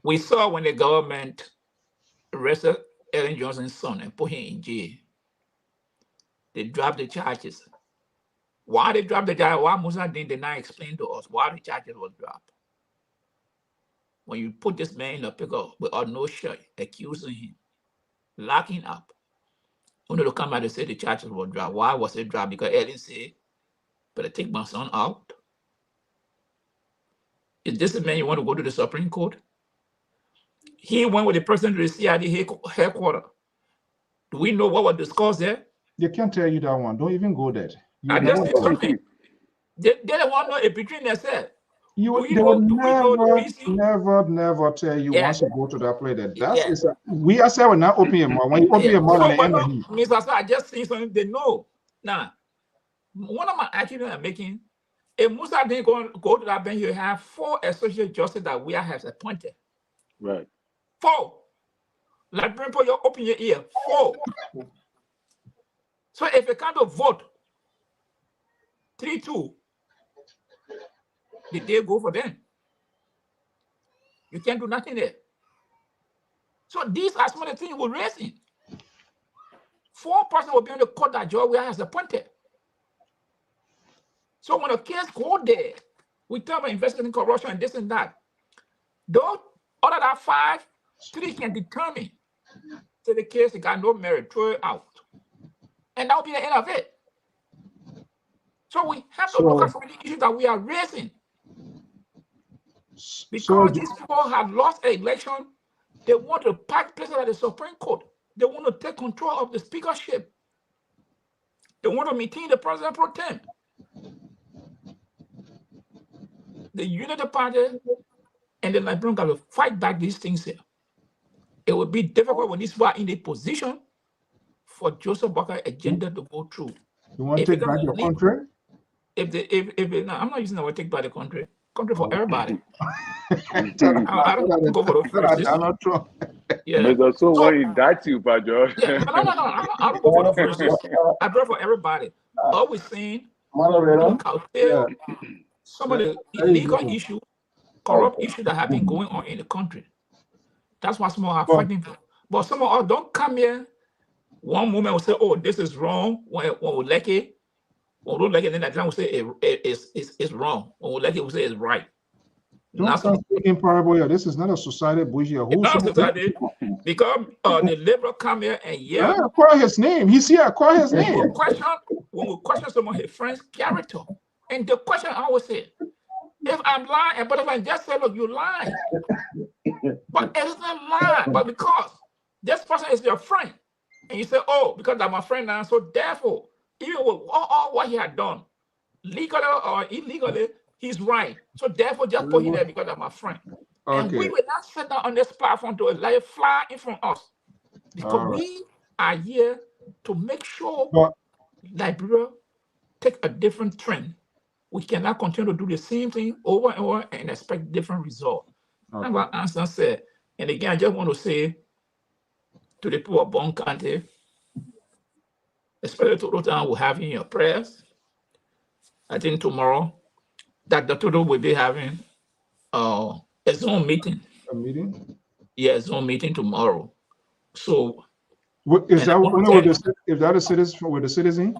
We saw when the government arrested Ellen Johnson's son and put him in jail. They dropped the charges. Why they dropped the charges? Why Musa Din did not explain to us why the charges were dropped. When you put this man in a pickle without no shirt, accusing him, locking up, only to come out and say the charges were dropped. Why was it dropped? Because Ellen said, better take my son out. Is this the man you want to go to the Supreme Court? He went with the president to the CID headquarters. Do we know what was discussed there? They can't tell you that one. Don't even go there. I just determined. They don't want to know it between themselves. They will never tell you once you go to that place that we are saying now open your mouth. When you open your mouth at the end of it. Mr. I just see something they know. Now, one of my arguments I'm making, if Musa didn't go to that bench, you have 4 associate justices that we have appointed. Right. 4. Like Brimpo, you open your ear. 4. So if you can't vote 3-2, the day go for them. You can't do nothing there. So these are some of the things we're raising. 4 persons will be on the court that George has appointed. So when a case go there, we talk about investigating corruption and this and that. Those other than 5, 3 can determine that the case got no merit, throw it out. And that will be the end of it. So we have to look at some of the issues that we are raising. Because these people have lost an election, they want to pack places at the Supreme Court. They want to take control of the speakership. They want to maintain the president pro tem. The Unity Party and the Liberal got to fight back these things here. It will be difficult when these people are in a position for Joseph Boakai agenda to go through. You want to take back your country? No, I'm not using the word take back the country. Country for everybody. I don't go for the first. Yeah. So when he died to you, Pajo. Yeah, no. I don't go for the first. I pray for everybody. Always saying, some of the illegal issues, corrupt issues that have been going on in the country. That's what some of us are fighting for. But some of us don't come here. One moment we'll say, oh, this is wrong. When we like it. When we don't like it, then that time we'll say it's wrong. When we like it, we'll say it's right. Don't start speaking parable here. This is not a society, bougie. It's not a society. Because the liberal come here and call his name. He's here. Call his name. When we question some of his friends' character, and the question I always say, if I'm lying, and Butterfly just say, look, you lying. But it's not lying, but because this person is your friend, and you say, oh, because I'm my friend now, so therefore, even with all what he had done, legally or illegally, He's right. So therefore, just put him there because I'm a friend. And we Okay. will not sit down on this platform to let it fly in front of us. Because All right. we are here to make sure But Liberia take a different trend. We cannot continue to do the same thing over and over and expect different results. That's okay. what Anson said. And again, I just want to say to the people of Bon County, especially to those that will have in your prayers. I think tomorrow, Dr. Toto will be having a Zoom meeting. A meeting? Yeah, a Zoom meeting tomorrow. So Is and I that want one to with the, is that a citizen with the citizen?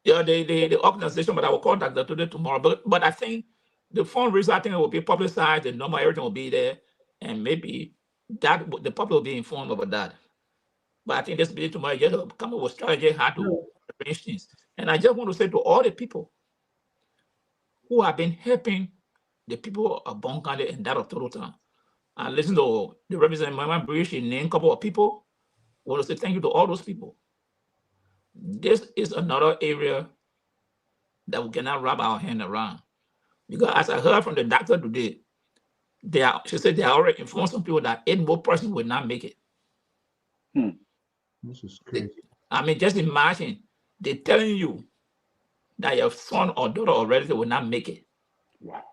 yeah, the organization, but I will contact Dr. Toto tomorrow. But I think the fundraiser, I think it will be publicized, the number, everything will be there, and maybe that the public will be informed about that. But I think this meeting tomorrow just to come up with strategy how to arrange things. And I just want to say to all the people who have been helping the people of Bon County and that of Toronto. And listen to the representative Mama British, he named a couple of people. I want to say thank you to all those people. This is another area that we cannot wrap our hand around. Because as I heard from the doctor today, she said they are already informed some people that 8 more persons will not make it. This is crazy. I mean, just imagine they're telling you that your son or daughter or relative will not make it. Wow.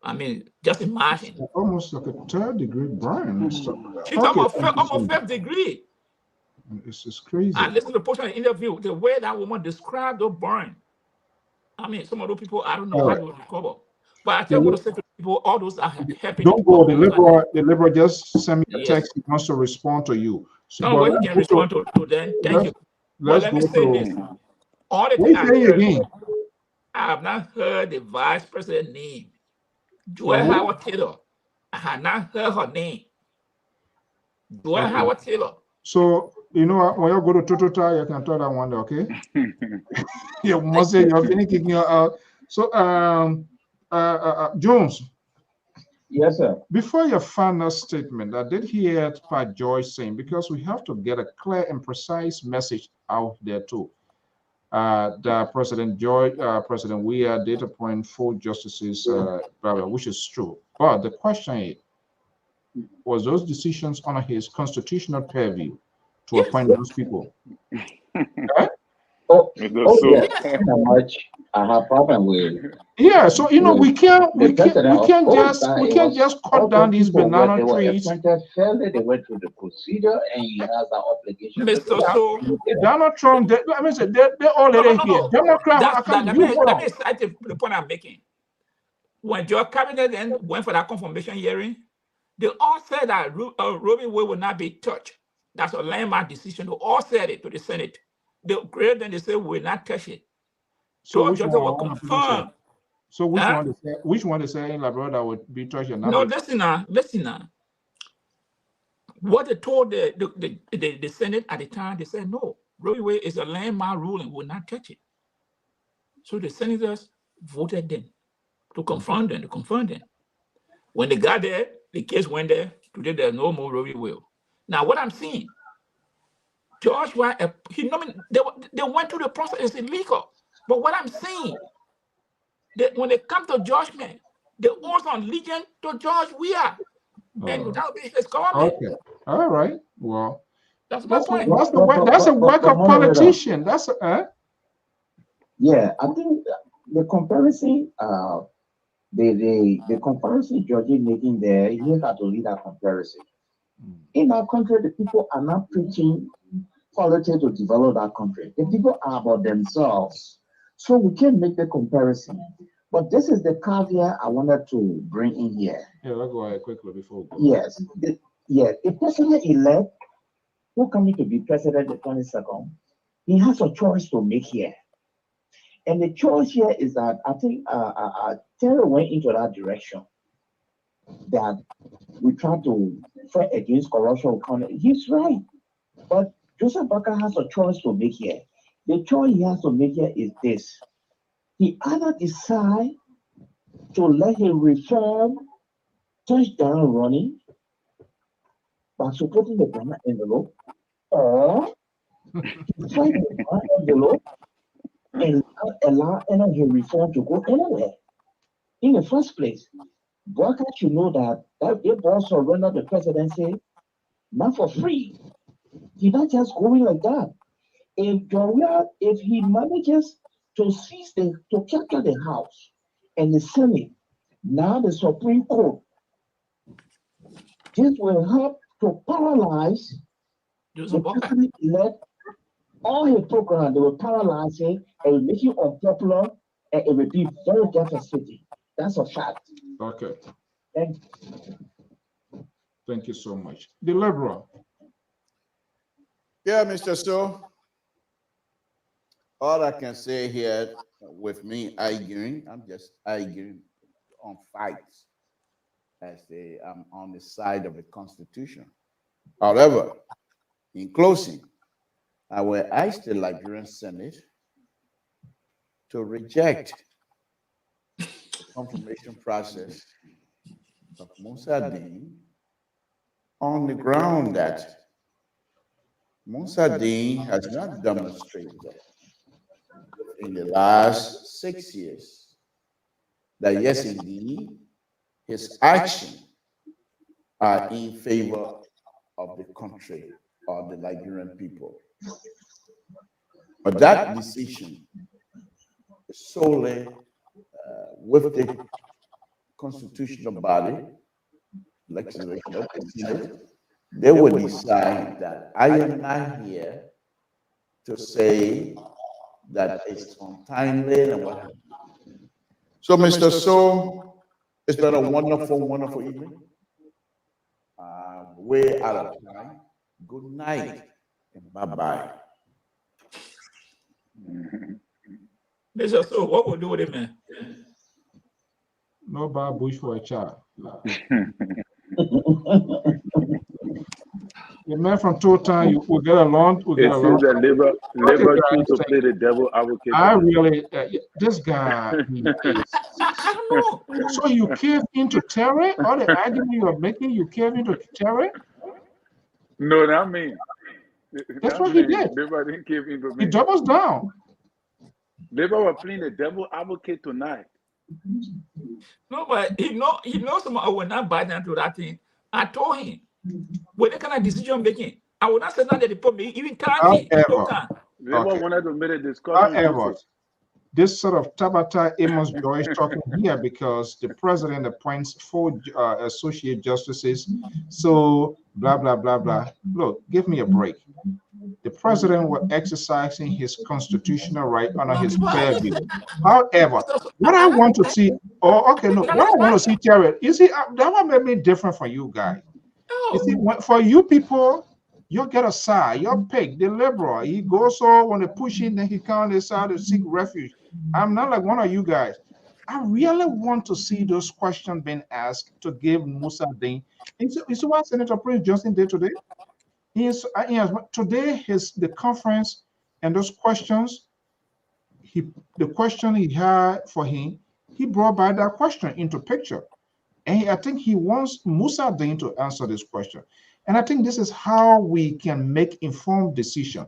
I mean, just imagine. Almost like a 3rd-degree burn and stuff like that. She's almost 5th degree. It's just crazy. I listened to the portion of the interview, the way that woman described the burn. I mean, some of those people, I don't know how to recover. But I just want to say to people, all those that are helping. Don't go. The liberal just send me a text. He wants to respond to you. So, no way you can respond to them. Thank you. But let me say this. All the things I heard, I have not heard the vice president name. Joel Howard Taylor. I have not heard her name. Joel Howard Taylor. So, you know, when you go to Totota, you can tell that one, okay? You must say you're kicking you out. So, Jones. Yes, sir. Before your final statement, I did hear Pat Joyce saying, because we have to get a clear and precise message out there too. That President Weah did appoint 4 justices, which is true. But the question is, was those decisions under his constitutional purview to appoint those people? Right? Yes. Much I have problem with. Yeah, so you know we can't just cut down these banana trees. They went through the procedure, and he has that obligation. Donald Trump, they're already here. Democrats, let me cite the point I'm making. When your cabinet then went for that confirmation hearing, they all said that Roe v. Wade will not be touched. That's a landmark decision. They all said it to the Senate. They greater than they said we will not touch it. So which one confirmed. So which one is saying like brother would be touched? No, listen now. What they told the Senate at the time, they said no. Roe v. Wade is a landmark ruling, will not touch it. So the senators voted them to confirm them. When they got there, the case went there. Today there's no more Roe v. Wade. Now what I'm seeing, George White, they went through the process. It's illegal. But what I'm saying, when they come to judgment, they also on allegiance to George Weah, and that will be his government. Okay, all right. Well, that's my point. That's a work of politician. Yeah, I think the comparison, the comparison George is making there, he had to lead that comparison. In our country, the people are not preaching politics to develop that country. The people are about themselves. So we can make the comparison. But this is the caveat I wanted to bring in here. Yeah, I'll go ahead quickly before we go. Yes. The president-elect who coming to be president the 22nd, he has a choice to make here. And the choice here is that I think Terry went into that direction. That we try to fight against corruption. He's right. But Joseph Barker has a choice to make here. The choice he has to make here is this. He either decide to let him reform touchdown running by supporting the banana envelope, or fight the banana envelope and not allow any of his reform to go anywhere. in the first place. Walker should know that they both surrender the presidency not for free. He's not just going like that. If he manages to capture the House and the Senate, now the Supreme Court, this will help to paralyze the president-elect. All his program, they will paralyze it and will make it unpopular, and it will be very devastating. That's a fact. Okay. Thank you so much. The liberal. Yeah, Mr. So. All I can say here with me arguing, I'm just arguing on fights. I'm on the side of the Constitution. However, in closing, I will ask the Liberian Senate to reject the confirmation process of Musa Dean on the ground that Musa Dean has not demonstrated in the last 6 years that yes, indeed, his actions are in favor of the country or the Liberian people. But that decision is solely with the constitutional body, legislature, they will decide that I am not here to say that it's untimely and what have you. So, Mr. So, it's been a wonderful, wonderful evening. Way out of time. Good night and bye-bye. Mr. So, what will do with it, man? No bad bush for a child. The man from Total, you will get along. It seems that Labor choose to play the devil advocate. I really, this guy. I don't know. So you cave into Terry? All the argument you are making, you cave into Terry? No, not me. That's what he did. Labor didn't cave into me. He doubles down. Labor were playing the devil advocate tonight. No, but he knows I will not buy down to that thing. I told him, what kind of decision making? I will not say that the problem even currently. Labor wanted to make a discussion. However, this sort of Tabata Amos Joy is talking here because the president appoints 4 associate justices. So blah blah blah blah. Look, give me a break. The president was exercising his constitutional right under his purview. However, what I want to see, what I want to see, Terry, you see, that one made me different from you guys. You see, for you people, you get a side, you're pick, the liberal. He goes so when they push in, then he can't decide to seek refuge. I'm not like one of you guys. I really want to see those questions being asked to give Musa Dean. You see what Senator Prince Johnson did today? Today the conference and those questions, the question he had for him, he brought by that question into picture. And I think he wants Musa Dean to answer this question. And I think this is how we can make informed decision.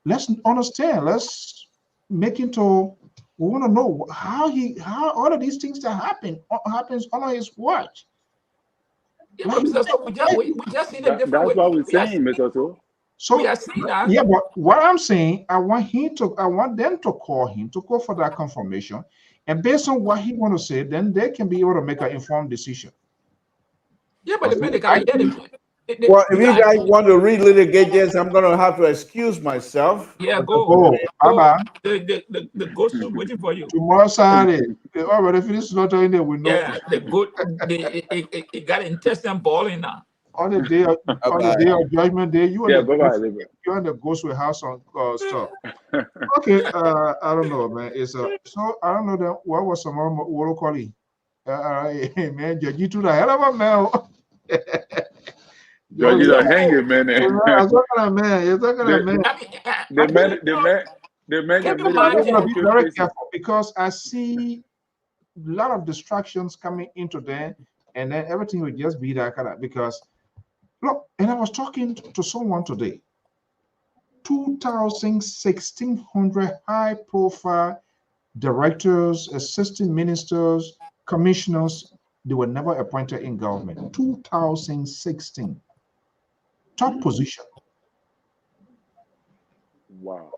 Let's understand, let's make it to, we want to know how all of these things that happens on his watch. Yeah, but Mr. So we just see the different. That's what we're saying, Mr. So we are seeing that. Yeah, but what I'm saying, I want them to call for that confirmation, and based on what he want to say, then they can be able to make an informed decision. Yeah, but the medical, well, if you guys want to relitigate this, I'm going to have to excuse myself. Yeah, go. Bye-bye. The ghost is waiting for you. Tomorrow Saturday. Already finished slaughtering it. We know. Yeah, it got intestine balling now. On the day of judgment day, you're and the ghost will have some stuff. Okay, I don't know, man. It's so I don't know that what was some what call it? Man, you to the hell of a man. You're a hanging man. It's not gonna man. It's not gonna man. The man. I'm gonna be very careful because I see a lot of distractions coming into there, and then everything will just be that kind of because. Look, and I was talking to someone today. 1,600 high-profile directors, assistant ministers, commissioners, they were never appointed in government. 2016. Top position. Wow.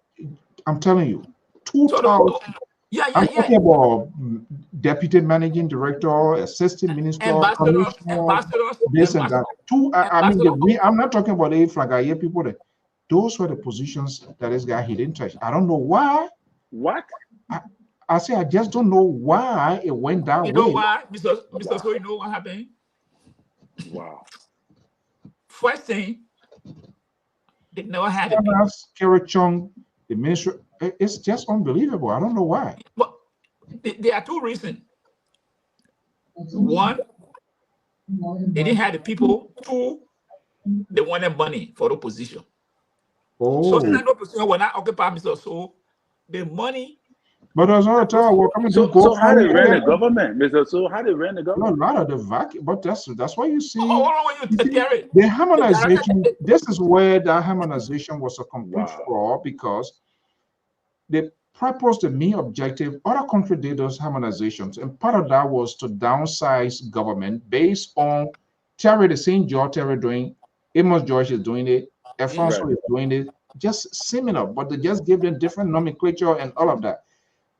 I'm telling you. So 2000. I'm yeah. talking about deputy managing director, assistant minister, commissioner, this and that. I mean, I'm not talking about the Flagaye people. Those were the positions that this guy he didn't touch. I don't know why. What? I say I just don't know why it went that way. You know why, Mr. So you know what happened? Wow. First thing, they never had it. Kerry Chung, the minister, it's just unbelievable. I don't know why. But there are two reasons. One, they didn't have the people. Two, they wanted money for the position. So since no position will not occupy Mr. So, the money. But there's no time we're coming to go. So how they ran the government, Mr. So how they ran the government? No, a lot of the vacuum, but that's why you see. The harmonization. This is where that harmonization was a complete fraud, because the purpose, the main objective, other countries did those harmonizations, and part of that was to downsize government based on Terry, the same job Terry doing, Amos George is doing it, Alfonso is doing it, just similar, but they just give them different nomenclature and all of that.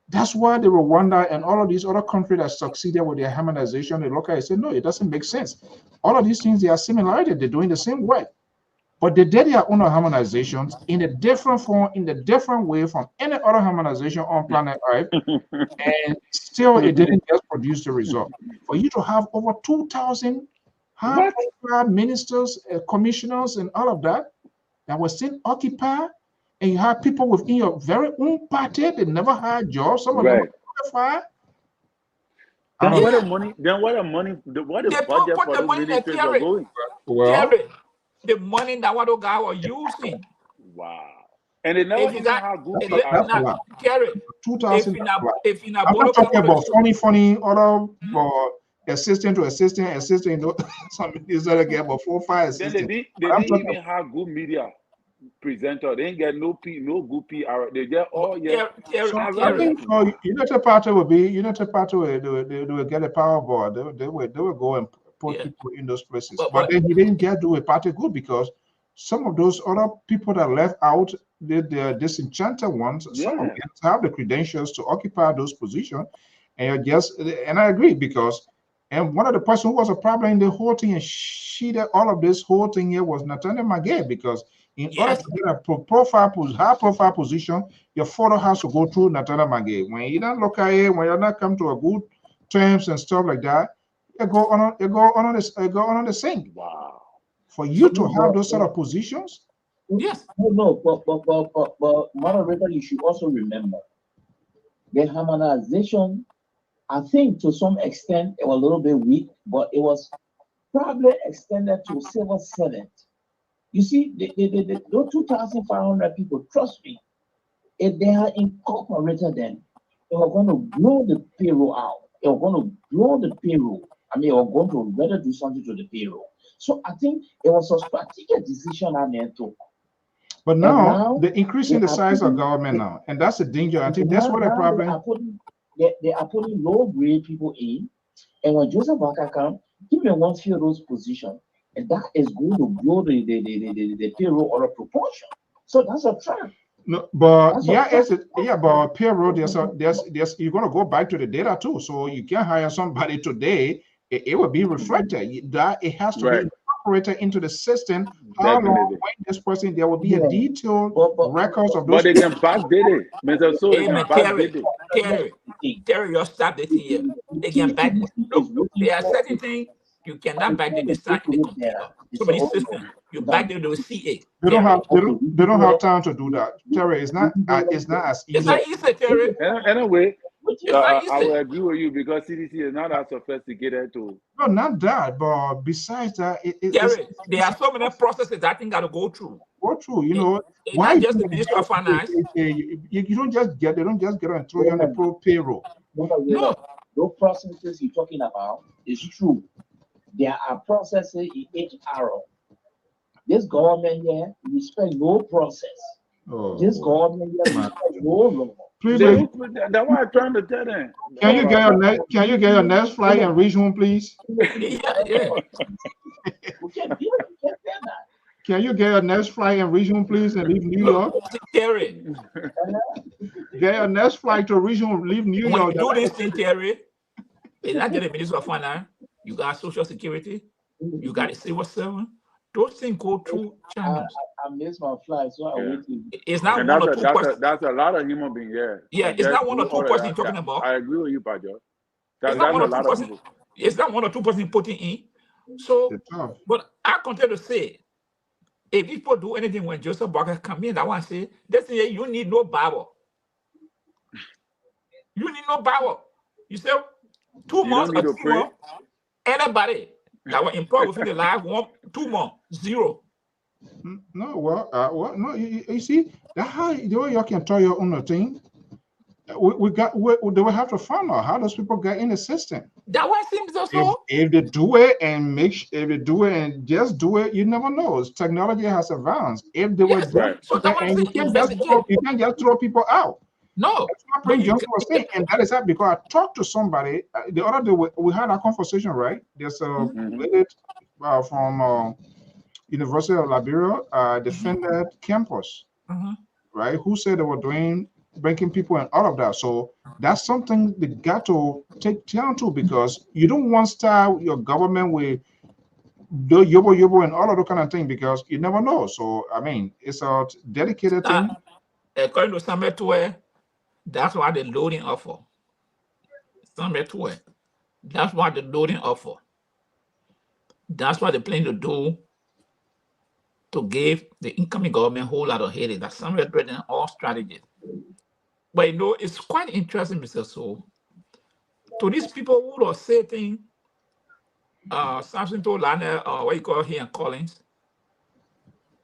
That's why the Rwanda and all of these other countries that succeeded with their harmonization, they look at it and say, no, it doesn't make sense. All of these things, they are similar, they're doing the same way. But they did their own harmonizations in a different form, in a different way from any other harmonization on planet Earth, and still it didn't just produce the result. For you to have over 2,000 high-profile ministers, commissioners, and all of that were still occupied, and you have people within your very own party that never had jobs, some of them were qualified. Then where the money, what the budget for the ministries are going? Well, the money that what the guy was using. Wow. And they never even have good if you I'm not talking about funny other assistant to assistant, some is that again about 4 or 5 assistants. Then they didn't even have good media presenter. They ain't get no good PR. They get I think United Party will be they will get a power board. They will go and put people in those places. But then he didn't get do a party good, because some of those other people that left out, they're disenchanted ones. Some of them have the credentials to occupy those positions, and I agree, because one of the person who was a problem in the whole thing and she did all of this whole thing here was Nathaniel Magay, because in order to get a high profile position, your photo has to go through Nathaniel Magay. When you don't look at it, when you're not come to a good terms and stuff like that, you go on the same. Wow. For you to have those sort of positions? Yes. But moderator, you should also remember the harmonization, I think to some extent it was a little bit weak, but it was probably extended to civil senate. You see, those 2,500 people, trust me, if they are incorporated, then they were going to blow the payroll out. They were going to blow the payroll. I mean, they were going to rather do something to the payroll. So I think it was a strategic decision that they took. But now they're increasing the size of government now, and that's a danger. I think that's what the problem. They are putting low-grade people in, and when Joseph Waka comes, he may want to fill those positions, and that is going to blow the payroll out of proportion. So that's a trap. No, but but payroll, there's you're going to go back to the data too. So you can't hire somebody today. It will be reflected that it has to be incorporated into the system. How long, when this person, there will be a detailed records of those. But they can backdate it, Mr. So they can backdate it. Terry, you're stopped it here. They can back. Look, there are certain things you cannot backdate the site in the computer. So many systems you backdate those CA. They don't have time to do that. Terry, it's not as easy. It's not easy, Terry. Anyway, I will agree with you, because CDC is not as sophisticated to. No, not that, but besides that, there are so many processes that thing got to go through. You know, why just the Ministry of Finance? You don't just get. They don't just get and throw you on the payroll. No, those processes you're talking about is true. There are processes in HR. This government here respect no process. This government just roll. Please, That's why I'm trying to tell them. can you get your next flight and reach home, please? Yeah. Can you get your next flight and reach home, please, and leave New York? Terry, Get your next flight to reach home, leave New when York. you do this thing, Terry, it's not just the Minister of Finance. You got Social Security, you got a civil servant. Those things go through channels. I missed my flight, so I waited. It's not And one or two persons. that's a lot of human beings, yeah. Yeah, it's not one or two persons you're talking about. I agree with you, Pajo. It's That's not a one or two lot of persons. people. It's not one or two persons putting in. So, It's tough. but I continue to say, if people do anything when Joseph Barker come in, I want to say, this year you need no Bible. You need no Bible. You say 2 You months don't or need to 3 pray. months, anybody that was employed within the last 2 months, 0. No, well, no. You see, that's how the way you can tell your own thing. They will have to find out how those people get in the system. That one seems also. If they do it and if they do it and just do it, you never know. Technology has advanced. If they were Yes, done, so that one and you say can't investigate. just throw people out. No, That's what but Prince you Johnson was saying, and that is that because I talked to somebody the other day. We had a conversation, right? There's a lady from University of Liberia, defended campus, right? Who said they were doing breaking people and all of that. So that's something they got to take down to, because you don't want to start your government with the yobo and all of that kind of thing, because you never know. So I mean, it's a dedicated thing. According to Samuel 12, that's why the loading offer. Samuel 12, that's why the loading offer. That's what they plan to do to give the incoming government a whole lot of headache. That's Samuel 12 and all strategies. But you know, it's quite interesting, Mr. So, to these people who are saying, Samson told Lana, what you call here in Collins,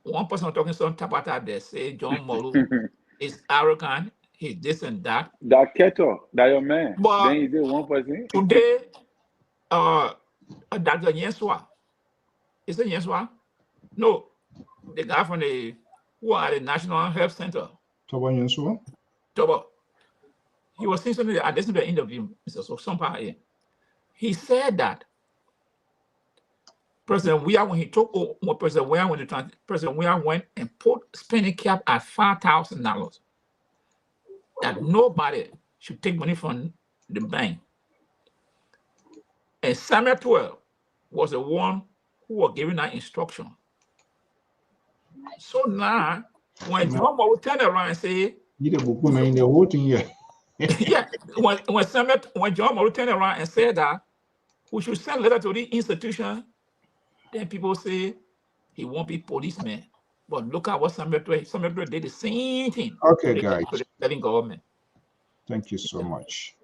one person talking some tapata there say John Molu is arrogant, he's this and that. That Keto, that your man. But then he did one person. today, Dr. Yenswa, is it Yenswa? No, the guy from the who are the National Health Center. He was saying something. I listened to the interview, Mr. So somehow he said that President Weah, when he took over, President Weah went and put spending cap at $5,000, that nobody should take money from the bank. And Samuel 12 was the one who was giving that instruction. So now, when John will turn around and say, yeah, when John will turn around and say that we should send a letter to the institution, then people say he won't be policeman. But look at what Samuel 12 did the same thing. Okay, guys. To the federal government. Thank you so much.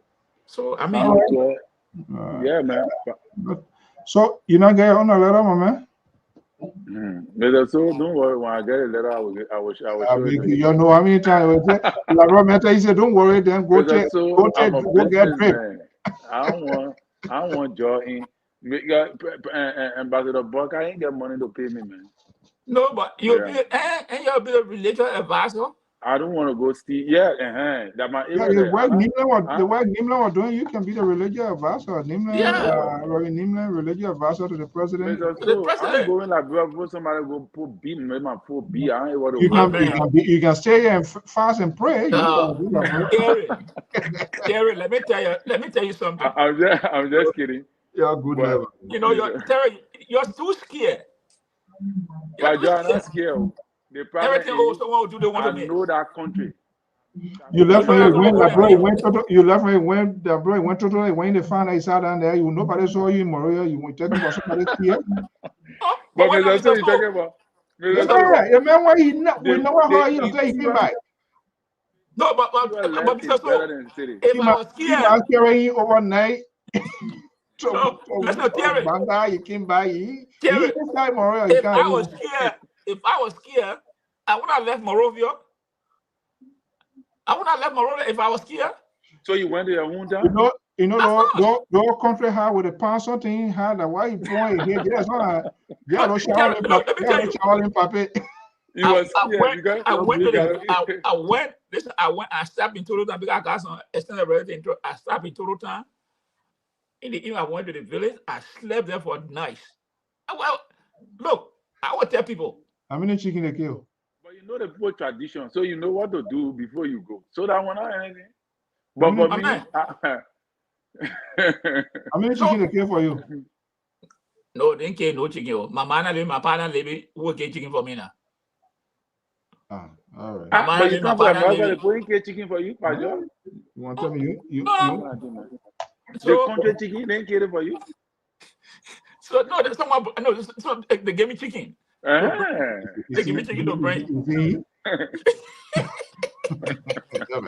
So I mean, yeah, man. So you not get on a letter, my man? So don't worry. When I get a letter, I will show you. You know how many times he said, "Don't worry, then go get paid." I don't want Joe in. Ambassador Buck, I ain't got money to pay me, man. No, but you'll be a religious advisor. I don't want to go steal. Yeah, that my the work Nimla was doing, you can be the religious advisor. Nimla, religious advisor to the president. I'm going like bro, somebody go put B, make my full B. I ain't want to. You can stay here and fast and pray. Terry, let me tell you something. I'm just kidding. You're good. But, you know, you're too scared. But you're not scared. The everything also want to do, they want to know that country. You left me when the bro went to. You left me when the bro went to. When they found out he sat down there, nobody saw you in Moria. You were talking about somebody here. But that's what you're talking about. Yeah, man, why we know how he came back. No, but Mr. So, if I was scared, he was carrying overnight. Listen, Terry. He came by. Terry, if I was scared, I would have left Morovia. I would have left Morovia if I was scared. So you went to your hometown? You know, the country had with the pound something had a white boy here. Yes, no shower in puppet. You was scared because I of went to you the, got I stopped in Total Time because I got some extended relative. I stopped in Total Time. In the evening, I went to the village. I slept there for nights. Well, look, I would tell people. How many chicken they kill? But you know the people tradition, so you know what to do before you go. So that one not anything. How But many, for me, how many chicken they kill for you? No, didn't kill no chicken. My man and my partner live who get chicken for me now. Ah, all right. My man but you and my come for partner America, live. they put in chicken for you, Pajo. You want to tell me you? No. The So, country chicken, they kill it for you. so no, there's someone. No, so they gave me chicken. They give me chicken to bring.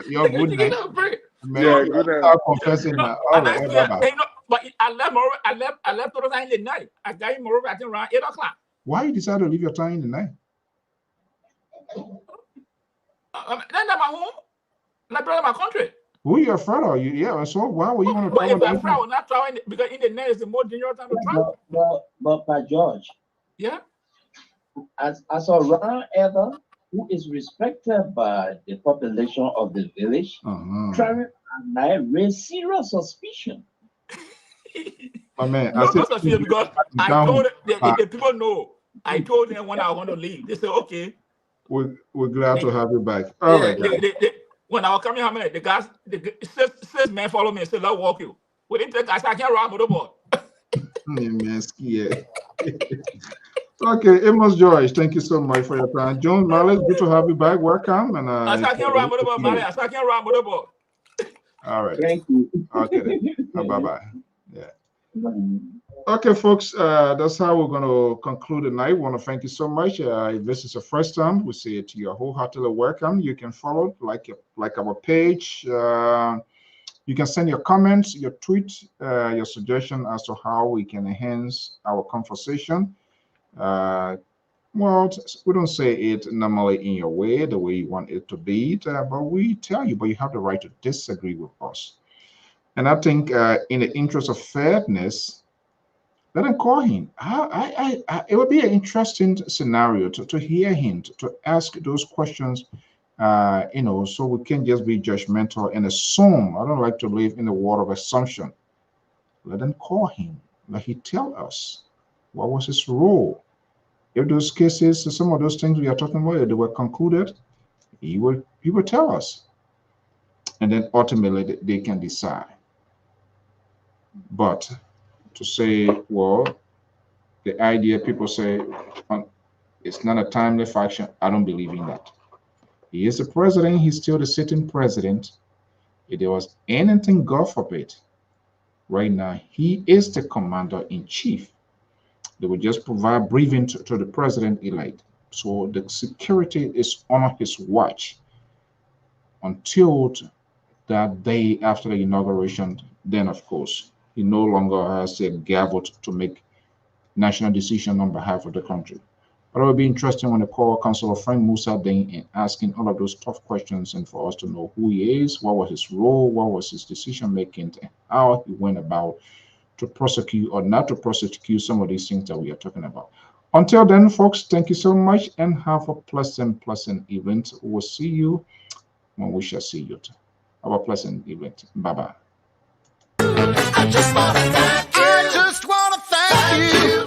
You're good Chicken now. to bring. Man, Yeah, you good. start confessing now. All And I right, said, bye-bye. you know, but I left Moreover. I left Total Time in the night. I got in Moreover, I think around 8 o'clock. Why you decide to leave your time in the night? Then I'm at home. Like brother, my country. Who you afraid of? Yeah, so why would you want to But travel if I'm that proud, I will not travel because in the night is the more dangerous time to travel. But by George, Yeah. as a runner ever who is respected by the population of the village, traveling at night raise serious suspicion. My man, No, I said, not suspicious because I told the people know. I told them when I want to leave. They said, okay. We're glad to have you back. All right, guys. When I was coming home, the guys, six men follow me and said, let's walk you. We didn't take, I said, I can't ride motorboard. Man, scared. Okay, Amos George, thank you so much for your time. John Malice, good to have you back. Welcome. And I said, I can't ride motorboard, Mali. I said, I can't ride motorboard. All right. Thank you. Okay. Bye-bye. Yeah. Okay, folks, that's how we're going to conclude the night. I want to thank you so much. If this is your first time, we say to you wholeheartedly welcome. You can follow like our page. You can send your comments, your tweet, your suggestion as to how we can enhance our conversation. Well, we don't say it normally in your way, the way you want it to be, but we tell you, but you have the right to disagree with us. And I think in the interest of fairness, let him call him. It would be an interesting scenario to hear him, to ask those questions, so we can't just be judgmental and assume. I don't like to live in the world of assumption. Let them call him. Let he tell us what was his role. If those cases, some of those things we are talking about, if they were concluded, he will tell us. And then ultimately they can decide. But to say, well, the idea people say it's not a timely faction, I don't believe in that. He is the president, he's still the sitting president. If there was anything, God forbid, right now, he is the commander-in-chief. They will just provide briefing to the president-elect. So the security is on his watch until that day after the inauguration. Then, of course, he no longer has a gavel to make national decision on behalf of the country. But it would be interesting when they call Councillor Frank Musa Dane and asking all of those tough questions and for us to know who he is, what was his role, what was his decision making, and how he went about to prosecute or not to prosecute some of these things that we are talking about. Until then, folks, thank you so much and have a pleasant evening. We'll see you when we shall see you. Have a pleasant evening. Bye-bye. I just want to thank you.